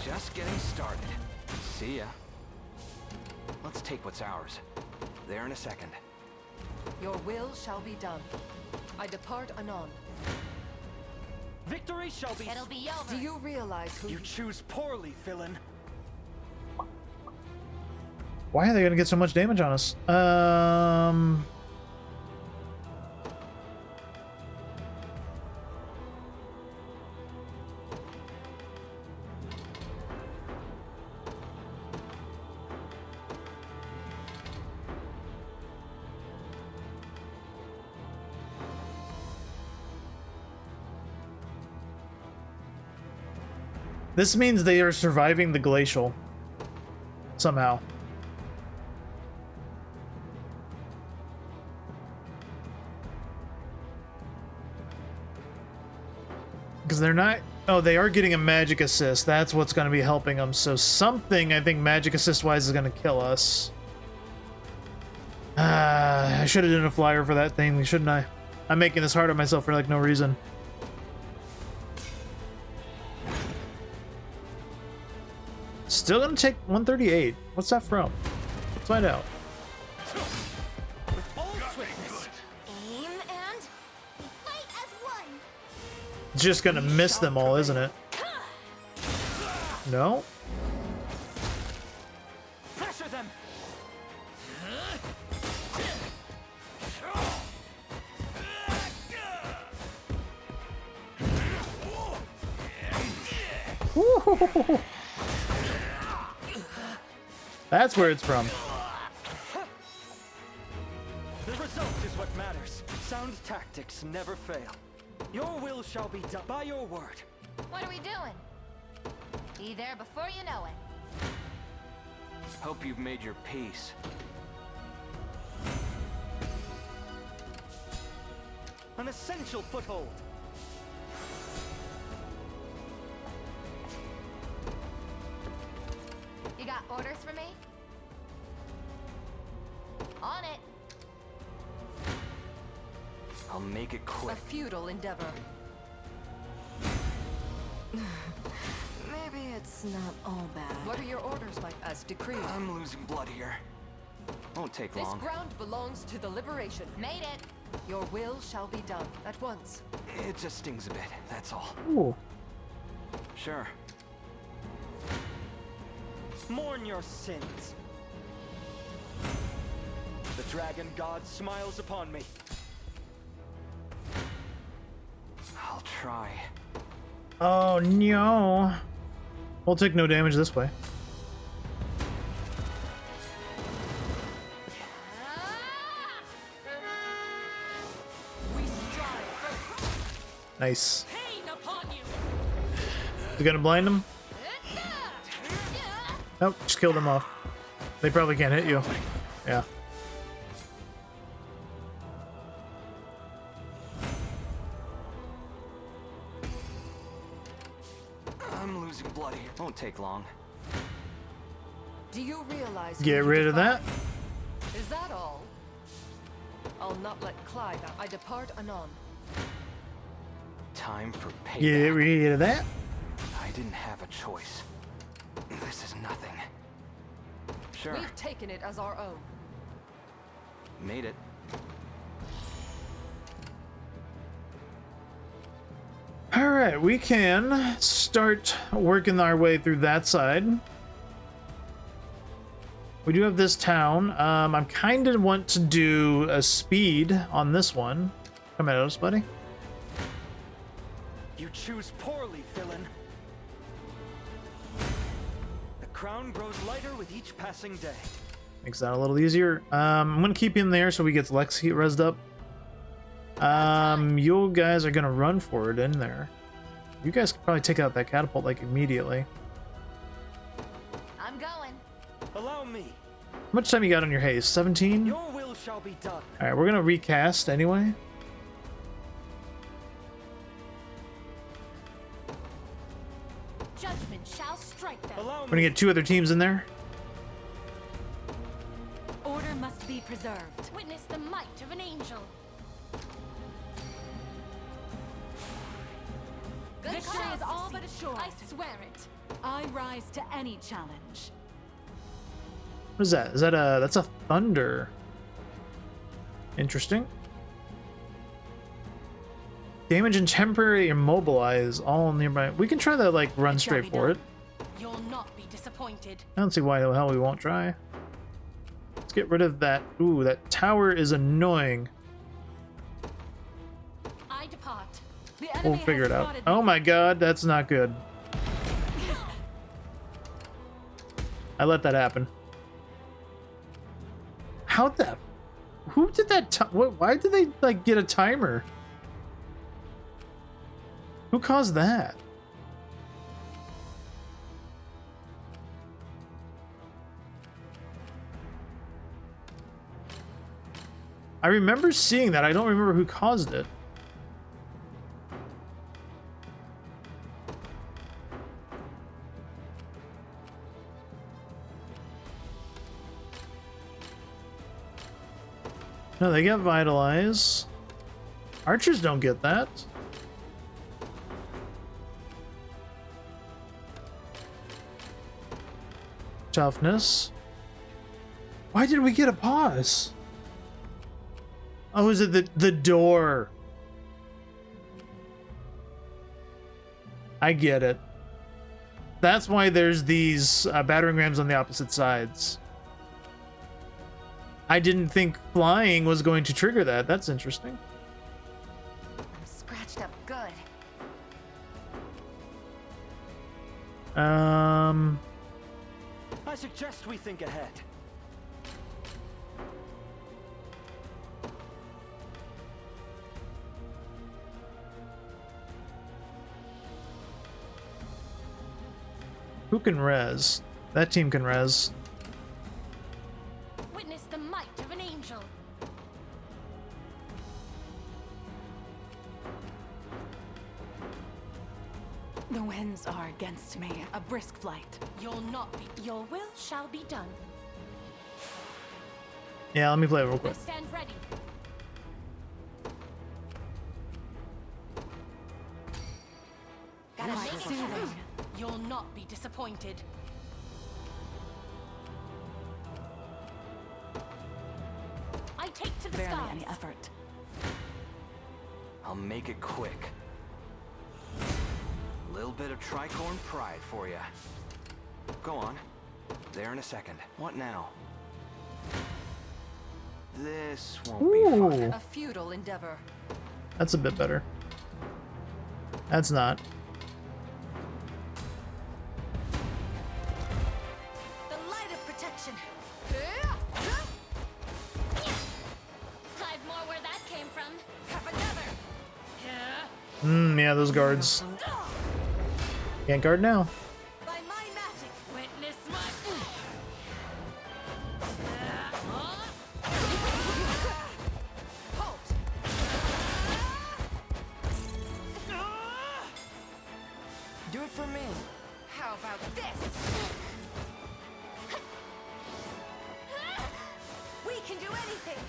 Just getting started. See ya. Let's take what's ours. There in a second. Your will shall be done. I depart anon. Victory shall be. It'll be over. Do you realize who You choose poorly, villain. Why are they gonna get so much damage on us? This means they are surviving the glacial somehow. Because they're not... Oh, they are getting a magic assist. That's what's going to be helping them. So something, I think, magic assist-wise is going to kill us. I should have done a flyer for that thing, shouldn't I? I'm making this hard on myself for, like, no reason. Still going to take 138. What's that from? Let's find out. Aim and fight as one. It's just going to miss them all, isn't it? No? Pressure them. Woo-hoo-hoo-hoo. That's where it's from. The result is what matters. Sound tactics never fail. Your will shall be done by your word. What are we doing? Be there before you know it. Hope you've made your peace. An essential foothold. You got orders for me? On it. I'll make it a quick. futile endeavor. Maybe it's not all bad. What are your orders, like as decreed? I'm losing blood here. Won't take This long. ground belongs to the Liberation. Made it. Your will shall be done at once. It just stings a bit, that's all. Ooh. Sure. Mourn your sins. The dragon god smiles upon me. I'll try. Oh, no. We'll take no damage this way. We strive for Nice. pain upon you. You gonna blind him? Nope, just killed him off. They probably can't hit you. Yeah. I'm losing blood here. Won't take long. Do you realize? who Get you rid of defy? that. Is that all? I'll not let Clyde out. I depart anon. Time for payback. Get rid of that. I didn't have a choice. This is nothing. Sure. We've taken it as our own. Made it. All right, we can start working our way through that side. We do have this town. I'm kind of want to do a speed on this one. Come at us, buddy. You choose poorly, villain. The crown grows lighter with each passing day. Makes that a little easier. I'm gonna keep him there so he gets Lexi rezzed up. You guys are gonna run for it in there. You guys could probably take out that catapult like immediately. I'm going. Allow me. How much time you got on your haste? 17? Your will shall be done. Alright, we're gonna recast anyway. Judgment shall strike them. We're gonna get 2 other teams in there. Order must be preserved. Witness the might of an angel. Victory is all but assured. I swear it. I rise to any challenge. What is that? Is that a... that's a thunder. Interesting. Damage and temporary immobilize all nearby. We can try that, like, run straight for it. You'll not be disappointed. I don't see why the hell we won't try. Let's get rid of that. Ooh, that tower is annoying. I depart. We'll figure it out. Oh my god, that's not good. I let that happen. How the... who did that? Why did they, like, get a timer? Who caused that? I remember seeing that. I don't remember who caused it. No, they get vitalize. Archers don't get that. Toughness. Why did we get a pause? Oh, is it the door? I get it. That's why there's these battering rams on the opposite sides. I didn't think flying was going to trigger that. That's interesting. I'm scratched up good. I suggest we think ahead. Who can res? That team can res. Witness the might of an angel. The winds are against me. A brisk flight. You'll not be. Your will shall be done. Yeah, let me play it real quick. I stand ready. Gotta make it happen. You'll not be disappointed. I take to the Barely skies. any effort. I'll make it quick. Little bit of tricorn pride for you. Go on. There in a second. What now? This won't be fun. A futile endeavor. That's a bit better. That's not. The light of protection. Hide more where that came from. Have another. Yeah, those guards. Can't guard now. By my magic. Witness my. Do it for me. How about this? We can do anything.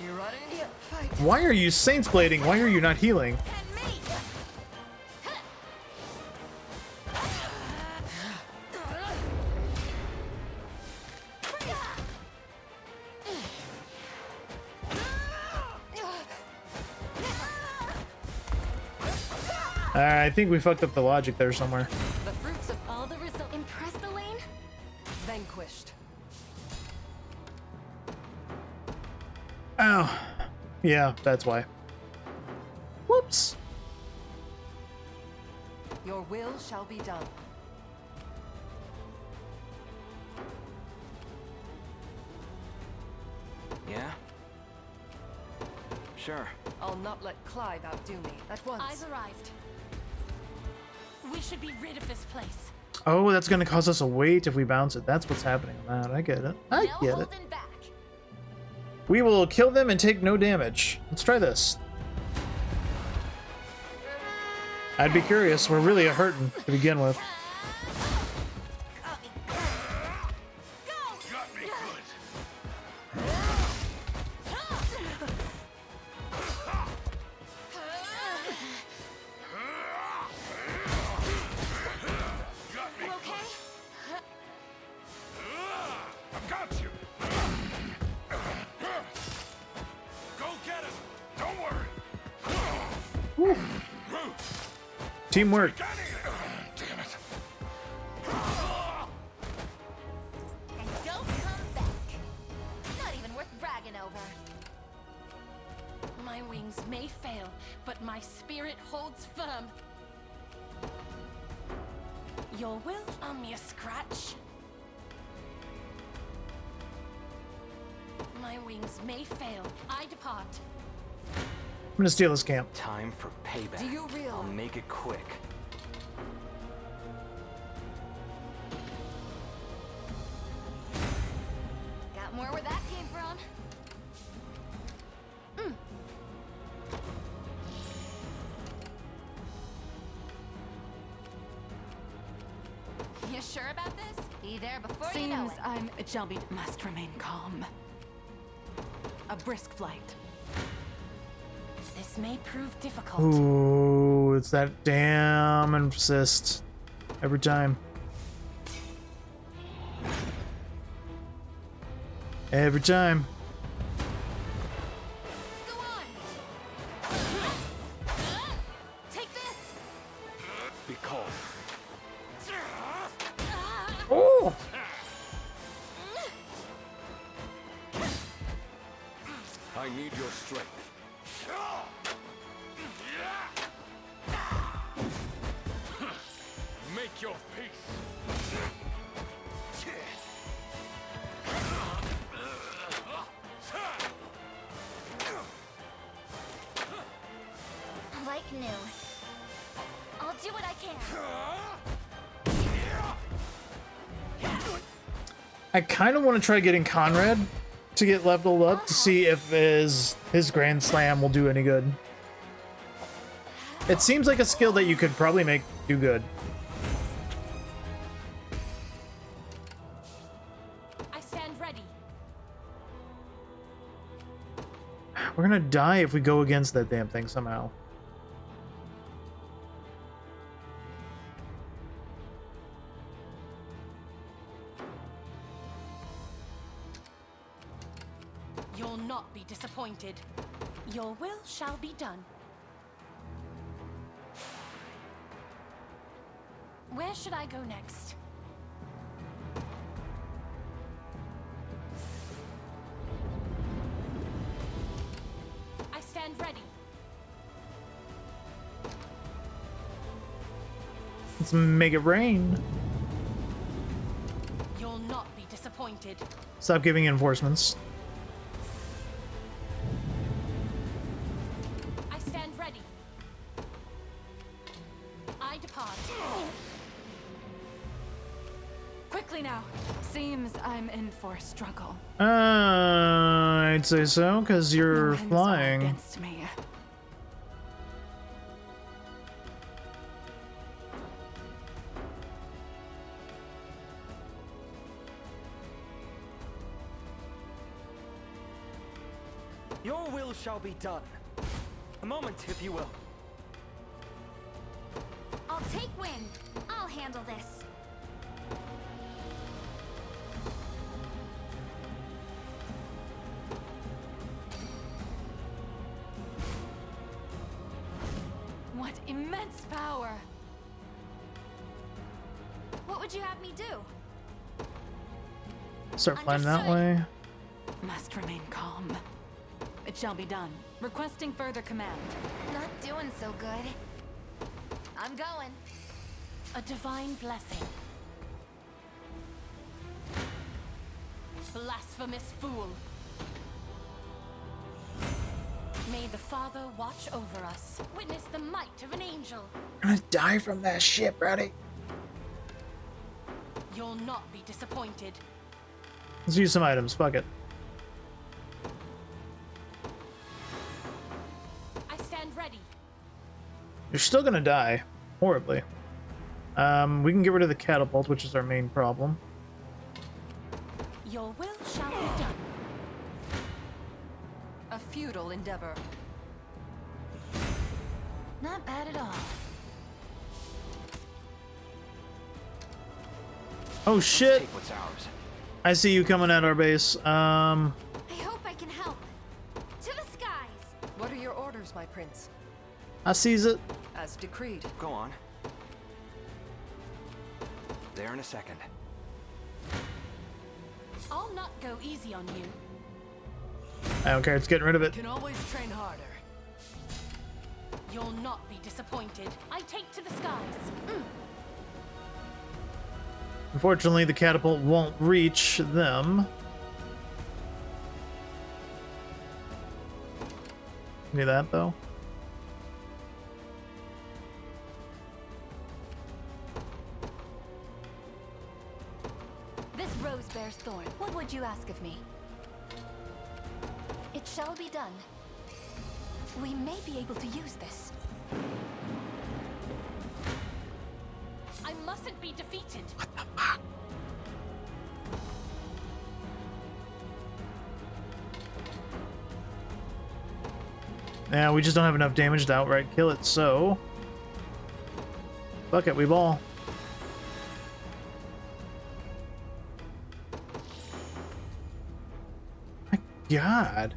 You running? Yeah, fight. Why are you Saints blading? Why are you not healing? And me. I think we fucked up the logic there somewhere. The fruits of All the results. Impress the lane? vanquished. Oh, yeah, that's why. Whoops. Your will shall be done. Sure. I'll not let Clive outdo me. At once. I've arrived. We should be rid of this place. Oh, that's gonna cause us a wait if we bounce it. That's what's happening on that. I get it. I get it. Back. We will kill them and take no damage. Let's try this. I'd be curious. We're really hurting to begin with. Teamwork. And don't come back. Not even worth bragging over. My wings may fail, but my spirit holds firm. Your will on me a scratch. My wings may fail. I depart. I'm gonna steal this camp. Time for payback. Do you realize? I'll make it quick. Got more where that came from. You sure about this? Be there before you know it. It shall be. Must remain calm. A brisk flight. This may prove difficult. Ooh, it's that damn insist every time. Every time. Go on. Take this. Be calm. Oh! I need your strength. Make your peace. Like new. I'll do what I can. I kind of want to try getting Conrad to get leveled up to see if his Grand Slam will do any good. It seems like a skill that you could probably make do good. I stand ready. We're gonna die if we go against that damn thing somehow. You'll not be disappointed. Your will shall be done. Where should I go next? I stand ready. Let's make it rain. You'll not be disappointed. Stop giving enforcements. I stand ready. I depart. Quickly now. Seems I'm in for a struggle. I'd say so, because you're No winds are flying. against me. Your will shall be done. A moment, if you will. I'll take wind. I'll handle this. What immense power! What would you have me do? Start flying that way. Must remain calm. It shall be done. Requesting further command. Not doing so good. I'm going. A divine blessing. Blasphemous fool. May May the Father watch over us. Witness the might of an angel. I'm gonna die from that shit, Brady. You'll not be disappointed. Let's use some items. Fuck it. I stand ready. You're still gonna die horribly. We can get rid of the catapult, which is our main problem. Your will shall be done. A futile endeavor. Not bad at all. Oh shit! Take what's ours. I see you coming at our base. I hope I can help. To the skies! What are your orders, my prince? I sees it. As decreed. Go on. There in a second. I'll not go easy on you. I don't care. It's getting rid of it. Can always train harder. You'll not be disappointed. I take to the skies. Unfortunately, the catapult won't reach them. Do that though. This rose bears thorn. What would you ask of me? It shall be done. We may be able to use this. I mustn't be defeated. Yeah, we just don't have enough damage to outright kill it, so... Fuck it, we ball. My god.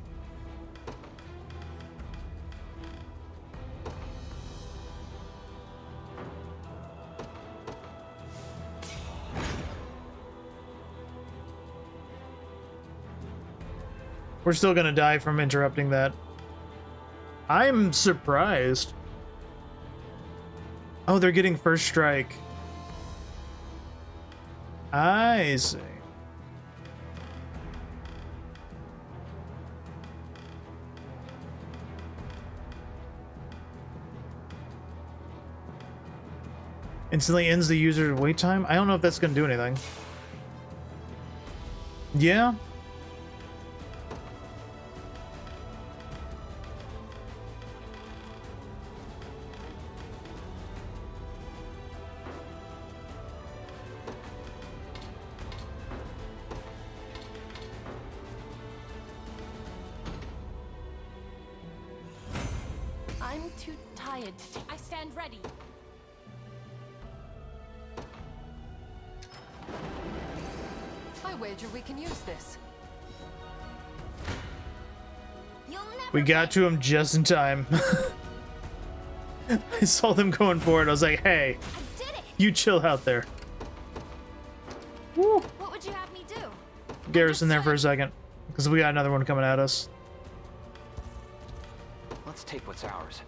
We're still gonna die from interrupting that. I'm surprised. Oh, they're getting first strike. I see. Instantly ends the user's wait time? I don't know if that's gonna do anything. Yeah. I'm too tired to I stand ready. I wager we can use this. You'll never We got to him just in time. I saw them going forward. I was like, hey, I did it! you chill out there. Woo. What would you have me do? Garrison there for a second, because we got another one coming at us. Let's take what's ours.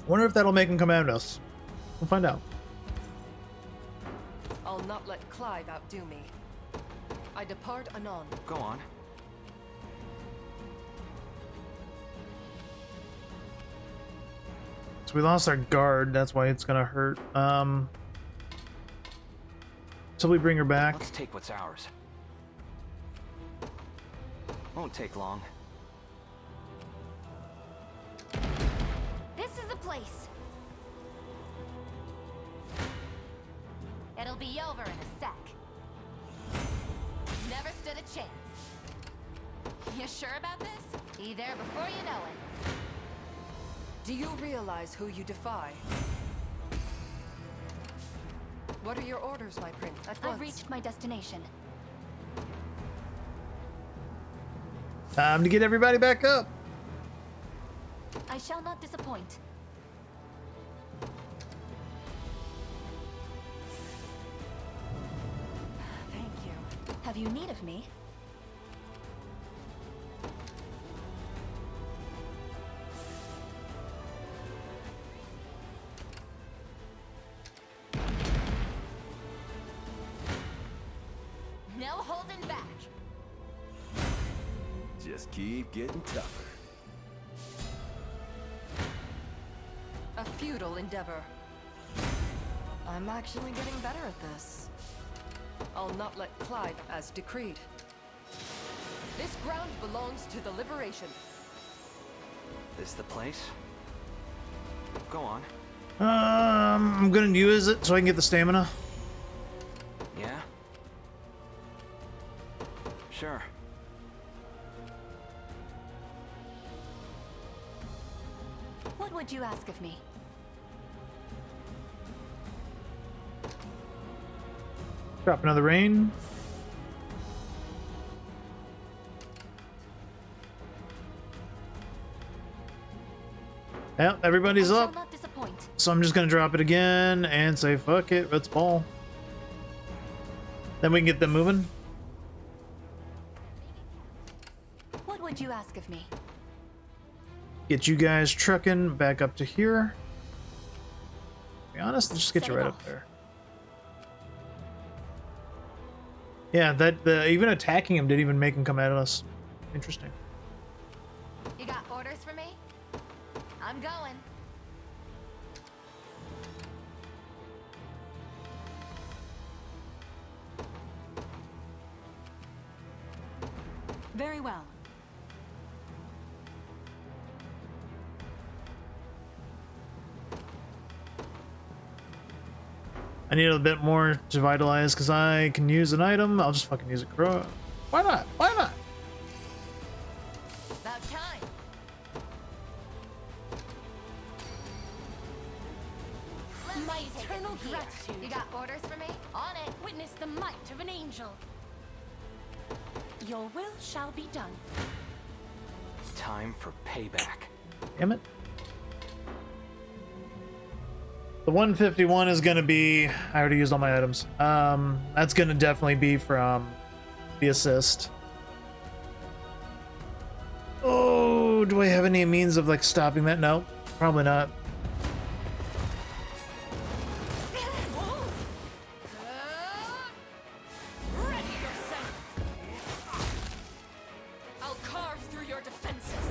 Wonder if that'll make him come at us. We'll find out. I'll not let Clive outdo me. I depart anon. Go on. So we lost our guard. That's why it's gonna hurt. Till we bring her back. Let's take what's ours. Won't take long. This is the place. It'll be over in a sec. Never stood a chance. You sure about this? Be there before you know it. Do you realize who you defy? What are your orders, my prince? At once. I've reached my destination. Time to get everybody back up. I shall not disappoint. Thank you. Have you need of me? holding back. Just keep getting tougher. A futile endeavor. I'm actually getting better at this. I'll not let Clyde as decreed. This ground belongs to the Liberation. This the place? Go on. I'm gonna use it so I can get the stamina. Yeah? Sure. What would you ask of me? Drop another rain. Yeah, everybody's up. So I'm just gonna drop it again and say fuck it, let's ball. Then we can get them moving. What would you ask of me? Get you guys trucking back up to here. To be honest, let's just get you right up there. Yeah, that even attacking him didn't even make him come at us. Interesting. You got orders for me? I'm going. Very well. I need a bit more to vitalize because I can use an item. I'll just fucking use it. Why not? Why not? About time. My eternal gratitude. You got orders for me? On it. Witness the might of an angel. Your will shall be done. Time for payback. Damn it. The 151 is gonna be, I already used all my items. That's gonna definitely be from the assist. Oh, do I have any means of like stopping that? No, probably not. Ready yourself. I'll carve through your defenses.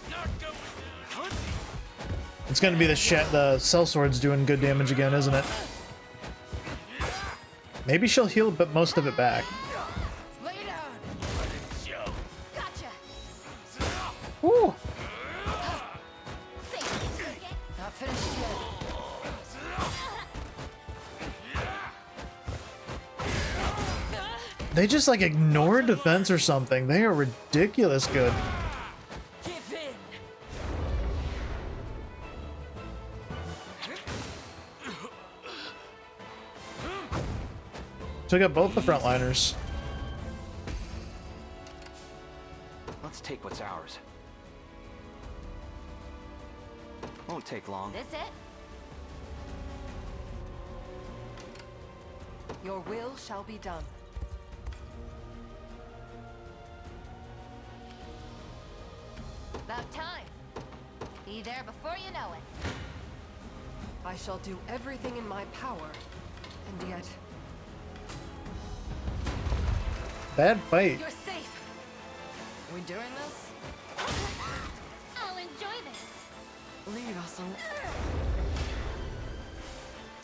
Not going down. It's gonna be the sellsword's doing good damage again, isn't it? Maybe she'll heal but most of it back. Lay down. Gotcha. Woo! Not finished yet. They just like ignore defense or something. They are ridiculous good. Give in. Took out both the frontliners. Let's take what's ours. Won't take long. This it? Your will shall be done. About time. Be there before you know it. I shall do everything in my power, and yet Bad fight. You're safe. we doing this? I'll enjoy this. Lead us on.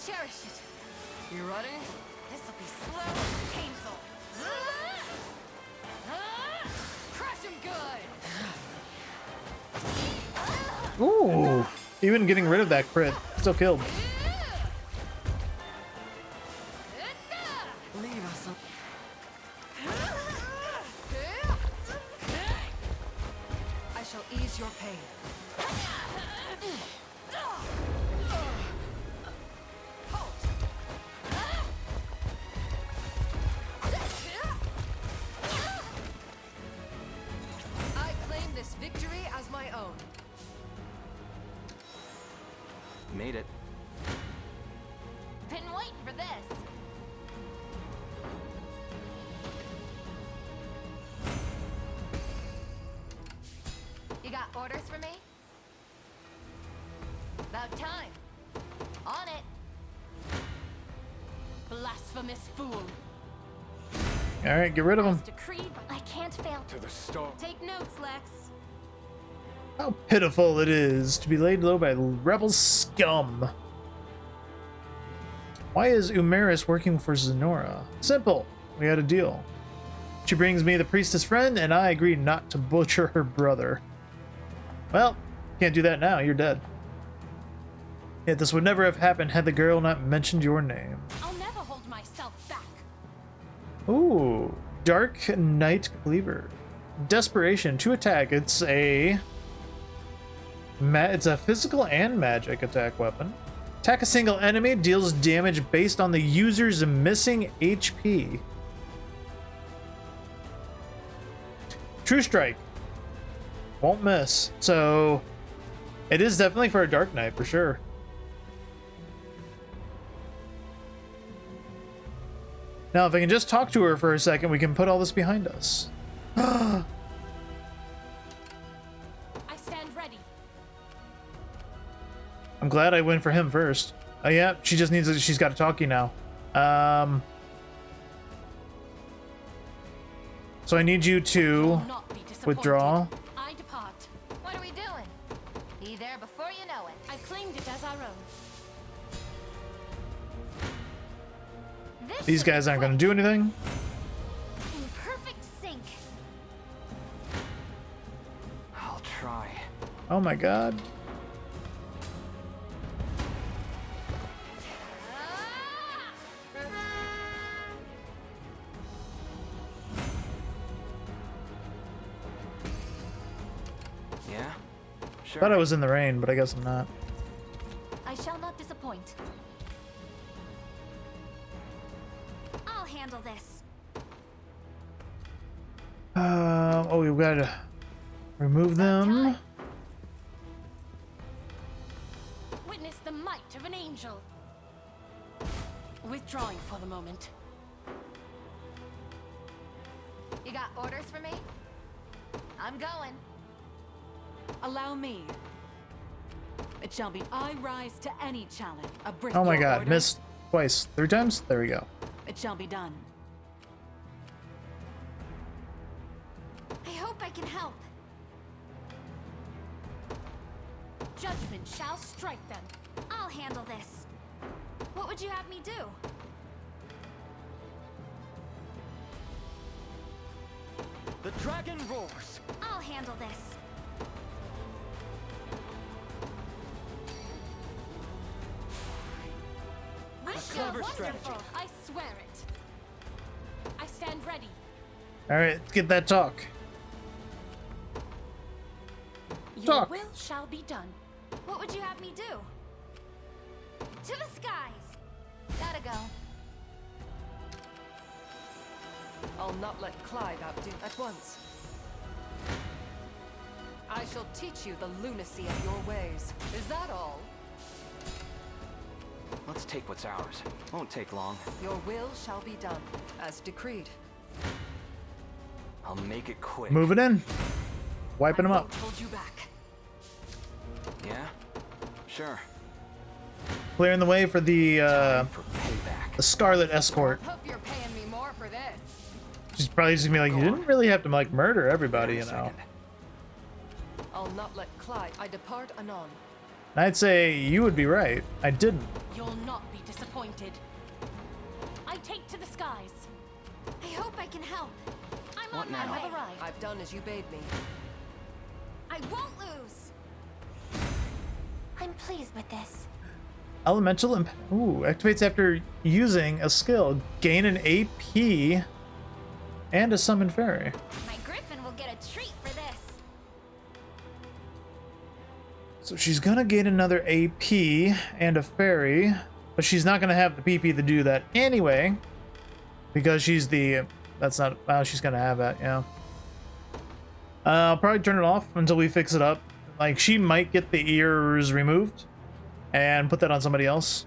Cherish it. You ready? This'll be slow and painful. Crush him good. Ooh, even getting rid of that crit, still killed. Lead us on. I shall ease your pain. I claim this victory as my own. Made it. Been waiting for this. You got orders for me? About time. On it. Blasphemous fool. All right, get rid of him. Decreed, I can't fail. To the storm. Take notes, Lex. How pitiful it is to be laid low by rebel scum. Why is Umaris working for Zenora? Simple. We had a deal. She brings me the priestess friend, and I agree not to butcher her brother. Well, can't do that now. You're dead. Yet this would never have happened had the girl not mentioned your name. I'll never hold myself back. Ooh, Dark Knight Cleaver. Desperation to attack. It's a physical and magic attack weapon. Attack a single enemy, deals damage based on the user's missing HP. True Strike. Won't miss. So it is definitely for a Dark Knight for sure. Now, if I can just talk to her for a second, we can put all this behind us. I stand ready. I'm glad I went for him first. Oh yeah, she just needs. She's got to talk to you now. So I need you to withdraw. I depart. What are we doing? Be there before you know it. I claimed it as our own. These guys aren't going to do anything. In perfect sync. I'll try. Oh my god. Yeah? Sure. Thought I was in the rain, but I guess I'm not. I shall not disappoint. I'll handle this. Oh, we've got to remove them. Witness the might of an angel. Withdrawing for the moment. You got orders for me? I'm going. Allow me. It shall be. I rise to any challenge. Oh my god, missed twice. 3 times? There we go. It shall be done. I hope I can help. Judgment shall strike them. I'll handle this. What would you have me do? The dragon roars. I'll handle this. Clever strategy. I swear it. I stand ready. All right, let's get that talk. Your Talk. will shall be done. What would you have me do? To the skies. Gotta go. I'll not let Clyde outdo at once. I shall teach you the lunacy of your ways. Is that all? Let's take what's ours. Won't take long. Your will shall be done, as decreed. I'll make it quick. Move it in. Wiping them I up. won't hold you back. Yeah? Sure. Clearing the way for the For payback. Scarlet Escort. Hope you're paying me more for this. She's probably just gonna be like, you didn't really have to like murder everybody, you know. I'll not let Clyde. I depart anon. And I'd say you would be right. I didn't. You'll not be disappointed. I take to the skies. I hope I can help. I'm What on my now? way. I've done as you bade me. I won't lose. I'm pleased with this. Elemental activates after using a skill. Gain an AP and a summon fairy. My griffin will get a treat for this. So she's gonna gain another AP and a fairy, but she's not gonna have the PP to do that anyway, because she's the. That's not. Well, she's gonna have that, yeah. I'll probably turn it off until we fix it up. Like, she might get the ears removed and put that on somebody else.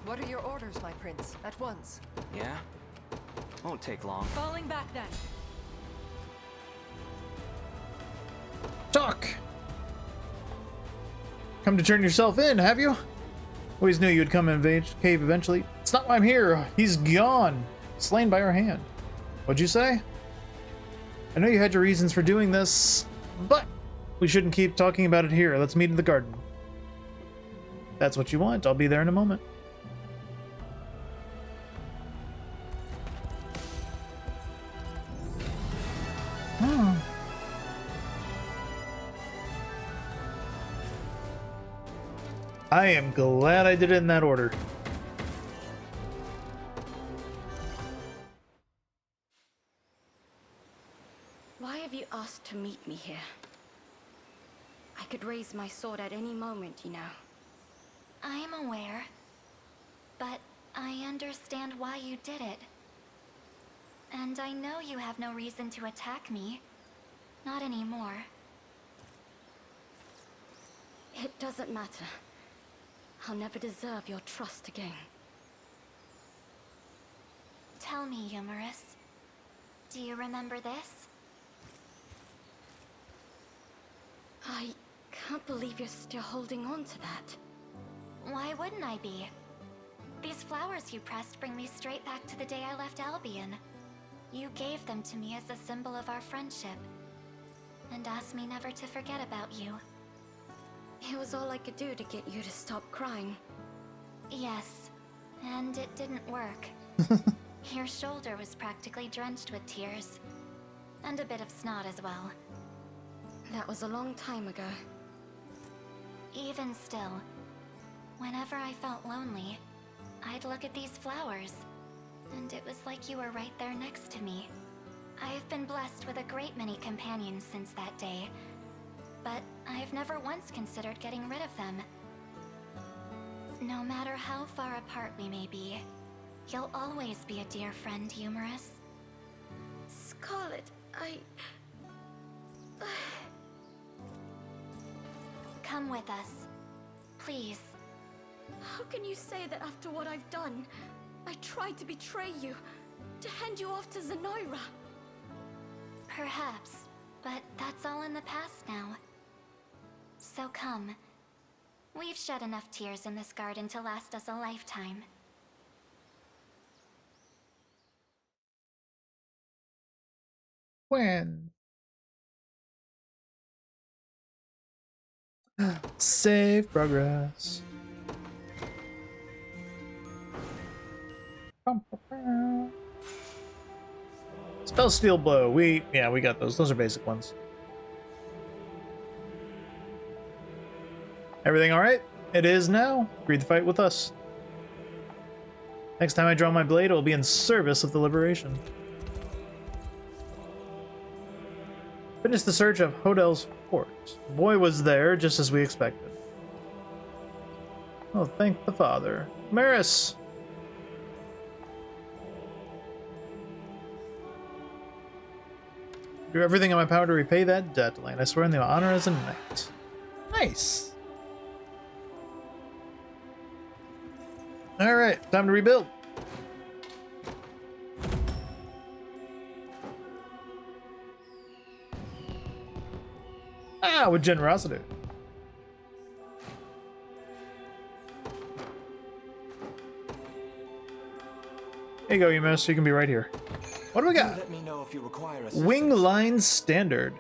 What are your orders, my prince? At once. Yeah? Won't take long. Falling back then. Talk. Come to turn yourself in, have you? Always knew you'd come and invade the cave eventually. It's not why I'm here. He's gone. Slain by our hand. What'd you say? I know you had your reasons for doing this, but we shouldn't keep talking about it here. Let's meet in the garden. That's what you want. I'll be there in a moment. I am glad I did it in that order. Why have you asked to meet me here? I could raise my sword at any moment, you know. I'm aware, but I understand why you did it. And I know you have no reason to attack me. Not anymore. It doesn't matter. I'll never deserve your trust again. Tell me, Humorous. Do you remember this? I can't believe you're still holding on to that. Why wouldn't I be? These flowers you pressed bring me straight back to the day I left Albion. You gave them to me as a symbol of our friendship, and asked me never to forget about you. It was all I could do to get you to stop crying. Yes, and it didn't work. Your shoulder was practically drenched with tears, and a bit of snot as well. That was a long time ago. Even still, whenever I felt lonely, I'd look at these flowers, and it was like you were right there next to me. I've been blessed with a great many companions since that day, but I've never once considered getting rid of them. No matter how far apart we may be, you'll always be a dear friend, Humorous. Scarlet, Come with us. Please. How can you say that after what I've done? I tried to betray you, to hand you off to Zenoira. Perhaps, but that's all in the past now. So come. We've shed enough tears in this garden to last us a lifetime. When? Save progress. Spell Steel Blow. We got those. Those are basic ones. Everything alright? It is now. Agree to fight with us. Next time I draw my blade, it will be in service of the liberation. Finish the search of Hodel's fort. The boy was there, just as we expected. Oh, thank the father. Maris! Do everything in my power to repay that debt, Lane. I swear in the honor as a knight. Nice! Alright, time to rebuild. Ah, with generosity. There you go, you miss. You can be right here. What do we got? Let me know if you require Wing Line Standard.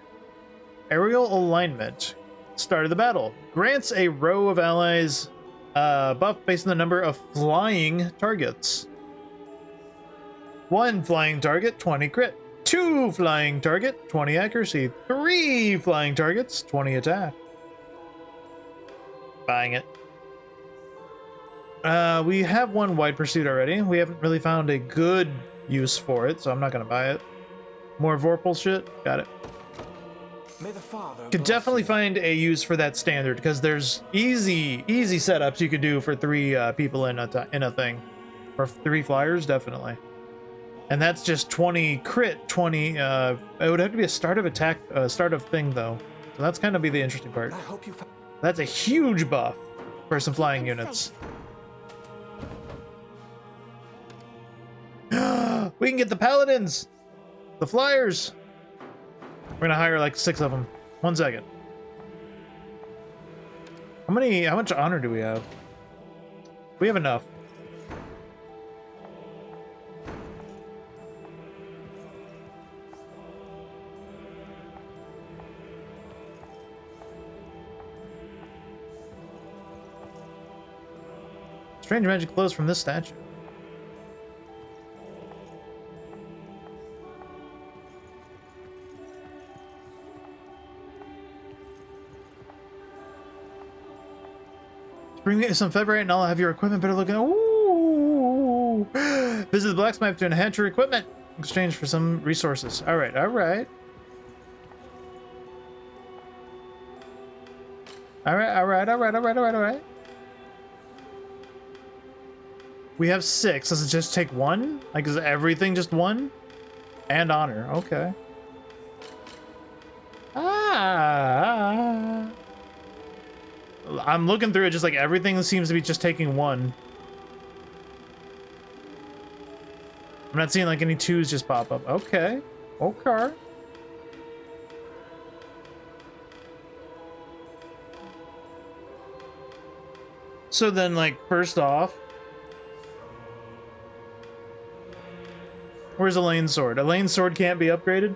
Aerial alignment. Start of the battle. Grants a row of allies buff based on the number of flying targets. 1 flying target, 20 crit. 2 flying target, 20 accuracy. 3 flying targets, 20 attack. Buying it. We have 1 Wide Pursuit already. We haven't really found a good use for it, so I'm not gonna buy it. More Vorpal shit? Got it. May the Father Could definitely find a use for that standard, because there's easy setups you could do for 3 people in a thing. Or 3 flyers, definitely. And that's just 20 crit, 20, it would have to be a start of attack, start of thing though. So that's kind of be the interesting part. That's a huge buff for some flying units. We can get the paladins! The flyers! We're gonna hire like 6 of them. 1 second. How much honor do we have? We have enough. Strange magic flows from this statue. Bring me some Featherite and I'll have your equipment better looking. Ooh! Visit the blacksmith to enhance your equipment in exchange for some resources. Alright, alright. Alright. We have 6. Does it just take 1? Like, is everything just 1? And honor. Okay. I'm looking through it, just like everything seems to be just taking 1. I'm not seeing like any 2s just pop up. Okay. Okay. So then, like, first off, where's Elaine's sword? Elaine's sword can't be upgraded?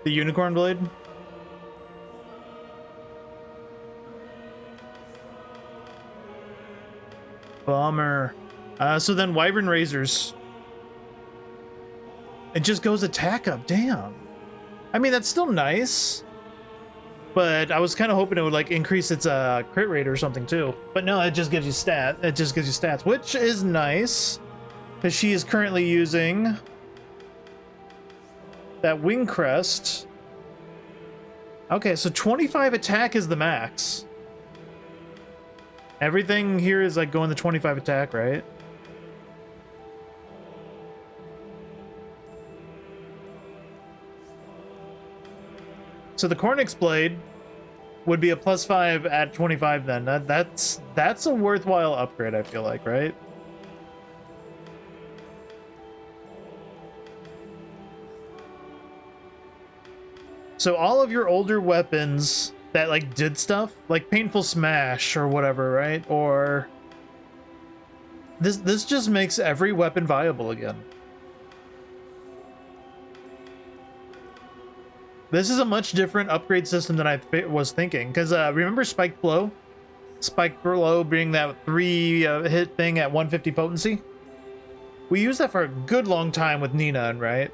The unicorn blade? Bummer. So then Wyvern Razors. It just goes attack up, damn. I mean, that's still nice. But I was kind of hoping it would like increase its crit rate or something too. But no, it just gives you stats, which is nice. Because she is currently using that wing crest. Okay, so 25 attack is the max. Everything here is like going to 25 attack, right? So the Cornix blade would be a +5 at 25 then. That's a worthwhile upgrade, I feel like, right? So all of your older weapons that like did stuff, like Painful Smash or whatever, right? Or this just makes every weapon viable again. This is a much different upgrade system than I was thinking, because remember Spiked Blow? Spiked Blow being that 3 hit thing at 150 potency? We used that for a good long time with Nina, right?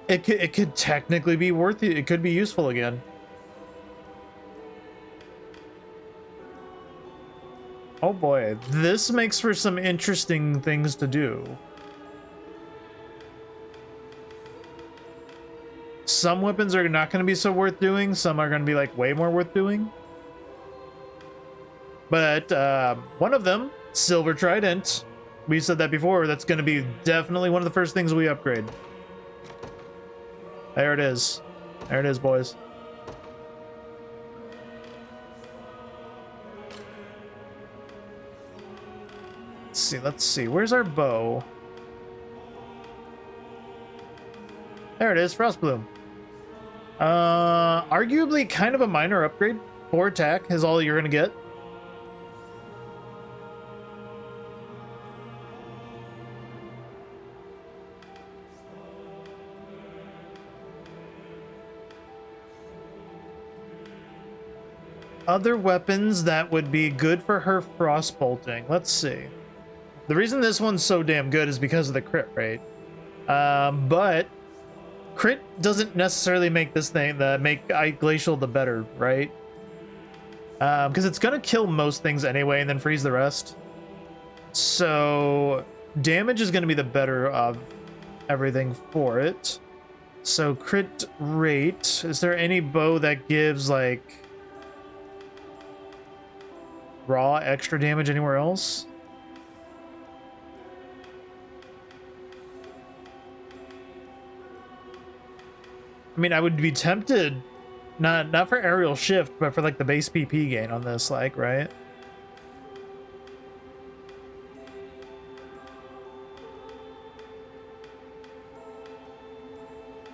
It could technically be worth it. It could be useful again. Oh boy, this makes for some interesting things to do. Some weapons are not going to be so worth doing. Some are going to be like way more worth doing. But one of them, Silver Trident, we said that before, that's going to be definitely one of the first things we upgrade. There it is. There it is, boys. Let's see. Where's our bow? There it is, Frostbloom. Arguably kind of a minor upgrade. 4 attack is all you're gonna get. Other weapons that would be good for her frost bolting. Let's see. The reason this one's so damn good is because of the crit rate. But crit doesn't necessarily make this thing make Glacial the better, right? Because it's gonna kill most things anyway and then freeze the rest. So damage is gonna be the better of everything for it. So crit rate. Is there any bow that gives like raw extra damage anywhere else? I mean, I would be tempted, not for aerial shift, but for like the base PP gain on this, like, right?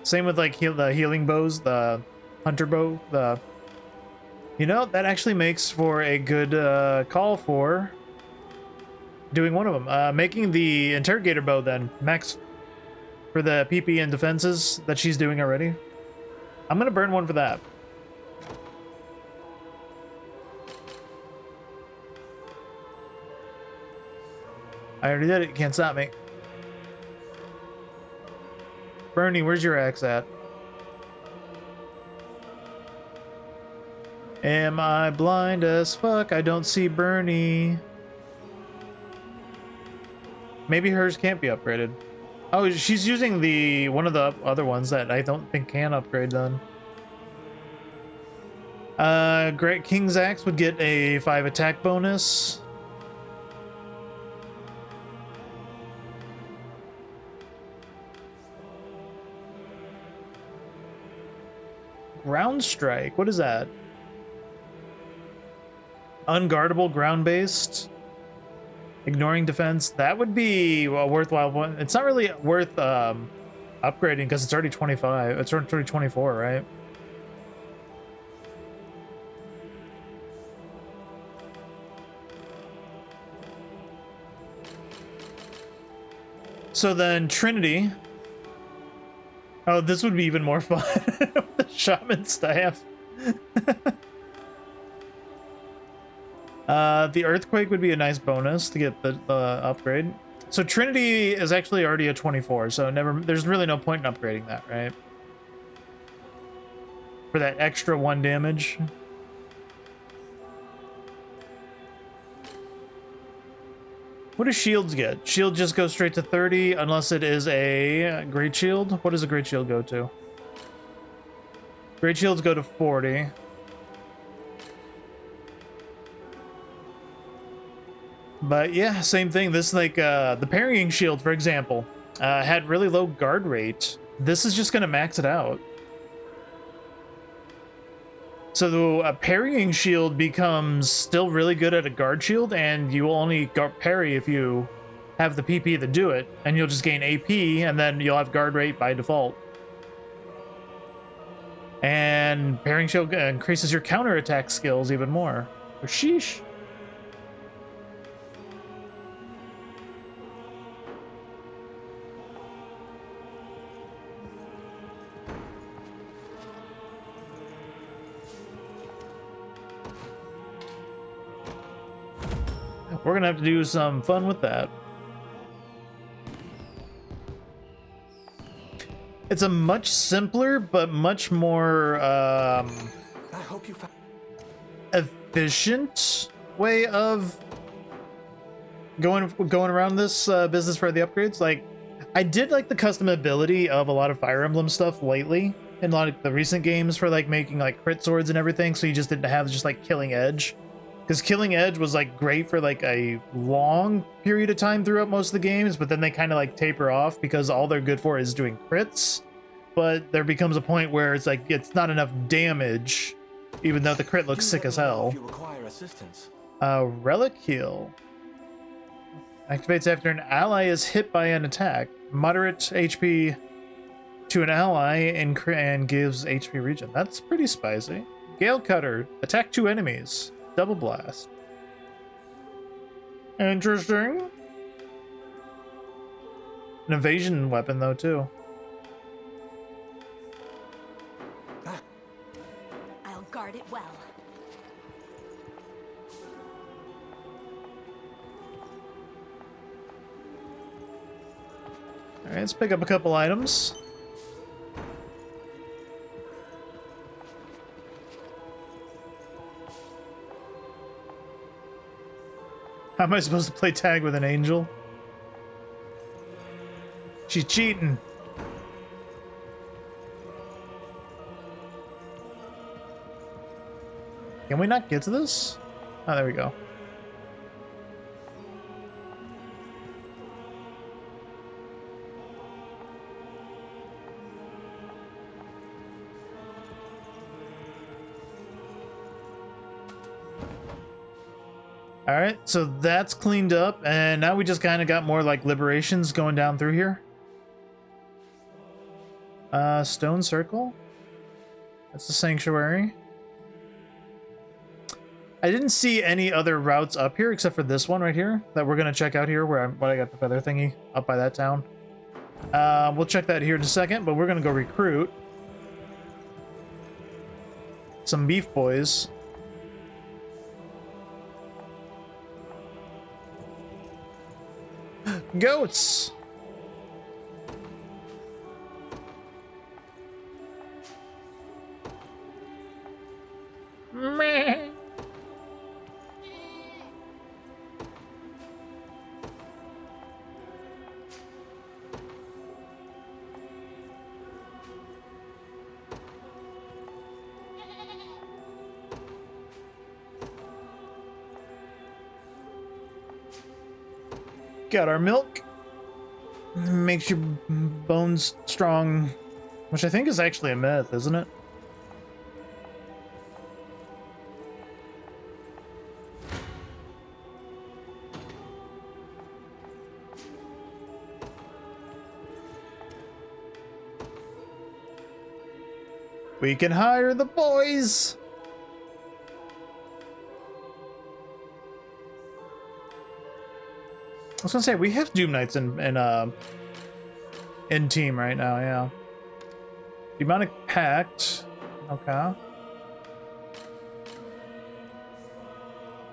Same with like the healing bows, the hunter bow, you know, that actually makes for a good call for doing one of them. Making the interrogator bow then, max for the PP and defenses that she's doing already. I'm gonna burn one for that. I already did it, you can't stop me. Bernie, where's your axe at? Am I blind as fuck? I don't see Bernie. Maybe hers can't be upgraded. Oh, she's using the one of the other ones that I don't think can upgrade then. Great King's Axe would get a 5 attack bonus. Ground Strike, what is that? Unguardable, ground-based. Ignoring defense, that would be a worthwhile one. It's not really worth upgrading because it's already 25. It's already 24, right? So then Trinity. Oh, this would be even more fun. The shaman staff. The earthquake would be a nice bonus to get the upgrade. So Trinity is actually already a 24, so there's really no point in upgrading that, right? For that extra 1 damage. What do shields get? Shield just goes straight to 30 unless it is a great shield. What does a great shield go to? Great shields go to 40. But yeah, same thing. This like the parrying shield, for example, had really low guard rate. This is just gonna max it out. So a parrying shield becomes still really good at a guard shield, and you will only parry if you have the PP to do it, and you'll just gain AP, and then you'll have guard rate by default. And parrying shield increases your counterattack skills even more. Sheesh. We're gonna have to do some fun with that. It's a much simpler, but much more I hope you efficient way of going around this business for the upgrades. Like, I did like the customability of a lot of Fire Emblem stuff lately in a lot of the recent games for like making like crit swords and everything, so you just didn't have just like Killing Edge. Because Killing Edge was like great for like a long period of time throughout most of the games, but then they kind of like taper off because all they're good for is doing crits. But there becomes a point where it's like it's not enough damage, even though the crit looks sick as hell. If you require assistance. Relic Heal activates after an ally is hit by an attack. Moderate HP to an ally and gives HP regen. That's pretty spicy. Gale Cutter, attack 2 enemies. Double blast. Interesting. An evasion weapon though too. I'll guard it well. All right, let's pick up a couple items. How am I supposed to play tag with an angel? She's cheating. Can we not get to this? Oh, there we go. All right, so that's cleaned up, and now we just kind of got more like liberations going down through here. Stone Circle. That's the sanctuary. I didn't see any other routes up here except for this one right here that we're gonna check out here where I got the feather thingy up by that town. We'll check that here in a second, but we're gonna go recruit some beef boys. Goats! Meh. Got our milk. Makes your bones strong, which I think is actually a myth, isn't it? We can hire the boys. I was gonna say we have Doom Knights in team right now, yeah. Demonic Pact, okay.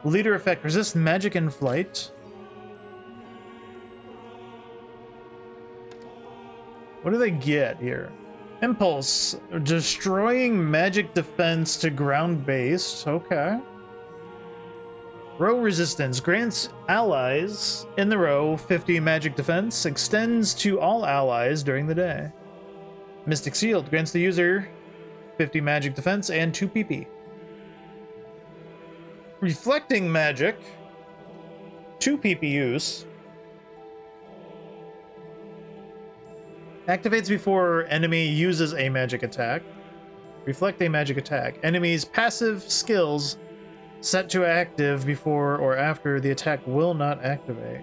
Leader effect, resist magic in flight. What do they get here? Impulse, destroying magic defense to ground based, okay. Row resistance grants allies in the row 50 magic defense, extends to all allies during the day. Mystic Shield grants the user 50 magic defense and 2 PP. Reflecting magic, 2 PP use. Activates before enemy uses a magic attack. Reflect a magic attack. Enemy's passive skills set to active before or after the attack will not activate.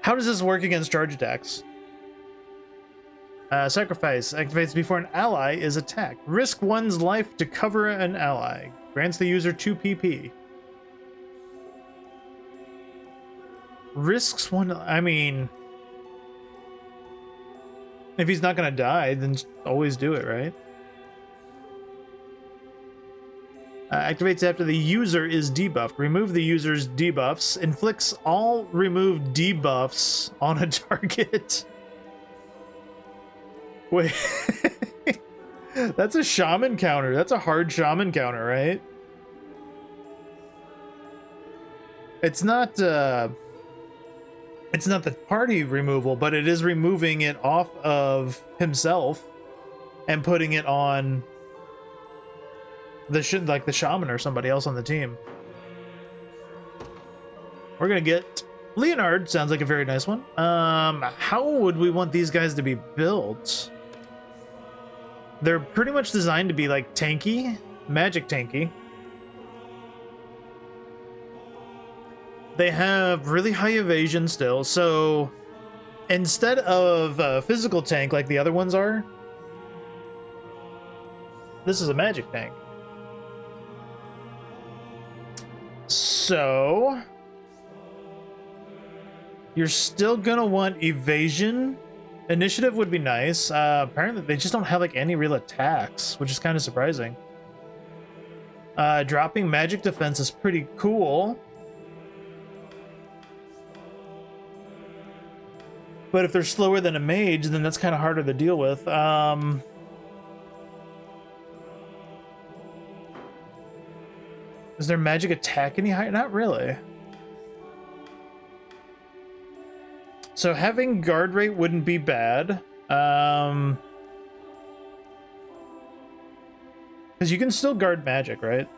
How does this work against charge attacks? Sacrifice activates before an ally is attacked. Risk one's life to cover an ally. Grants the user 2 PP. Risks one, I mean, if he's not gonna die, then always do it, right? Activates after the user is debuffed. Remove the user's debuffs. Inflicts all removed debuffs on a target. Wait. That's a shaman counter. That's a hard shaman counter, right? It's not the party removal, but it is removing it off of himself and putting it on the shaman or somebody else on the team. We're gonna get Leonard. Sounds like a very nice one. How would we want these guys to be built? They're pretty much designed to be like tanky, magic tanky. They have really high evasion still, so instead of a physical tank like the other ones are, this is a magic tank. So you're still gonna want evasion. Initiative would be nice. Apparently they just don't have like any real attacks, which is kind of surprising. Dropping magic defense is pretty cool. But if they're slower than a mage, then that's kind of harder to deal with. Is their magic attack any higher? Not really. So having guard rate wouldn't be bad. Because you can still guard magic, right?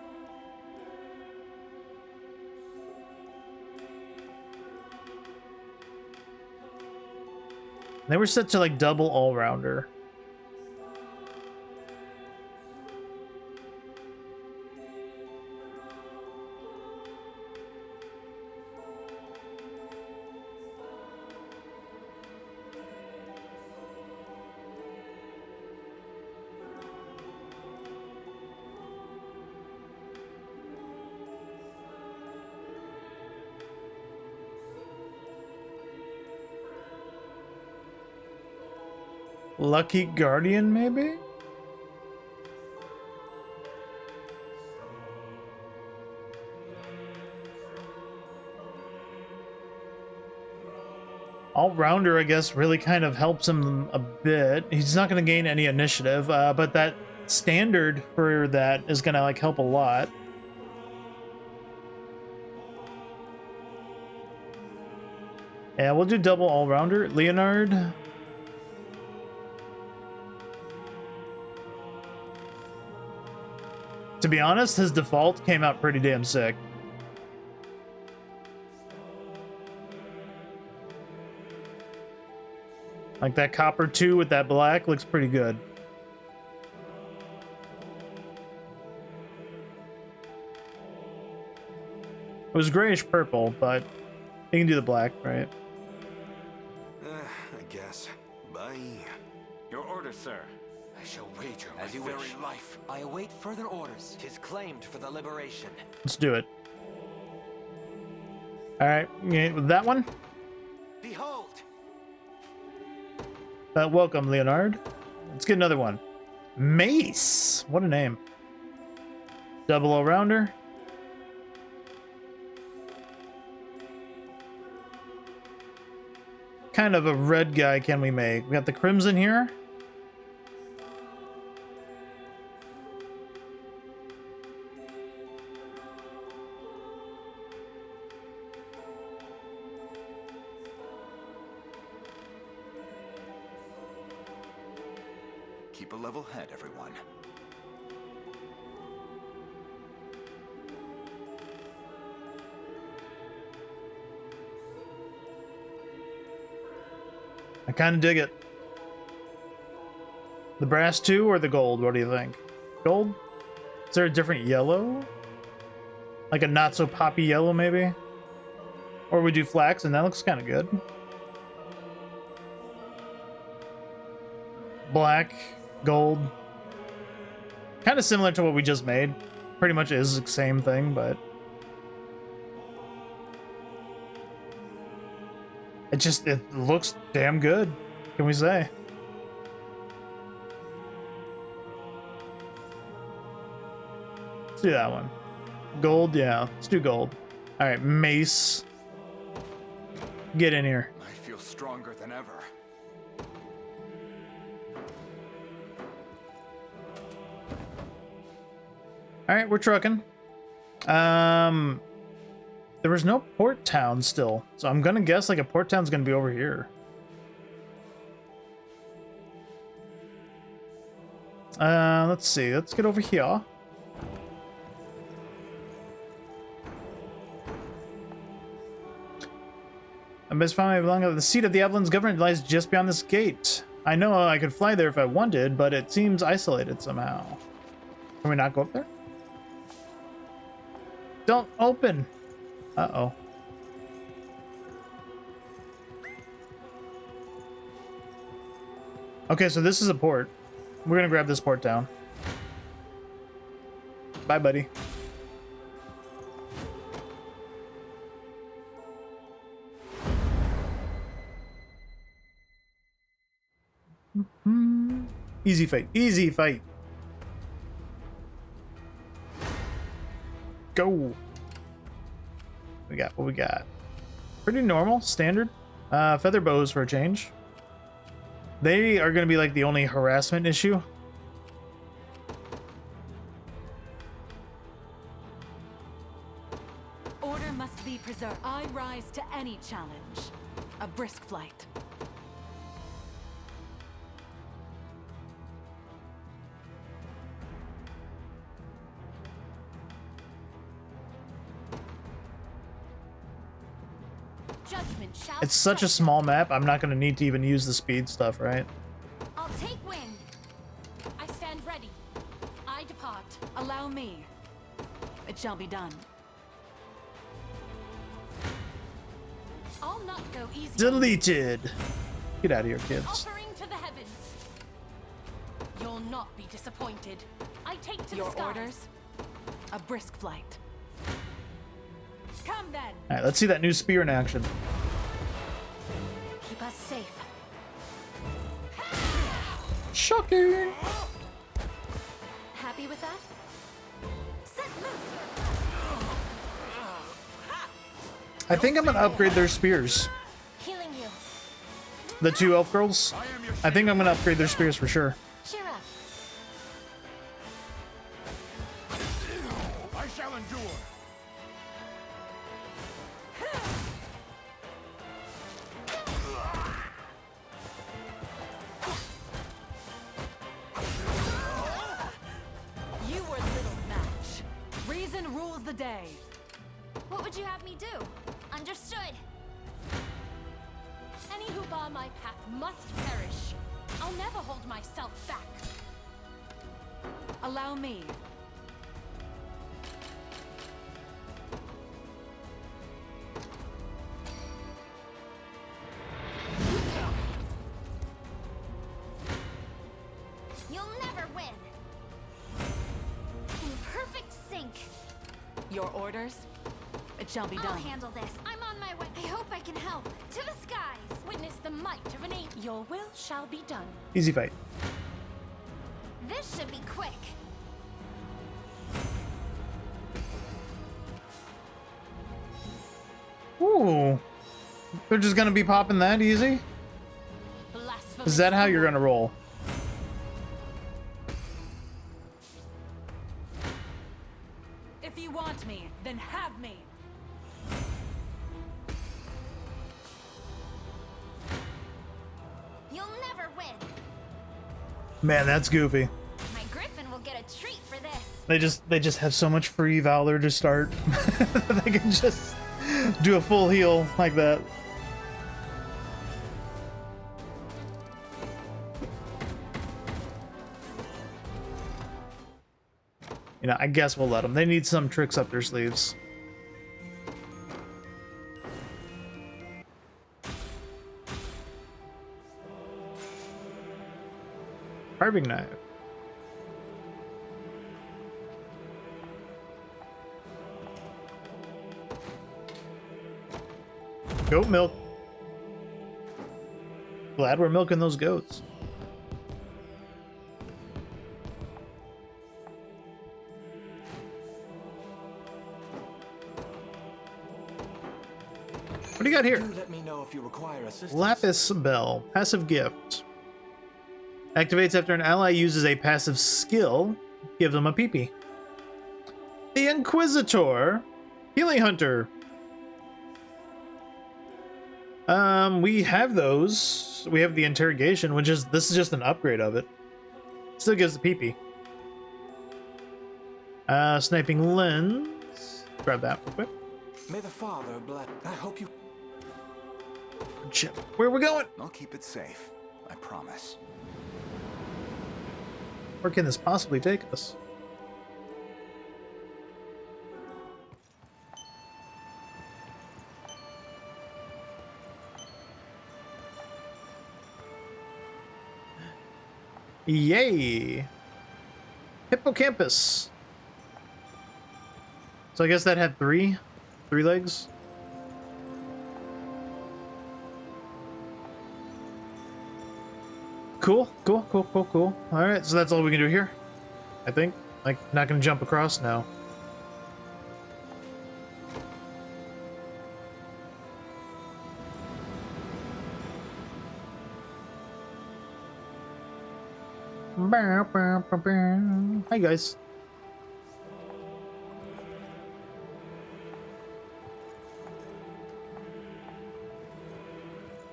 They were set to like double all-rounder. Lucky Guardian, maybe? All-rounder, I guess, really kind of helps him a bit. He's not going to gain any initiative, but that standard for that is going to like help a lot. Yeah, we'll do double all-rounder. Leonard. To be honest, his default came out pretty damn sick. Like that copper 2 with that black looks pretty good. It was grayish purple, but you can do the black, right? I guess. Bye. Your order, sir. I shall wager As my you very wish. life. I await further orders. 'Tis claimed for the liberation. Let's do it. All right, with that one. Behold. Welcome, Leonard. Let's get another one. Mace. What a name. Double all-rounder. Kind of a red guy can we make? We got the crimson here. Keep a level head, everyone. I kind of dig it. The brass 2 or the gold? What do you think? Gold? Is there a different yellow? Like a not so poppy yellow, maybe? Or we do flax, and that looks kind of good. Black, gold. Kind of similar to what we just made. Pretty much is the same thing, but it looks damn good, can we say? Let's do that one. Gold, yeah. Let's do gold. All right, mace. Get in here. I feel stronger than ever. All right, we're trucking. There was no port town still, so I'm gonna guess like a port town's gonna be over here. Let's see. Let's get over here. I must find my belonging. The seat of the Avalan's government lies just beyond this gate. I know I could fly there if I wanted, but it seems isolated somehow. Can we not go up there? Don't open. Uh-oh. Okay, so this is a port. We're gonna grab this port down. Bye, buddy. Easy fight. Easy fight. Go. We got what we got. Pretty normal, standard. Feather bows for a change. They are going to be like the only harassment issue. Order must be preserved. I rise to any challenge. A brisk flight. It's such a small map, I'm not going to need to even use the speed stuff, right? I'll take wing. I stand ready. I depart. Allow me. It shall be done. I'll not go easy. Deleted. Get out of here, kids. Offering to the heavens. You'll not be disappointed. I take to Your the skies. orders. A brisk flight. Come then. All right, let's see that new spear in action. Keep us safe. Shocking. Happy with that? Set loose. I think I'm gonna upgrade their spears. Healing you. The two elf girls. I think I'm gonna upgrade their spears for sure. Cheer up. I shall endure. You were little match. Reason rules the day. What would you have me do? Understood. Any who bar my path must perish. I'll never hold myself back. Allow me. You'll never win. In perfect sync. Your orders? It shall be I'll done. handle this. I'm on my way. I hope I can help. To the skies. Witness the might of an angel. Your will shall be done. Easy fight. This should be quick. Ooh. They're just gonna be popping that easy? Is that how you're gonna roll? If you want me, then have me. You'll never win. Man, that's goofy. My griffin will get a treat for this. They just have so much free valor to start. They can just do a full heal like that. You know, I guess we'll let them. They need some tricks up their sleeves. Carving knife. Goat milk. Glad we're milking those goats. What do you got here? Do let me know if you require assistance. Lapis Bell. Passive gift. Activates after an ally uses a passive skill. Give them a peepee. The Inquisitor. Healing Hunter. We have those. We have the interrogation, which is this is just an upgrade of it. Still gives the peepee. Sniping lens. Grab that real quick. May the Father bless. I hope you. Chip. Where we going? I'll keep it safe. I promise. Where can this possibly take us? Yay! Hippocampus. So I guess that had three legs. Cool. All right, so that's all we can do here. I think. Like, not gonna jump across now. Hi guys.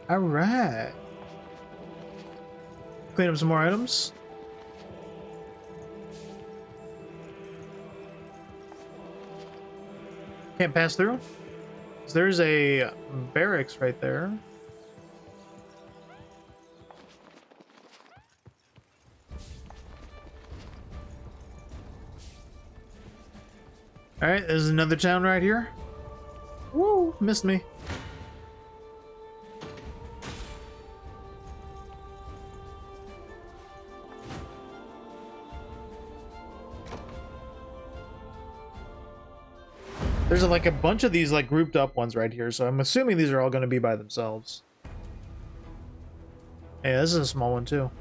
All right. Clean up some more items. Can't pass through. There's a barracks right there. All right, there's another town right here. Woo, missed me. There's like a bunch of these like grouped up ones right here, so I'm assuming these are all going to be by themselves. Hey, this is a small one too.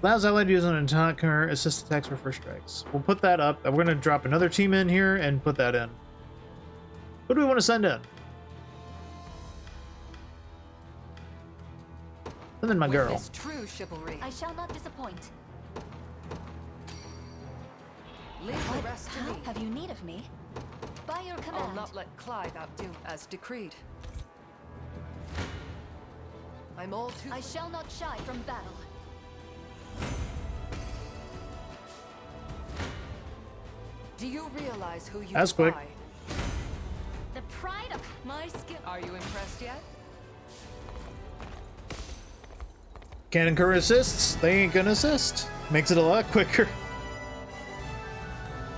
Allows allied to use an attacker assist attacks for first strikes. We'll put that up. We're going to drop another team in here and put that in. Who do we want to send in? Send in my girl. Witness true chivalry. I shall not disappoint. Leave the rest to me. Have you need of me? By your command. I'll not let Clive outdo as decreed. I'm all too... I shall not shy from battle. Do you realize who you That's quick. defy? The pride of my skill. Are you impressed yet? Can't incur assists. They ain't gonna assist. Makes it a lot quicker.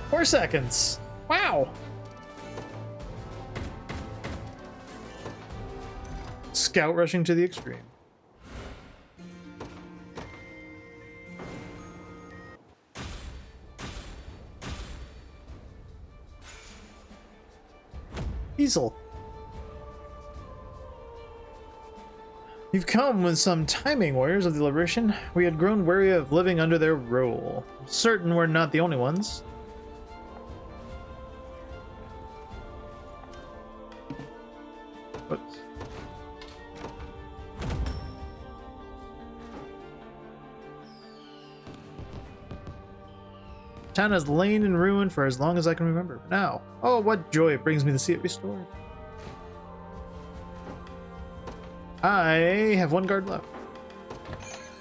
4 seconds. Wow. Scout rushing to the extreme. Easel. You've come with some timing, warriors of the liberation. We had grown weary of living under their rule. Certain we're not the only ones. Whoops. Town has lain in ruin for as long as I can remember. Now, oh, what joy it brings me to see it restored. I have 1 guard left.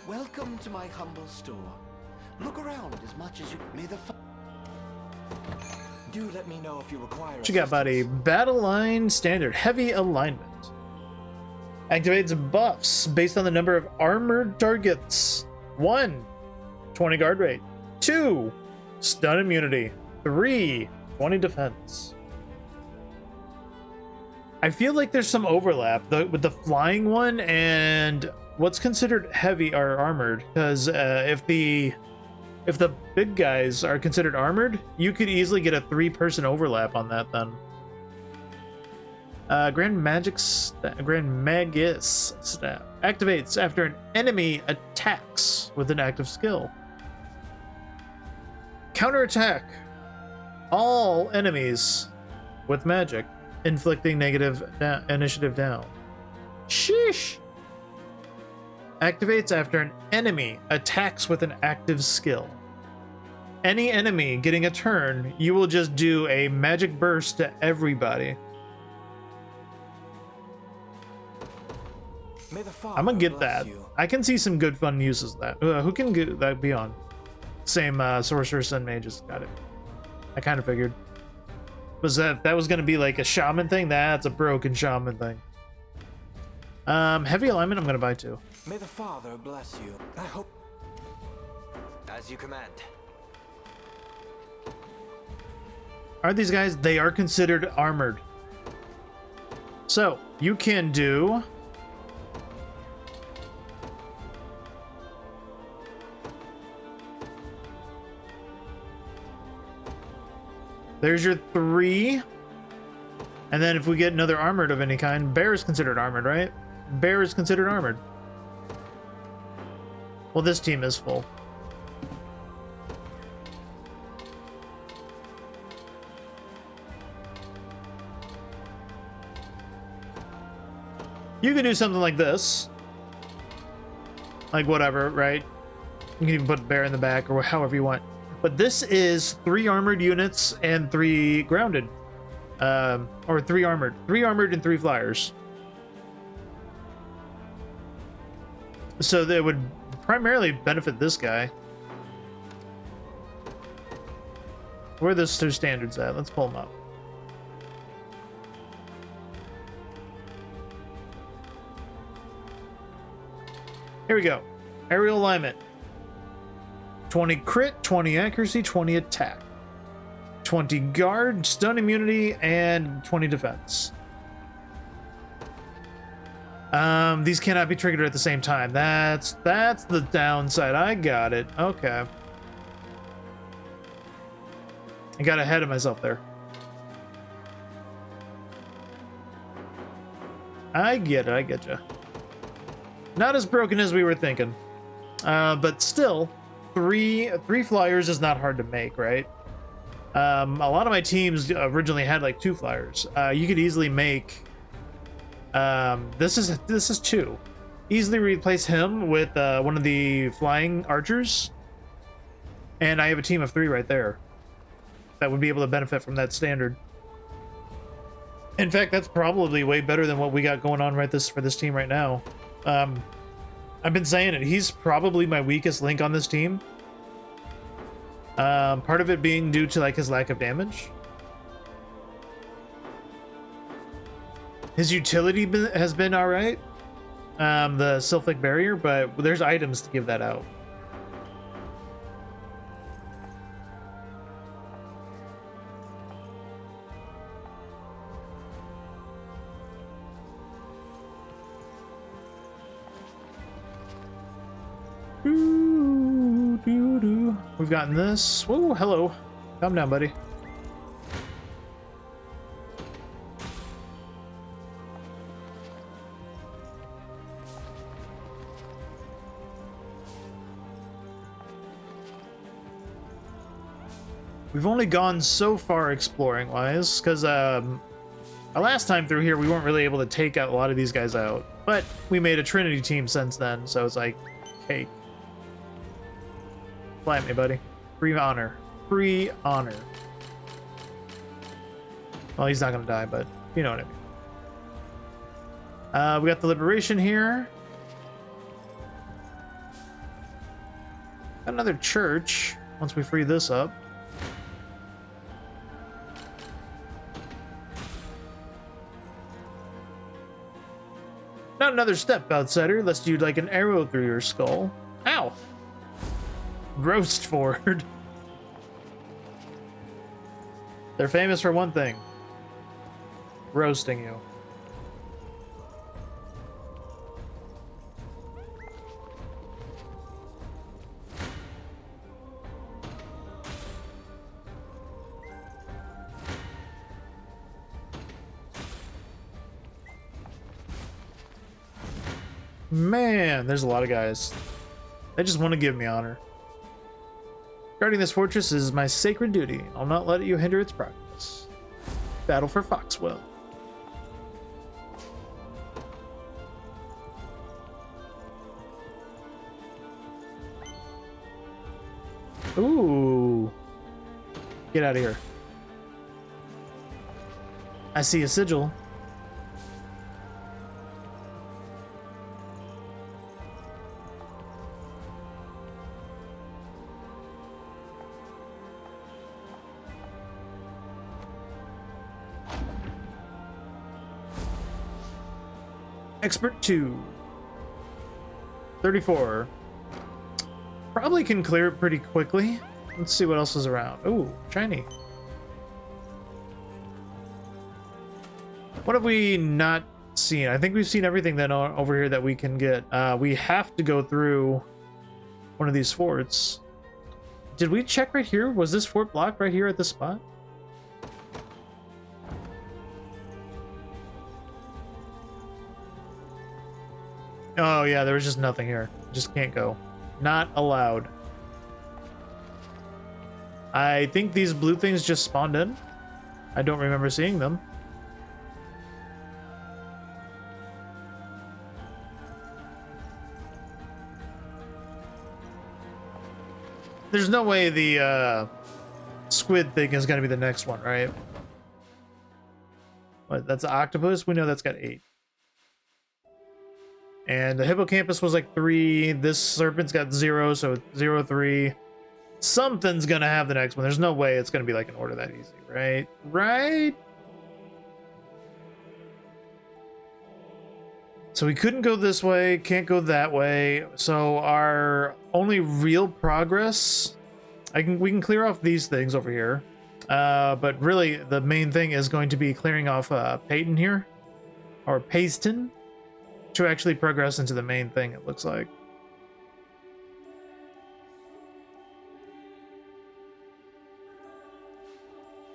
Welcome to my humble store. Look around as much as you may. Do let me know if you require. What you got, buddy? Battle line standard heavy alignment. Activates buffs based on the number of armored targets. 1, 20 guard rate. 2, stun immunity. 3, 20 defense. I feel like there's some overlap with the flying one and what's considered heavy or armored, because if the big guys are considered armored, you could easily get a 3-person overlap on that then. Grand Magus staff activates after an enemy attacks with an active skill. Counterattack all enemies with magic, inflicting negative initiative down. Sheesh. Activates after an enemy attacks with an active skill. Any enemy getting a turn, you will just do a magic burst to everybody. May the Father I'm gonna get bless that. you. I can see some good fun uses of that. Who can get that be on? Same sorceress and mages. Got it. I kind of figured. Was that was gonna be like a shaman thing? That's a broken shaman thing. Heavy alignment I'm gonna buy too. May the Father bless you. I hope. As you command. Are these guys? They are considered armored. So you can do. There's your 3. And then if we get another armored of any kind, bear is considered armored, right? Bear is considered armored. Well, this team is full. You could do something like this. Like whatever, right? You can even put bear in the back or however you want. But this is 3 armored units and 3 grounded. Or 3 armored. 3 armored and 3 flyers. So that would primarily benefit this guy. Where are those 2 standards at? Let's pull them up. Here we go. Aerial alignment. 20 crit, 20 accuracy, 20 attack. 20 guard, stun immunity, and 20 defense. These cannot be triggered at the same time. That's the downside. I got it. Okay. I got ahead of myself there. I get it. I get you. Not as broken as we were thinking. But still, three flyers is not hard to make, right? A lot of my teams originally had like 2 flyers. You could easily make. This is 2. Easily replace him with one of the flying archers, and I have a team of 3 right there that would be able to benefit from that standard. In fact, that's probably way better than what we got going on for this team right now. I've been saying it. He's probably my weakest link on this team. Part of it being due to like his lack of damage. His utility has been all right. The Sylphic Barrier, but there's items to give that out. We've gotten this. Whoa, hello. Calm down, buddy. We've only gone so far exploring wise, because our last time through here we weren't really able to take out a lot of these guys out, but we made a Trinity team since then, so it's like, hey, fly at me, buddy. Free honor. Free honor. Well, he's not gonna die, but you know what I mean. We got the Liberation here. Got another church once we free this up. Not another step, outsider, lest you'd like an arrow through your skull. Ow! Roast forward. They're famous for one thing. Roasting you. Man, there's a lot of guys. They just want to give me honor. Guarding this fortress is my sacred duty. I'll not let you hinder its progress. Battle for Foxwell. Ooh. Get out of here. I see a sigil. Expert 2. 34. Probably can clear it pretty quickly. Let's see what else is around. Ooh, shiny. What have we not seen? I think we've seen everything then over here that we can get. We have to go through one of these forts. Did we check right here? Was this fort blocked right here at this spot? Oh yeah, there was just nothing here. Just can't go. Not allowed. I think these blue things just spawned in. I don't remember seeing them. There's no way the squid thing is going to be the next one, right? What, that's an octopus? We know that's got 8. And the hippocampus was like 3. This serpent's got 0, so 0, 3. Something's gonna have the next one. There's no way it's gonna be like an order that easy, right? Right? So we couldn't go this way, can't go that way. So our only real progress, we can clear off these things over here. But really the main thing is going to be clearing off Peyton here, or Paston, to actually progress into the main thing, it looks like.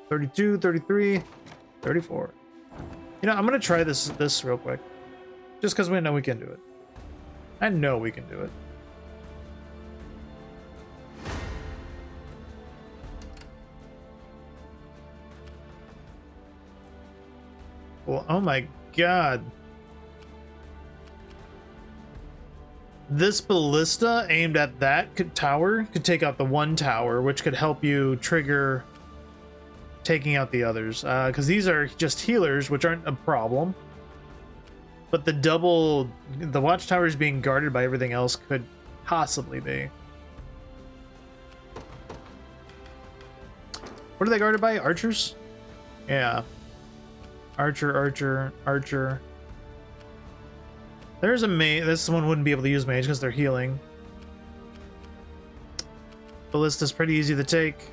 $32, $33, $34. You know, I'm gonna try this real quick. Just because we know we can do it. I know we can do it. Well, oh my god. This ballista aimed at that tower could take out the one tower, which could help you trigger taking out the others. Because these are just healers, which aren't a problem. But the watchtowers being guarded by everything else could possibly be. What are they guarded by? Archers? Yeah. Archer. There's a mage. This one wouldn't be able to use mage because they're healing. Ballista's pretty easy to take.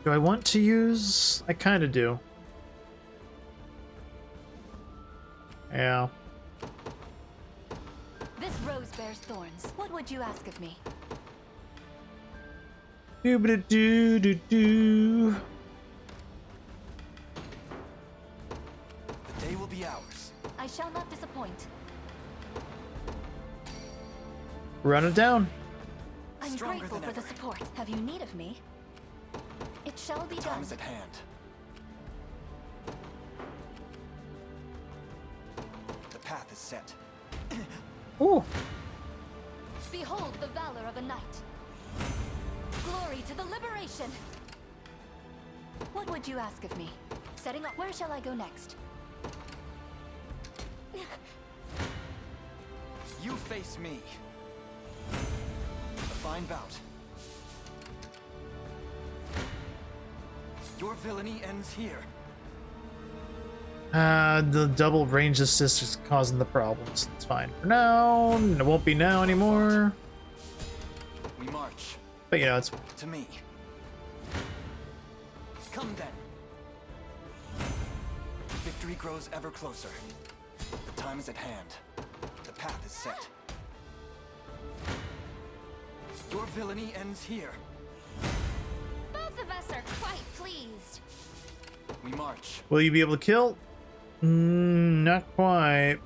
Do I want to use? I kind of do. Yeah. This rose bears thorns. What would you ask of me? Do-ba-da-do-do-do. The day will be ours. I shall not disappoint. Run it down. I'm Stronger grateful than for the ever. support. Have you need of me? It shall be The time done. is at hand. The path is set. Ooh. Behold the valor of a knight. Glory to the liberation. What would you ask of me? Setting up. Where shall I go next? You face me. A fine bout. Your villainy ends here. The double range assist is causing the problems. It's fine for now. It won't be now anymore. We march. But you know, it's To me. Come then. Victory grows ever closer. The time is at hand. The path is set. Your villainy ends here. Both of us are quite pleased. We march. Will you be able to kill? Not quite.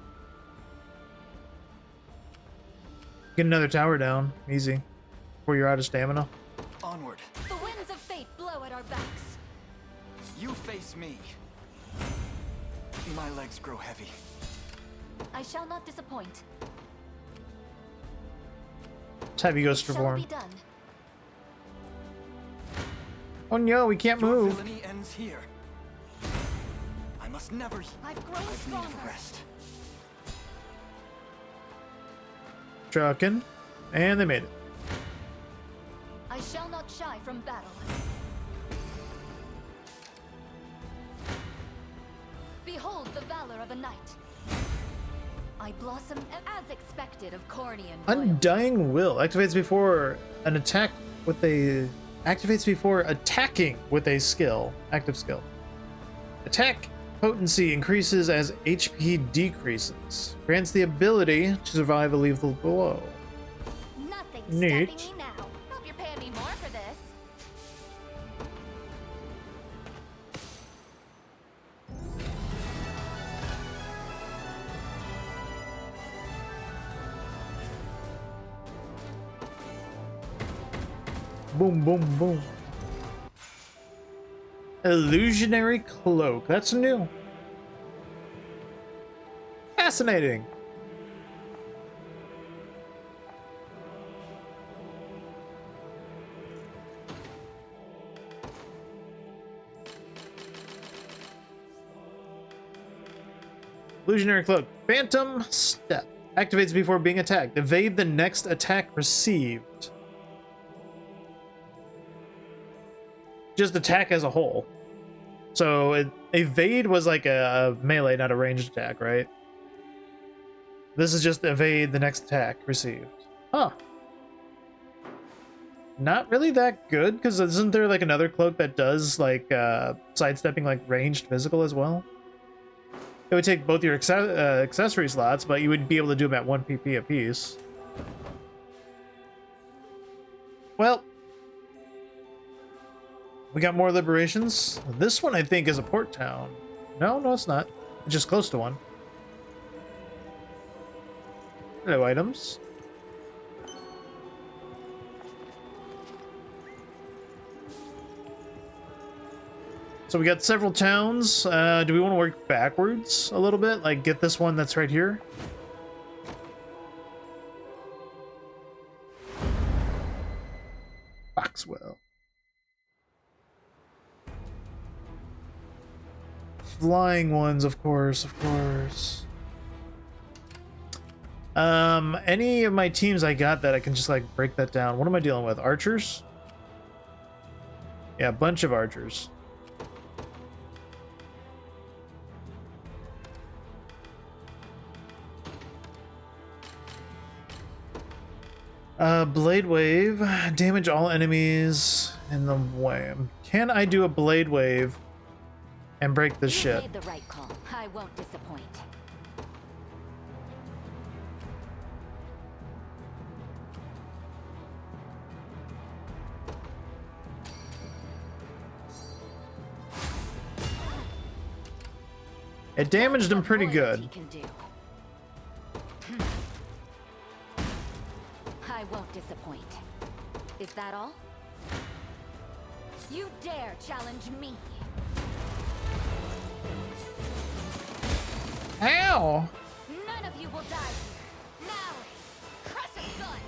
Get another tower down. Easy. Before you're out of stamina. Onward. The winds of fate blow at our backs. You face me. My legs grow heavy. I shall not disappoint. Let's have you go Shall Stravorn. be done. Oh no, we can't Your move. villainy ends here. I must never. I've grown I've need stronger. of rest. Trucking. And they made it. I shall not shy from battle. Behold the valor of a knight. I blossom as expected of Cornian. Undying Will activates before an attack with a attacking with a skill, active skill. Attack potency increases as HP decreases. Grants the ability to survive a lethal blow. Nothing's Neat. stopping me now. Hope you're paying me more for this. Boom, boom, boom. Illusionary Cloak. That's new. Fascinating. Illusionary Cloak. Phantom Step. Activates before being attacked. Evade the next attack received. Just attack as a whole. So evade was like a melee, not a ranged attack, right? This is just evade the next attack received. Huh. Not really that good, because isn't there like another cloak that does like sidestepping like ranged physical as well? It would take both your accessory slots, but you would be able to do them at 1 PP apiece. Well, we got more liberations. This one, I think, is a port town. No, it's not. It's just close to one. Hello, items. So we got several towns. Do we want to work backwards a little bit? Like, get this one that's right here? Foxwell. Flying ones, of course, Any of my teams I got that I can just, like, break that down. What am I dealing with? Archers? Yeah, a bunch of archers. Blade wave. Damage all enemies in the way. Can I do a blade wave and break this shit? You made the right call. I won't disappoint. It damaged him pretty good. I won't disappoint. Is that all? You dare challenge me? Ow! None of you will die here. Now, crush a gun.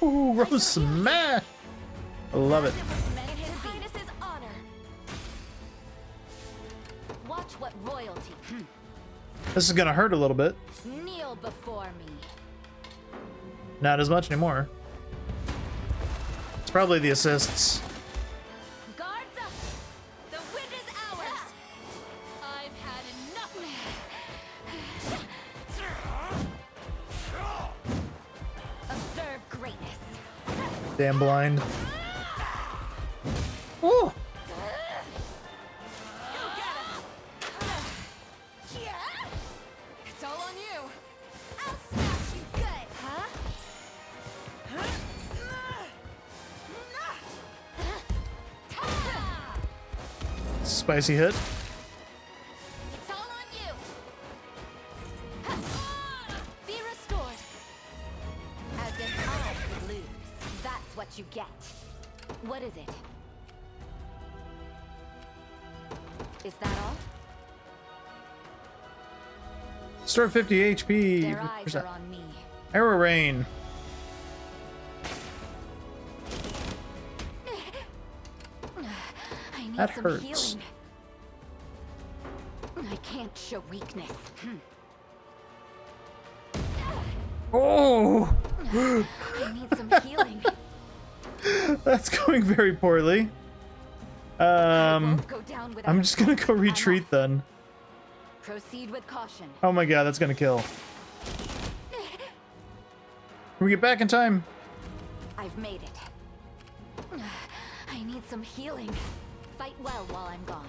Woo! Rose smash! I love it. His Highness's honor. Watch what royalty. This is gonna hurt a little bit. Kneel before me. Not as much anymore. It's probably the assists. Guards up! The wind is ours! I've had enough! Observe greatness. Damn blind. Ooh! It's all on you. I'll smash you good, huh? Spicy hit. It's all on you. Be restored. As if I could lose. That's what you get. What is it? Is that all? Store 50 HP. Their eyes are on me. Arrow rain. I need That some hurts. healing. I can't show weakness. Oh! I need some healing. That's going very poorly. I'm just gonna go retreat then. Proceed with caution. Oh my god, that's gonna kill. Can we get back in time? I've made it. I need some healing. Fight well while I'm gone.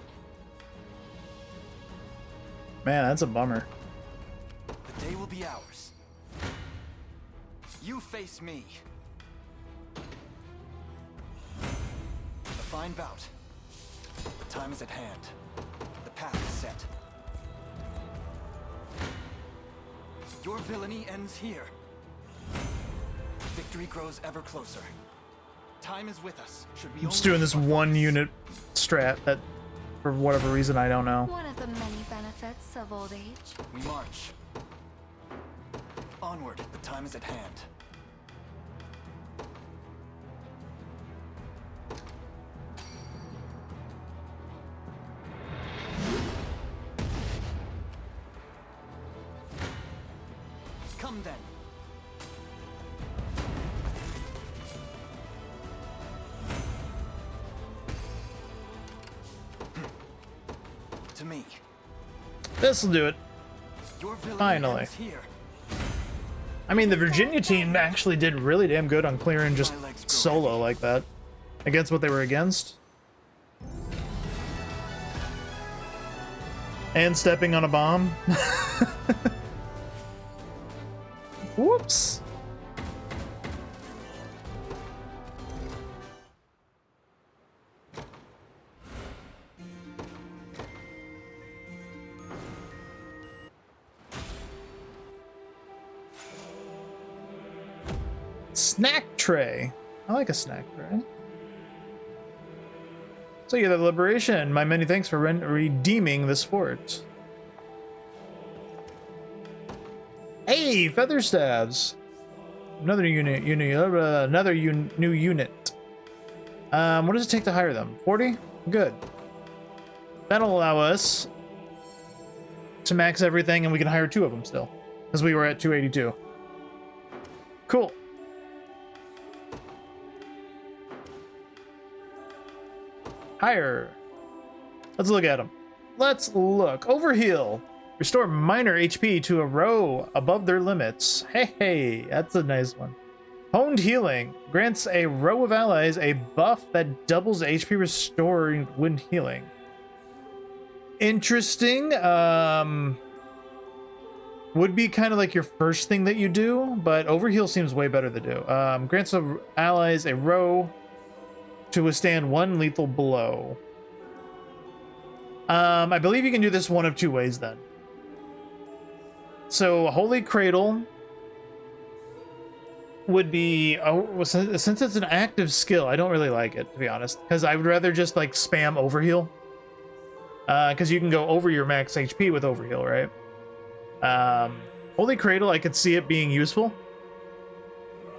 Man, that's a bummer. The day will be ours. You face me. A fine bout. The time is at hand. The path is set. Your villainy ends here. Victory grows ever closer. Time is with us. Should we I'm just doing this one unit strat that, for whatever reason, I don't know. One of the many benefits of old age. We march. Onward, the time is at hand. Come then. To me. This'll do it. Your villainy Finally. ends here. I mean, the Virginia team actually did really damn good on clearing just solo like that. Against what they were against. And stepping on a bomb. Whoops. Snack tray. I like a snack tray. So you have the liberation. My many thanks for redeeming this fort. Hey, feather staves. Another unit. New unit. What does it take to hire them? 40? Good. That'll allow us to max everything, and we can hire 2 of them still, because we were at 282. Cool. Hire. Let's look at them. Let's look. Overheal. Restore minor HP to a row above their limits. Hey, that's a nice one. Honed healing. Grants a row of allies a buff that doubles HP restoring when healing. Interesting. Would be kind of like your first thing that you do, but overheal seems way better to do. Grants allies a row to withstand 1 lethal blow. I believe you can do this one of 2 ways then. So Holy Cradle would be, since it's an active skill, I don't really like it, to be honest, because I would rather just like spam overheal. Because you can go over your max HP with overheal, right? Holy Cradle, I could see it being useful.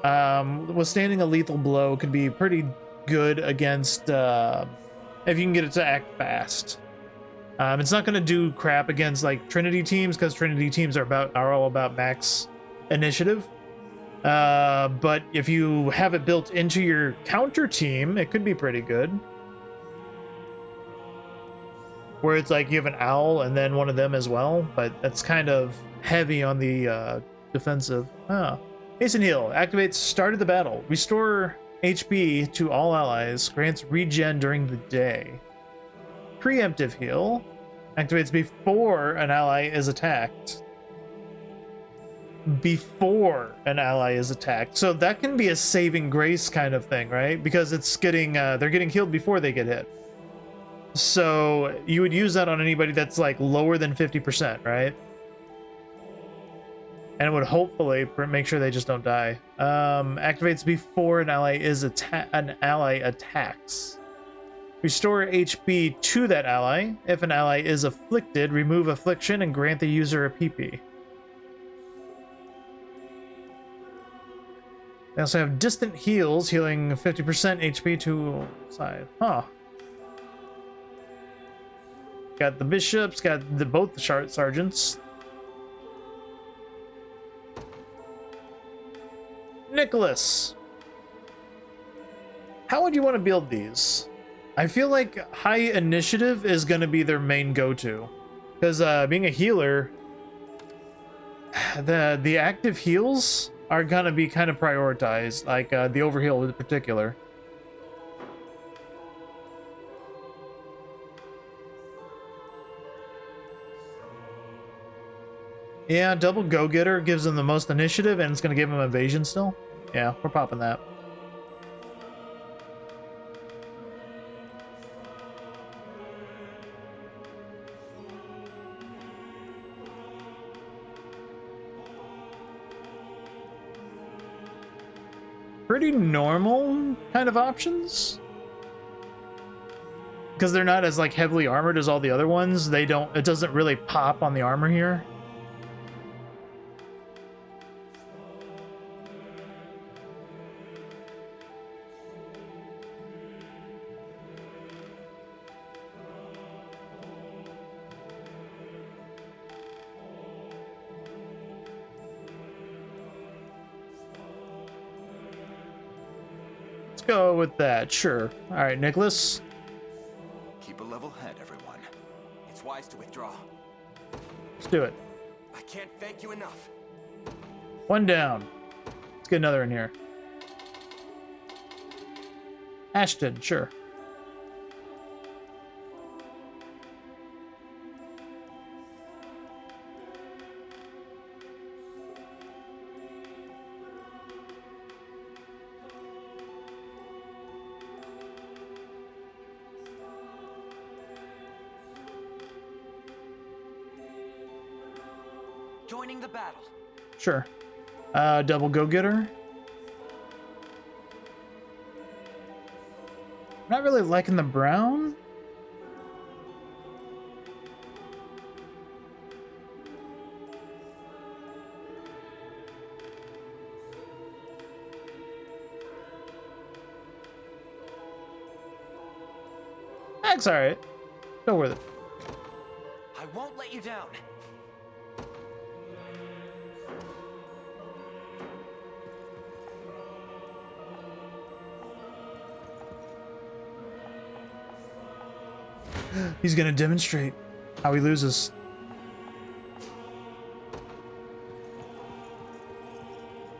Withstanding a lethal blow could be pretty good against if you can get it to act fast. It's not going to do crap against like Trinity teams, because Trinity teams are all about max initiative. But if you have it built into your counter team, it could be pretty good. Where it's like you have an owl and then one of them as well, but that's kind of heavy on the defensive. Hasten heal activates start of the battle. Restore HP to all allies. Grants regen during the day. Preemptive heal activates before an ally is attacked. Before an ally is attacked. So that can be a saving grace kind of thing, right? Because it's getting they're getting healed before they get hit. So you would use that on anybody that's like lower than 50%, right? And it would hopefully make sure they just don't die. Activates before an ally attacks. Restore HP to that ally. If an ally is afflicted, remove affliction and grant the user a PP. They also have distant heals, healing 50% HP to side. Huh. Got the bishops, got both the sergeants. Nicholas, how would you want to build these? I feel like high initiative is going to be their main go-to, because being a healer, the active heals are going to be kind of prioritized, like the overheal in particular. Yeah, double go-getter gives them the most initiative, and it's going to give them evasion still. Yeah, we're popping that. Pretty normal kind of options. Because they're not as like heavily armored as all the other ones. It doesn't really pop on the armor here. Go with that, sure. All right, Nicholas. Keep a level head, everyone. It's wise to withdraw. Let's do it. I can't thank you enough. One down. Let's get another in here. Ashton, sure. joining the battle. Sure. Double go-getter. Not really liking the brown. That's alright. Go with it. I won't let you down. He's gonna demonstrate how he loses.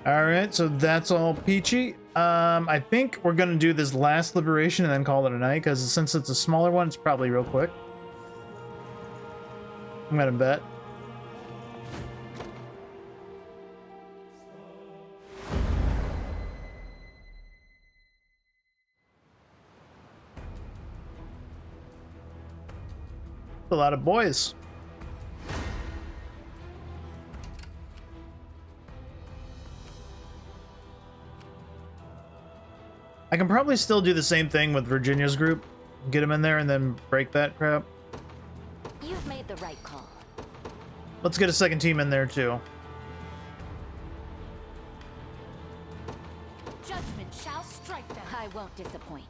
Alright, so that's all peachy. I think we're gonna do this last liberation and then call it a night, because since it's a smaller one, it's probably real quick. I'm gonna bet. A lot of boys. I can probably still do the same thing with Virginia's group. Get them in there and then break that crap. You've made the right call. Let's get a second team in there too. Judgment shall strike them. I won't disappoint.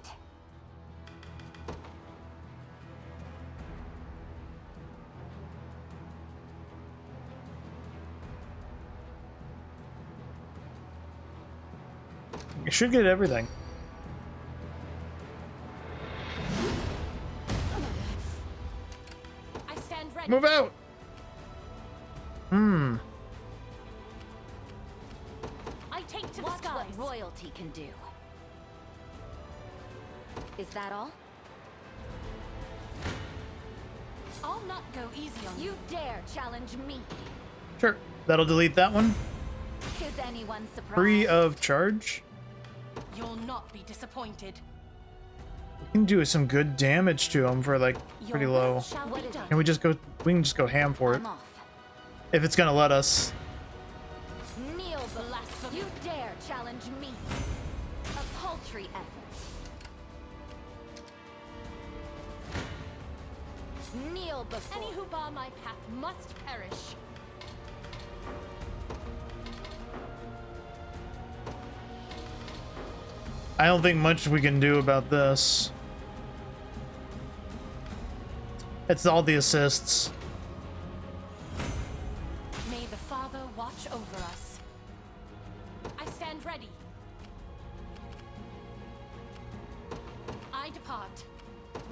You should get everything. I stand ready. Move out! Hmm. I take to the Watch skies. what royalty can do. Is that all? I'll not go easy on you. You dare challenge me? Sure. That'll delete that one. Is anyone surprised? Free of charge. You'll not be disappointed. We can do some good damage to him for like pretty low. Can we just go? We can just go ham for it. If it's gonna let us. Kneel, blasphemy. You dare challenge me? A paltry effort. Kneel before. Any who bar my path must perish. I don't think much we can do about this. It's all the assists. May the Father watch over us. I stand ready. I depart.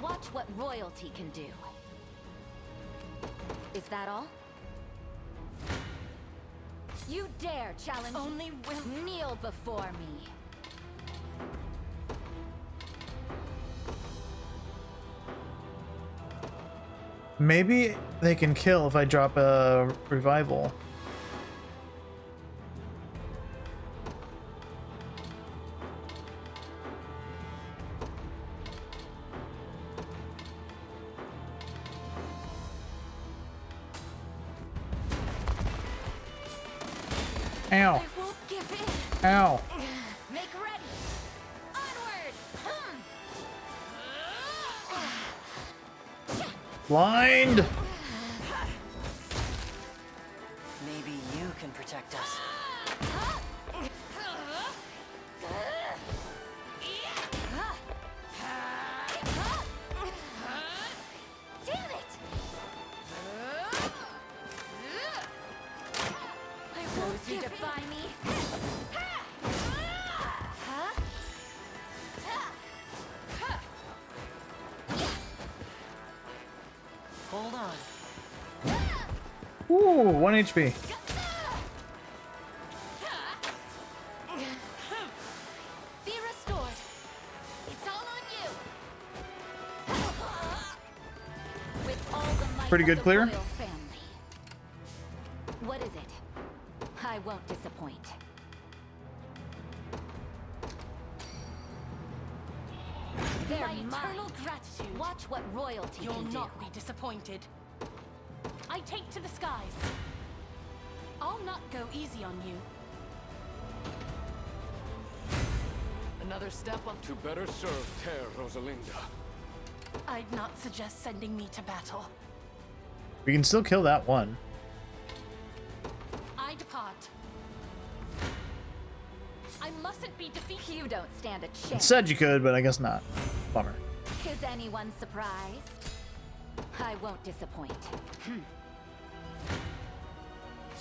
Watch what royalty can do. Is that all? You dare challenge? Only will kneel before me. Maybe they can kill if I drop a revival. Ow. I won't give in. Ow. Make ready. Onward. Blind. Maybe you can protect us. Damn it! Those who defy me. Hold on. Ooh, 1 HP. Be restored. It's all on you. With all the might Pretty of good the clear. royal family. What is it? I won't disappoint. They're My eternal mine. gratitude. Watch what royalty You'll can not do. be disappointed. I take to the skies. I'll not go easy on you. Another step on To better serve Ter Rosalinda. I'd not suggest sending me to battle. We can still kill that one. I depart. I mustn't be defeated. You don't stand a It chance. said you could, but I guess not. Bummer. Is anyone surprised? I won't disappoint.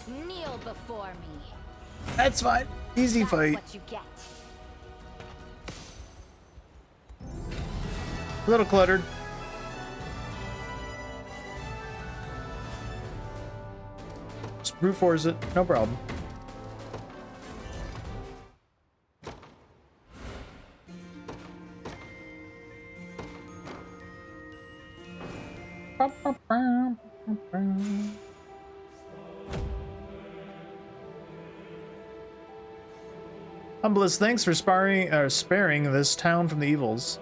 Kneel before me. That's fine. Easy That's fight. what you get. A little cluttered. Just brute force it. No problem. Humblest thanks for sparing this town from the evils.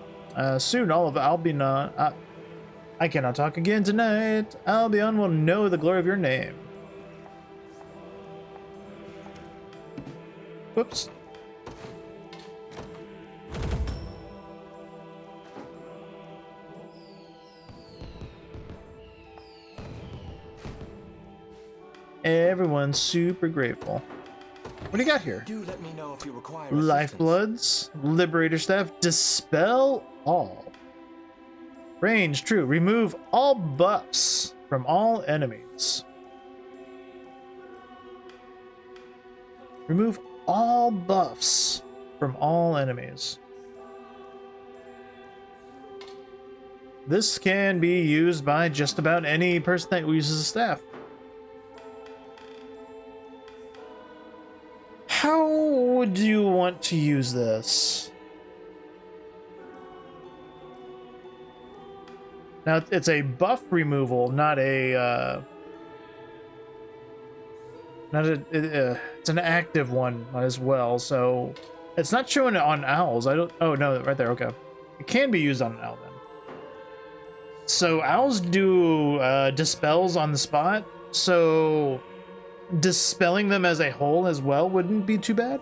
Soon all of Albion, I cannot talk again tonight. Albion will know the glory of your name. Whoops. Everyone's super grateful. What do you got here? Do let me know if you require Lifebloods, Liberator Staff, Dispel All. Range, true. Remove all buffs from all enemies. Remove all buffs from all enemies. This can be used by just about any person that uses a staff. How would you want to use this? Now, it's a buff removal, not a, it's an active one as well, so it's not showing it on owls. Oh no, right there, okay. It can be used on an owl then. So owls do dispels on the spot, so dispelling them as a whole as well wouldn't be too bad.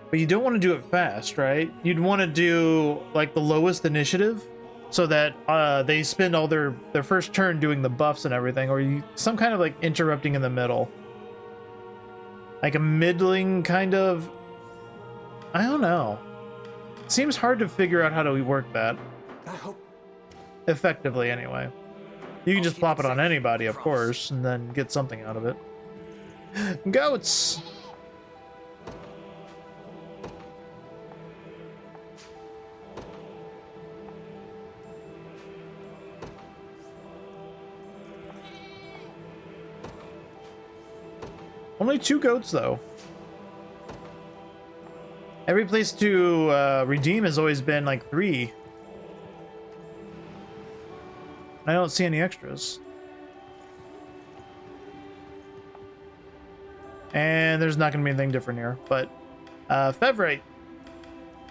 But you don't want to do it fast, right? You'd want to do like the lowest initiative so that they spend all their first turn doing the buffs and everything, or some kind of like interrupting in the middle. Like a middling kind of, I don't know. Seems hard to figure out how to work that. I hope effectively anyway. You can just plop it on anybody, of course, and then get something out of it. Goats! Only 2 goats, though. Every place to redeem has always been like 3. I don't see any extras. And there's not going to be anything different here, but Fevrite.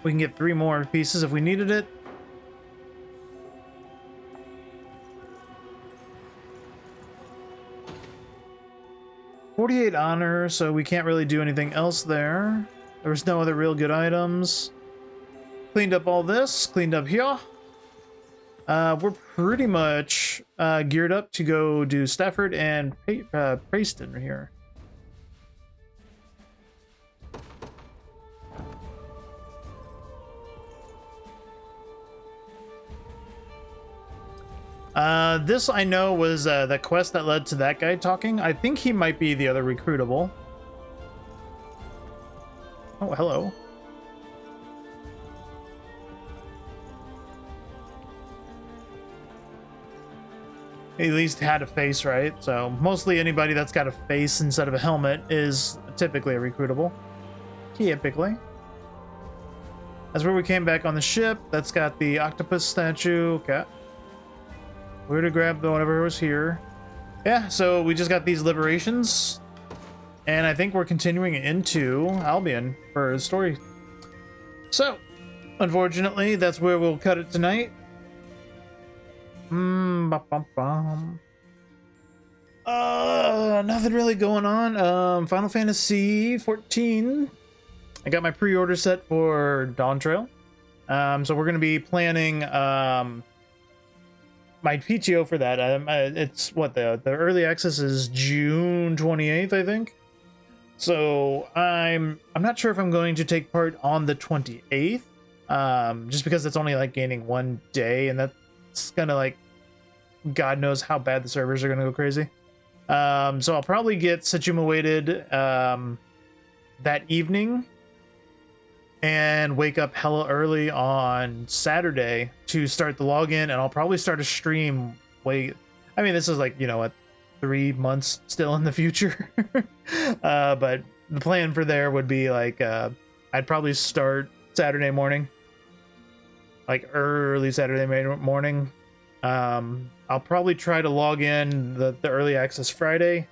We can get 3 more pieces if we needed it. $48 honor, so we can't really do anything else there. There was no other real good items. Cleaned up all this, cleaned up here. We're pretty much geared up to go do Stafford and Preston here. This I know was the quest that led to that guy talking. I think he might be the other recruitable. Oh, hello. He at least had a face, right? So mostly anybody that's got a face instead of a helmet is typically a recruitable. Typically. That's where we came back on the ship. That's got the octopus statue. Okay. We're to grab whatever was here. Yeah, so we just got these liberations. And I think we're continuing into Albion for the story. So, unfortunately, that's where we'll cut it tonight. Nothing really going on. Final Fantasy 14. I got my pre-order set for Dawn Trail. So we're gonna be planning my PTO for that. It's what the early access is June 28th, I think. So I'm not sure if I'm going to take part on the 28th. Just because it's only like gaining 1 day, and that's gonna like, God knows how bad the servers are gonna go crazy. So I'll probably get Setsuma weighted that evening and wake up hella early on Saturday to start the login, and I'll probably start a stream. I mean, this is like, you know what, 3 months still in the future. But the plan for there would be like, I'd probably start Saturday morning, like early Saturday morning. I'll probably try to log in the early access Friday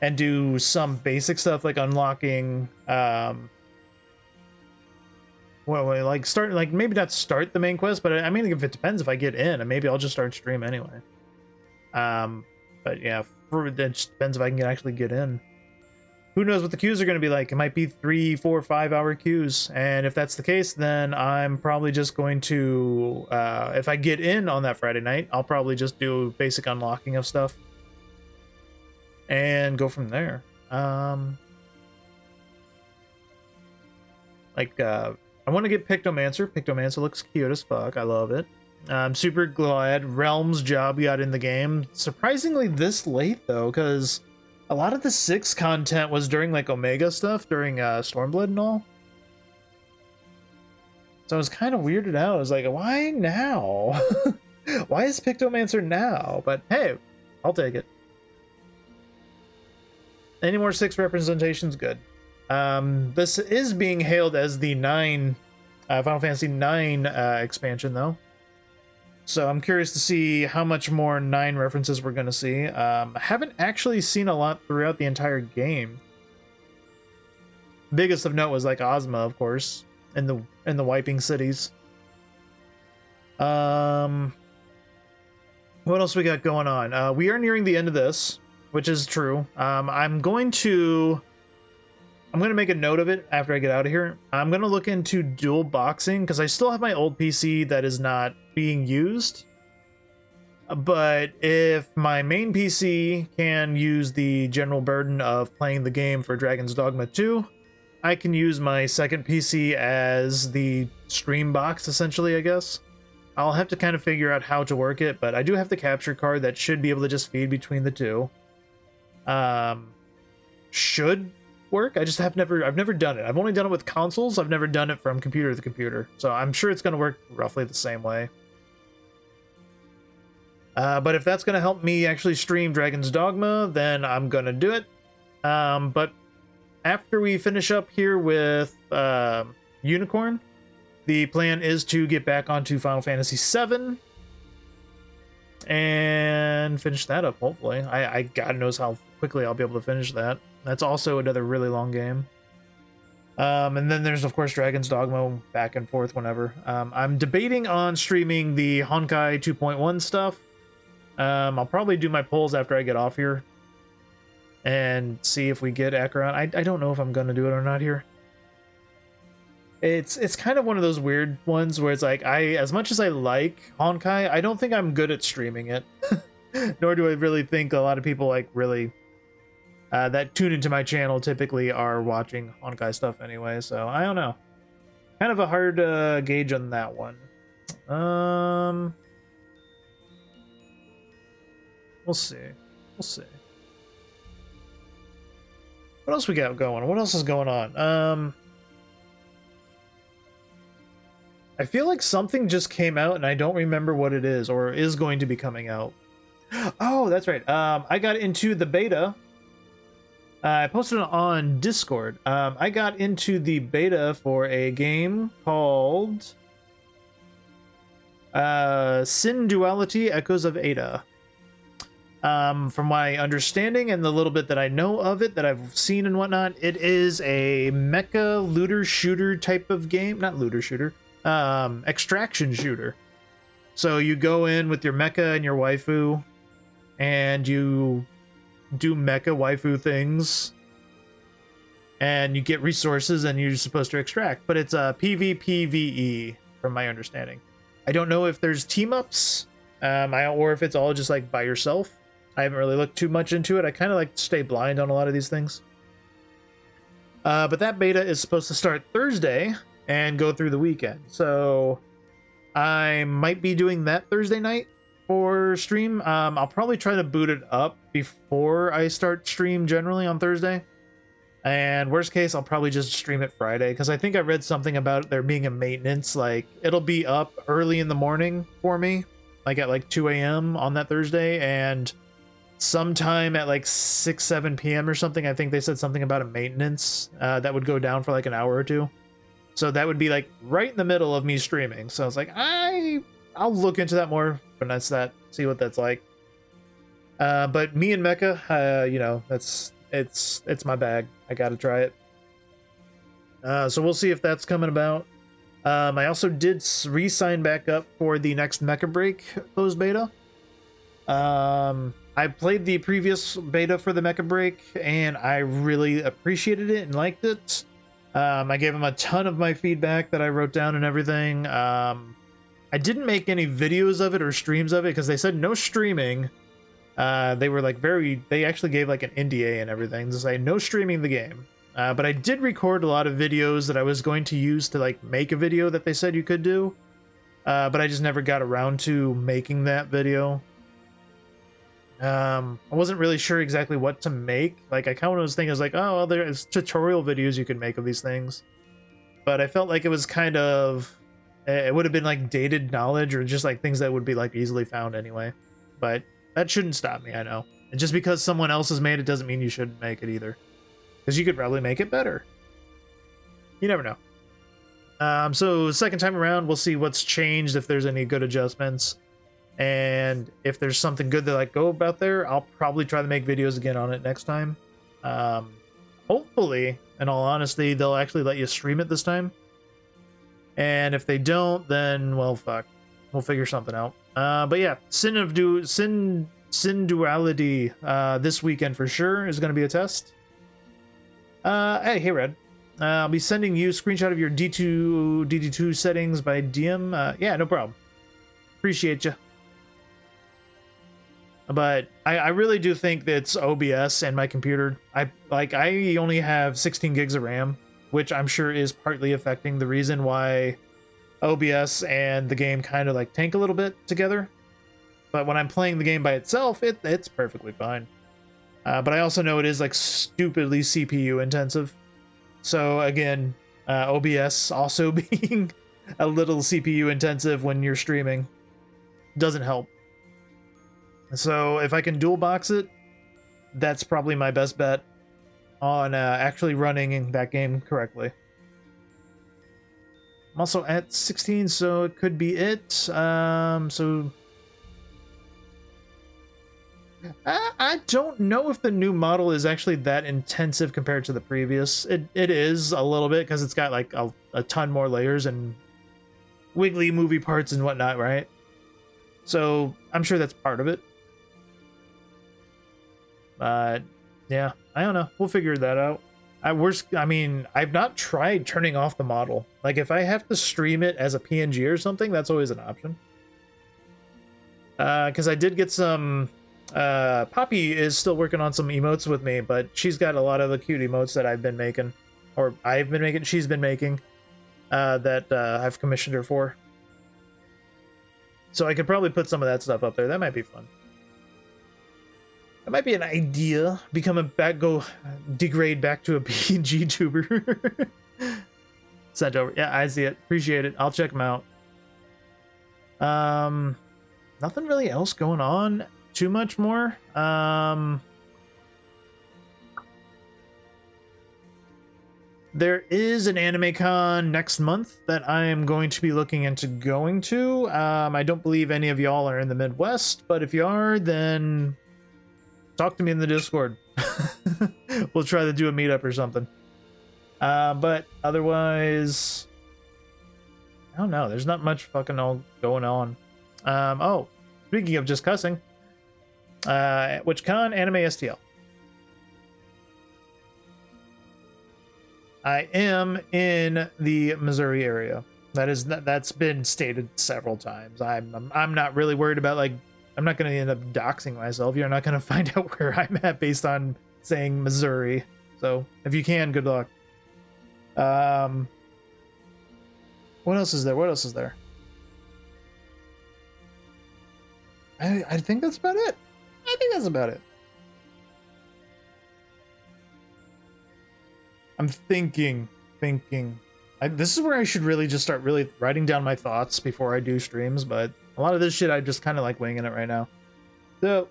and do some basic stuff like unlocking, like start, like maybe not start the main quest, but I mean, if it depends if I get in, and maybe I'll just start stream anyway. But yeah, it just depends if I can actually get in. Who knows what the queues are going to be like? It might be 3, 4, 5 hour queues. And if that's the case, then I'm probably just going to, if I get in on that Friday night, I'll probably just do basic unlocking of stuff and go from there. I want to get Pictomancer. Pictomancer looks cute as fuck. I love it. I'm super glad Realm's job got in the game. Surprisingly this late though, because a lot of the 6 content was during like Omega stuff, during Stormblood and all. So I was kind of weirded out. I was like, why now? Why is Pictomancer now? But hey, I'll take it. Any more 6 representations? Good. This is being hailed as the Final Fantasy 9 expansion though. So I'm curious to see how much more 9 references we're going to see. I haven't actually seen a lot throughout the entire game. Biggest of note was like Ozma, of course, in the wiping cities. What else we got going on? We are nearing the end of this, which is true. I'm going to make a note of it after I get out of here. I'm going to look into dual boxing because I still have my old PC that is not being used. But if my main PC can use the general burden of playing the game for Dragon's Dogma 2, I can use my second PC as the stream box, essentially, I guess. I'll have to kind of figure out how to work it, but I do have the capture card that should be able to just feed between the two. Should work. I've never done it. I've only done it with consoles. I've never done it from computer to computer. So I'm sure it's going to work roughly the same way. But if that's going to help me actually stream Dragon's Dogma, then I'm going to do it. But after we finish up here with Unicorn, the plan is to get back onto Final Fantasy VII and finish that up, hopefully. I God knows how quickly I'll be able to finish that. That's also another really long game. And then there's, of course, Dragon's Dogma back and forth whenever. I'm debating on streaming the Honkai 2.1 stuff. I'll probably do my polls after I get off here and see if we get Acheron. I don't know if I'm going to do it or not here. It's kind of one of those weird ones where it's like, as much as I like Honkai, I don't think I'm good at streaming it. Nor do I really think a lot of people like really that tune into my channel typically are watching Honkai stuff anyway, so I don't know. Kind of a hard gauge on that one. We'll see. We'll see. What else we got going? What else is going on? I feel like something just came out and I don't remember what it is or is going to be coming out. Oh, that's right. I got into the beta. I posted it on Discord. I got into the beta for a game called Sin Duality Echoes of Ada. From my understanding and the little bit that I know of it, that I've seen and whatnot, it is a mecha looter shooter type of game. Not looter shooter. Extraction shooter. So you go in with your mecha and your waifu, and you do mecha waifu things, and you get resources, and you're supposed to extract. But it's a PvPvE, from my understanding. I don't know if there's team-ups, or if it's all just like by yourself. I haven't really looked too much into it. I kind of like to stay blind on a lot of these things. But that beta is supposed to start Thursday and go through the weekend. So I might be doing that Thursday night for stream. I'll probably try to boot it up before I start stream generally on Thursday. And worst case, I'll probably just stream it Friday, because I think I read something about there being a maintenance. Like, it'll be up early in the morning for me, like at like 2 a.m. on that Thursday, and sometime at like 6-7 p.m. or something, I think they said something about a maintenance that would go down for like an hour or two. So that would be like right in the middle of me streaming. So I was like, I'll look into that more, finesse that, see what that's like. But me and Mecha, you know, it's my bag. I gotta try it. So we'll see if that's coming about. I also did re-sign back up for the next Mecha Break closed beta. I played the previous beta for the Mecha Break, and I really appreciated it and liked it. I gave them a ton of my feedback that I wrote down and everything. I didn't make any videos of it or streams of it, because they said no streaming. They were like they actually gave like an NDA and everything to say no streaming the game. But I did record a lot of videos that I was going to use to like make a video that they said you could do. But I just never got around to making that video. I wasn't really sure exactly what to make. Like, I kind of was thinking, I was like, oh, well, there's tutorial videos you can make of these things. But I felt like it was kind of, it would have been like dated knowledge, or just like things that would be like easily found anyway. But that shouldn't stop me, I know. And just because someone else has made it doesn't mean you shouldn't make it either. Because you could probably make it better. You never know. So second time around, we'll see what's changed, if there's any good adjustments. And if there's something good that I go about there, I'll probably try to make videos again on it next time. Hopefully, in all honesty, they'll actually let you stream it this time. And if they don't, then, well, fuck. We'll figure something out. But yeah, Sin Duality this weekend for sure is going to be a test. Hey, Red. I'll be sending you a screenshot of your DD2 settings by DM. Yeah, no problem. Appreciate you. But I really do think that it's OBS and my computer. I only have 16 gigs of RAM, which I'm sure is partly affecting the reason why OBS and the game kind of like tank a little bit together. But when I'm playing the game by itself, it's perfectly fine. But I also know it is like stupidly CPU intensive. So again, OBS also being a little CPU intensive when you're streaming doesn't help. So if I can dual box it, that's probably my best bet on actually running that game correctly. I'm also at 16, so it could be it. So I don't know if the new model is actually that intensive compared to the previous. It is a little bit, because it's got like a ton more layers and wiggly movie parts and whatnot, right? So I'm sure that's part of it. But yeah, I don't know. We'll figure that out. I mean, I've not tried turning off the model. Like, if I have to stream it as a PNG or something, that's always an option. Because I did get some... Poppy is still working on some emotes with me, but she's got a lot of the cute emotes that I've been making. Or I've been making, she's been making. That I've commissioned her for. So I could probably put some of that stuff up there. That might be fun. That might be an idea. Degrade back to a PNG tuber. Sent over. Yeah, I see it. Appreciate it. I'll check them out. Nothing really else going on too much more. There is an anime con next month that I am going to be looking into going to. I don't believe any of y'all are in the Midwest, but if you are, then talk to me in the Discord. We'll try to do a meetup or something. But otherwise, I don't know. There's not much fucking all going on. Oh, speaking of just cussing, which con? Anime STL. I am in the Missouri area. That's been stated several times. I'm not really worried about, like, I'm not going to end up doxing myself. You're not going to find out where I'm at based on saying Missouri. So if you can, good luck. What else is there? What else is there? I think that's about it. I think that's about it. I'm thinking. This is where I should really just start really writing down my thoughts before I do streams, but a lot of this shit I just kind of like winging it right now. So,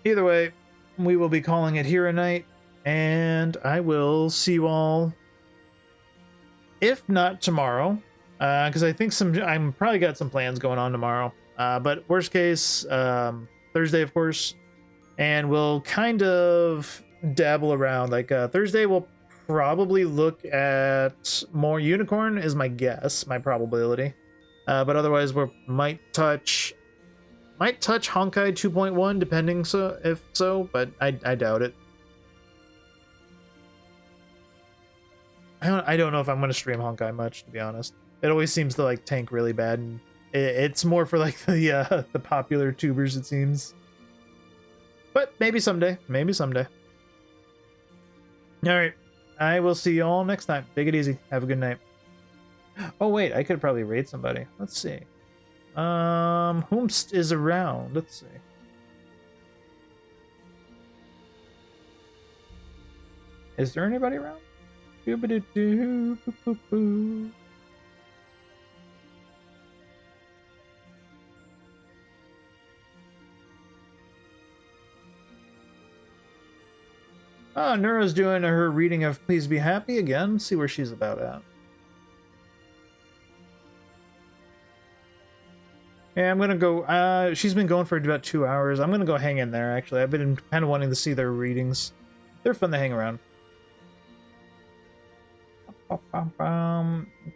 either way, we will be calling it here a night, and I will see you all, if not tomorrow, because I think I'm probably got some plans going on tomorrow, but worst case, Thursday, of course, and we'll kind of dabble around. Like, Thursday we'll probably look at more Unicorn is my guess, my probability. But otherwise we might touch Honkai 2.1 depending if so, but I doubt it. I don't know if I'm going to stream Honkai much, to be honest. It always seems to like tank really bad, and it's more for like the popular tubers, it seems. But maybe someday. All right. I will see you all next time. Take it easy. Have a good night. Oh, wait. I could probably raid somebody. Let's see. Whomst is around? Let's see. Is there anybody around? Oh, Neura's doing her reading of Please Be Happy again. See where she's about at. Yeah, I'm gonna go. She's been going for about 2 hours. I'm gonna go hang in there, actually. I've been kind of wanting to see their readings. They're fun to hang around.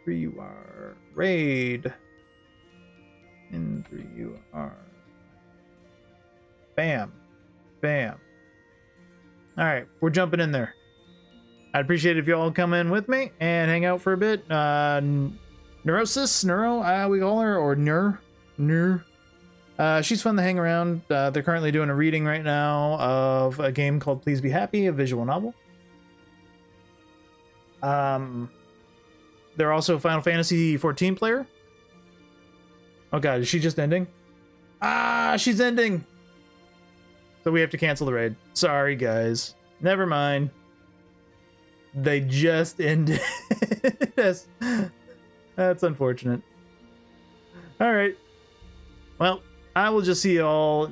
3 you are. Raid. In 3 you are. Bam. Bam. Alright, we're jumping in there. I'd appreciate it if you all come in with me and hang out for a bit. Neurosis, Neuro, we call her, or Nur. She's fun to hang around. They're currently doing a reading right now of a game called Please Be Happy, a visual novel. They're also a Final Fantasy 14 player. Oh god, is she just ending? Ah, she's ending! So we have to cancel the raid. Sorry, guys. Never mind. They just ended. Yes. That's unfortunate. Alright. Well, I will just see you all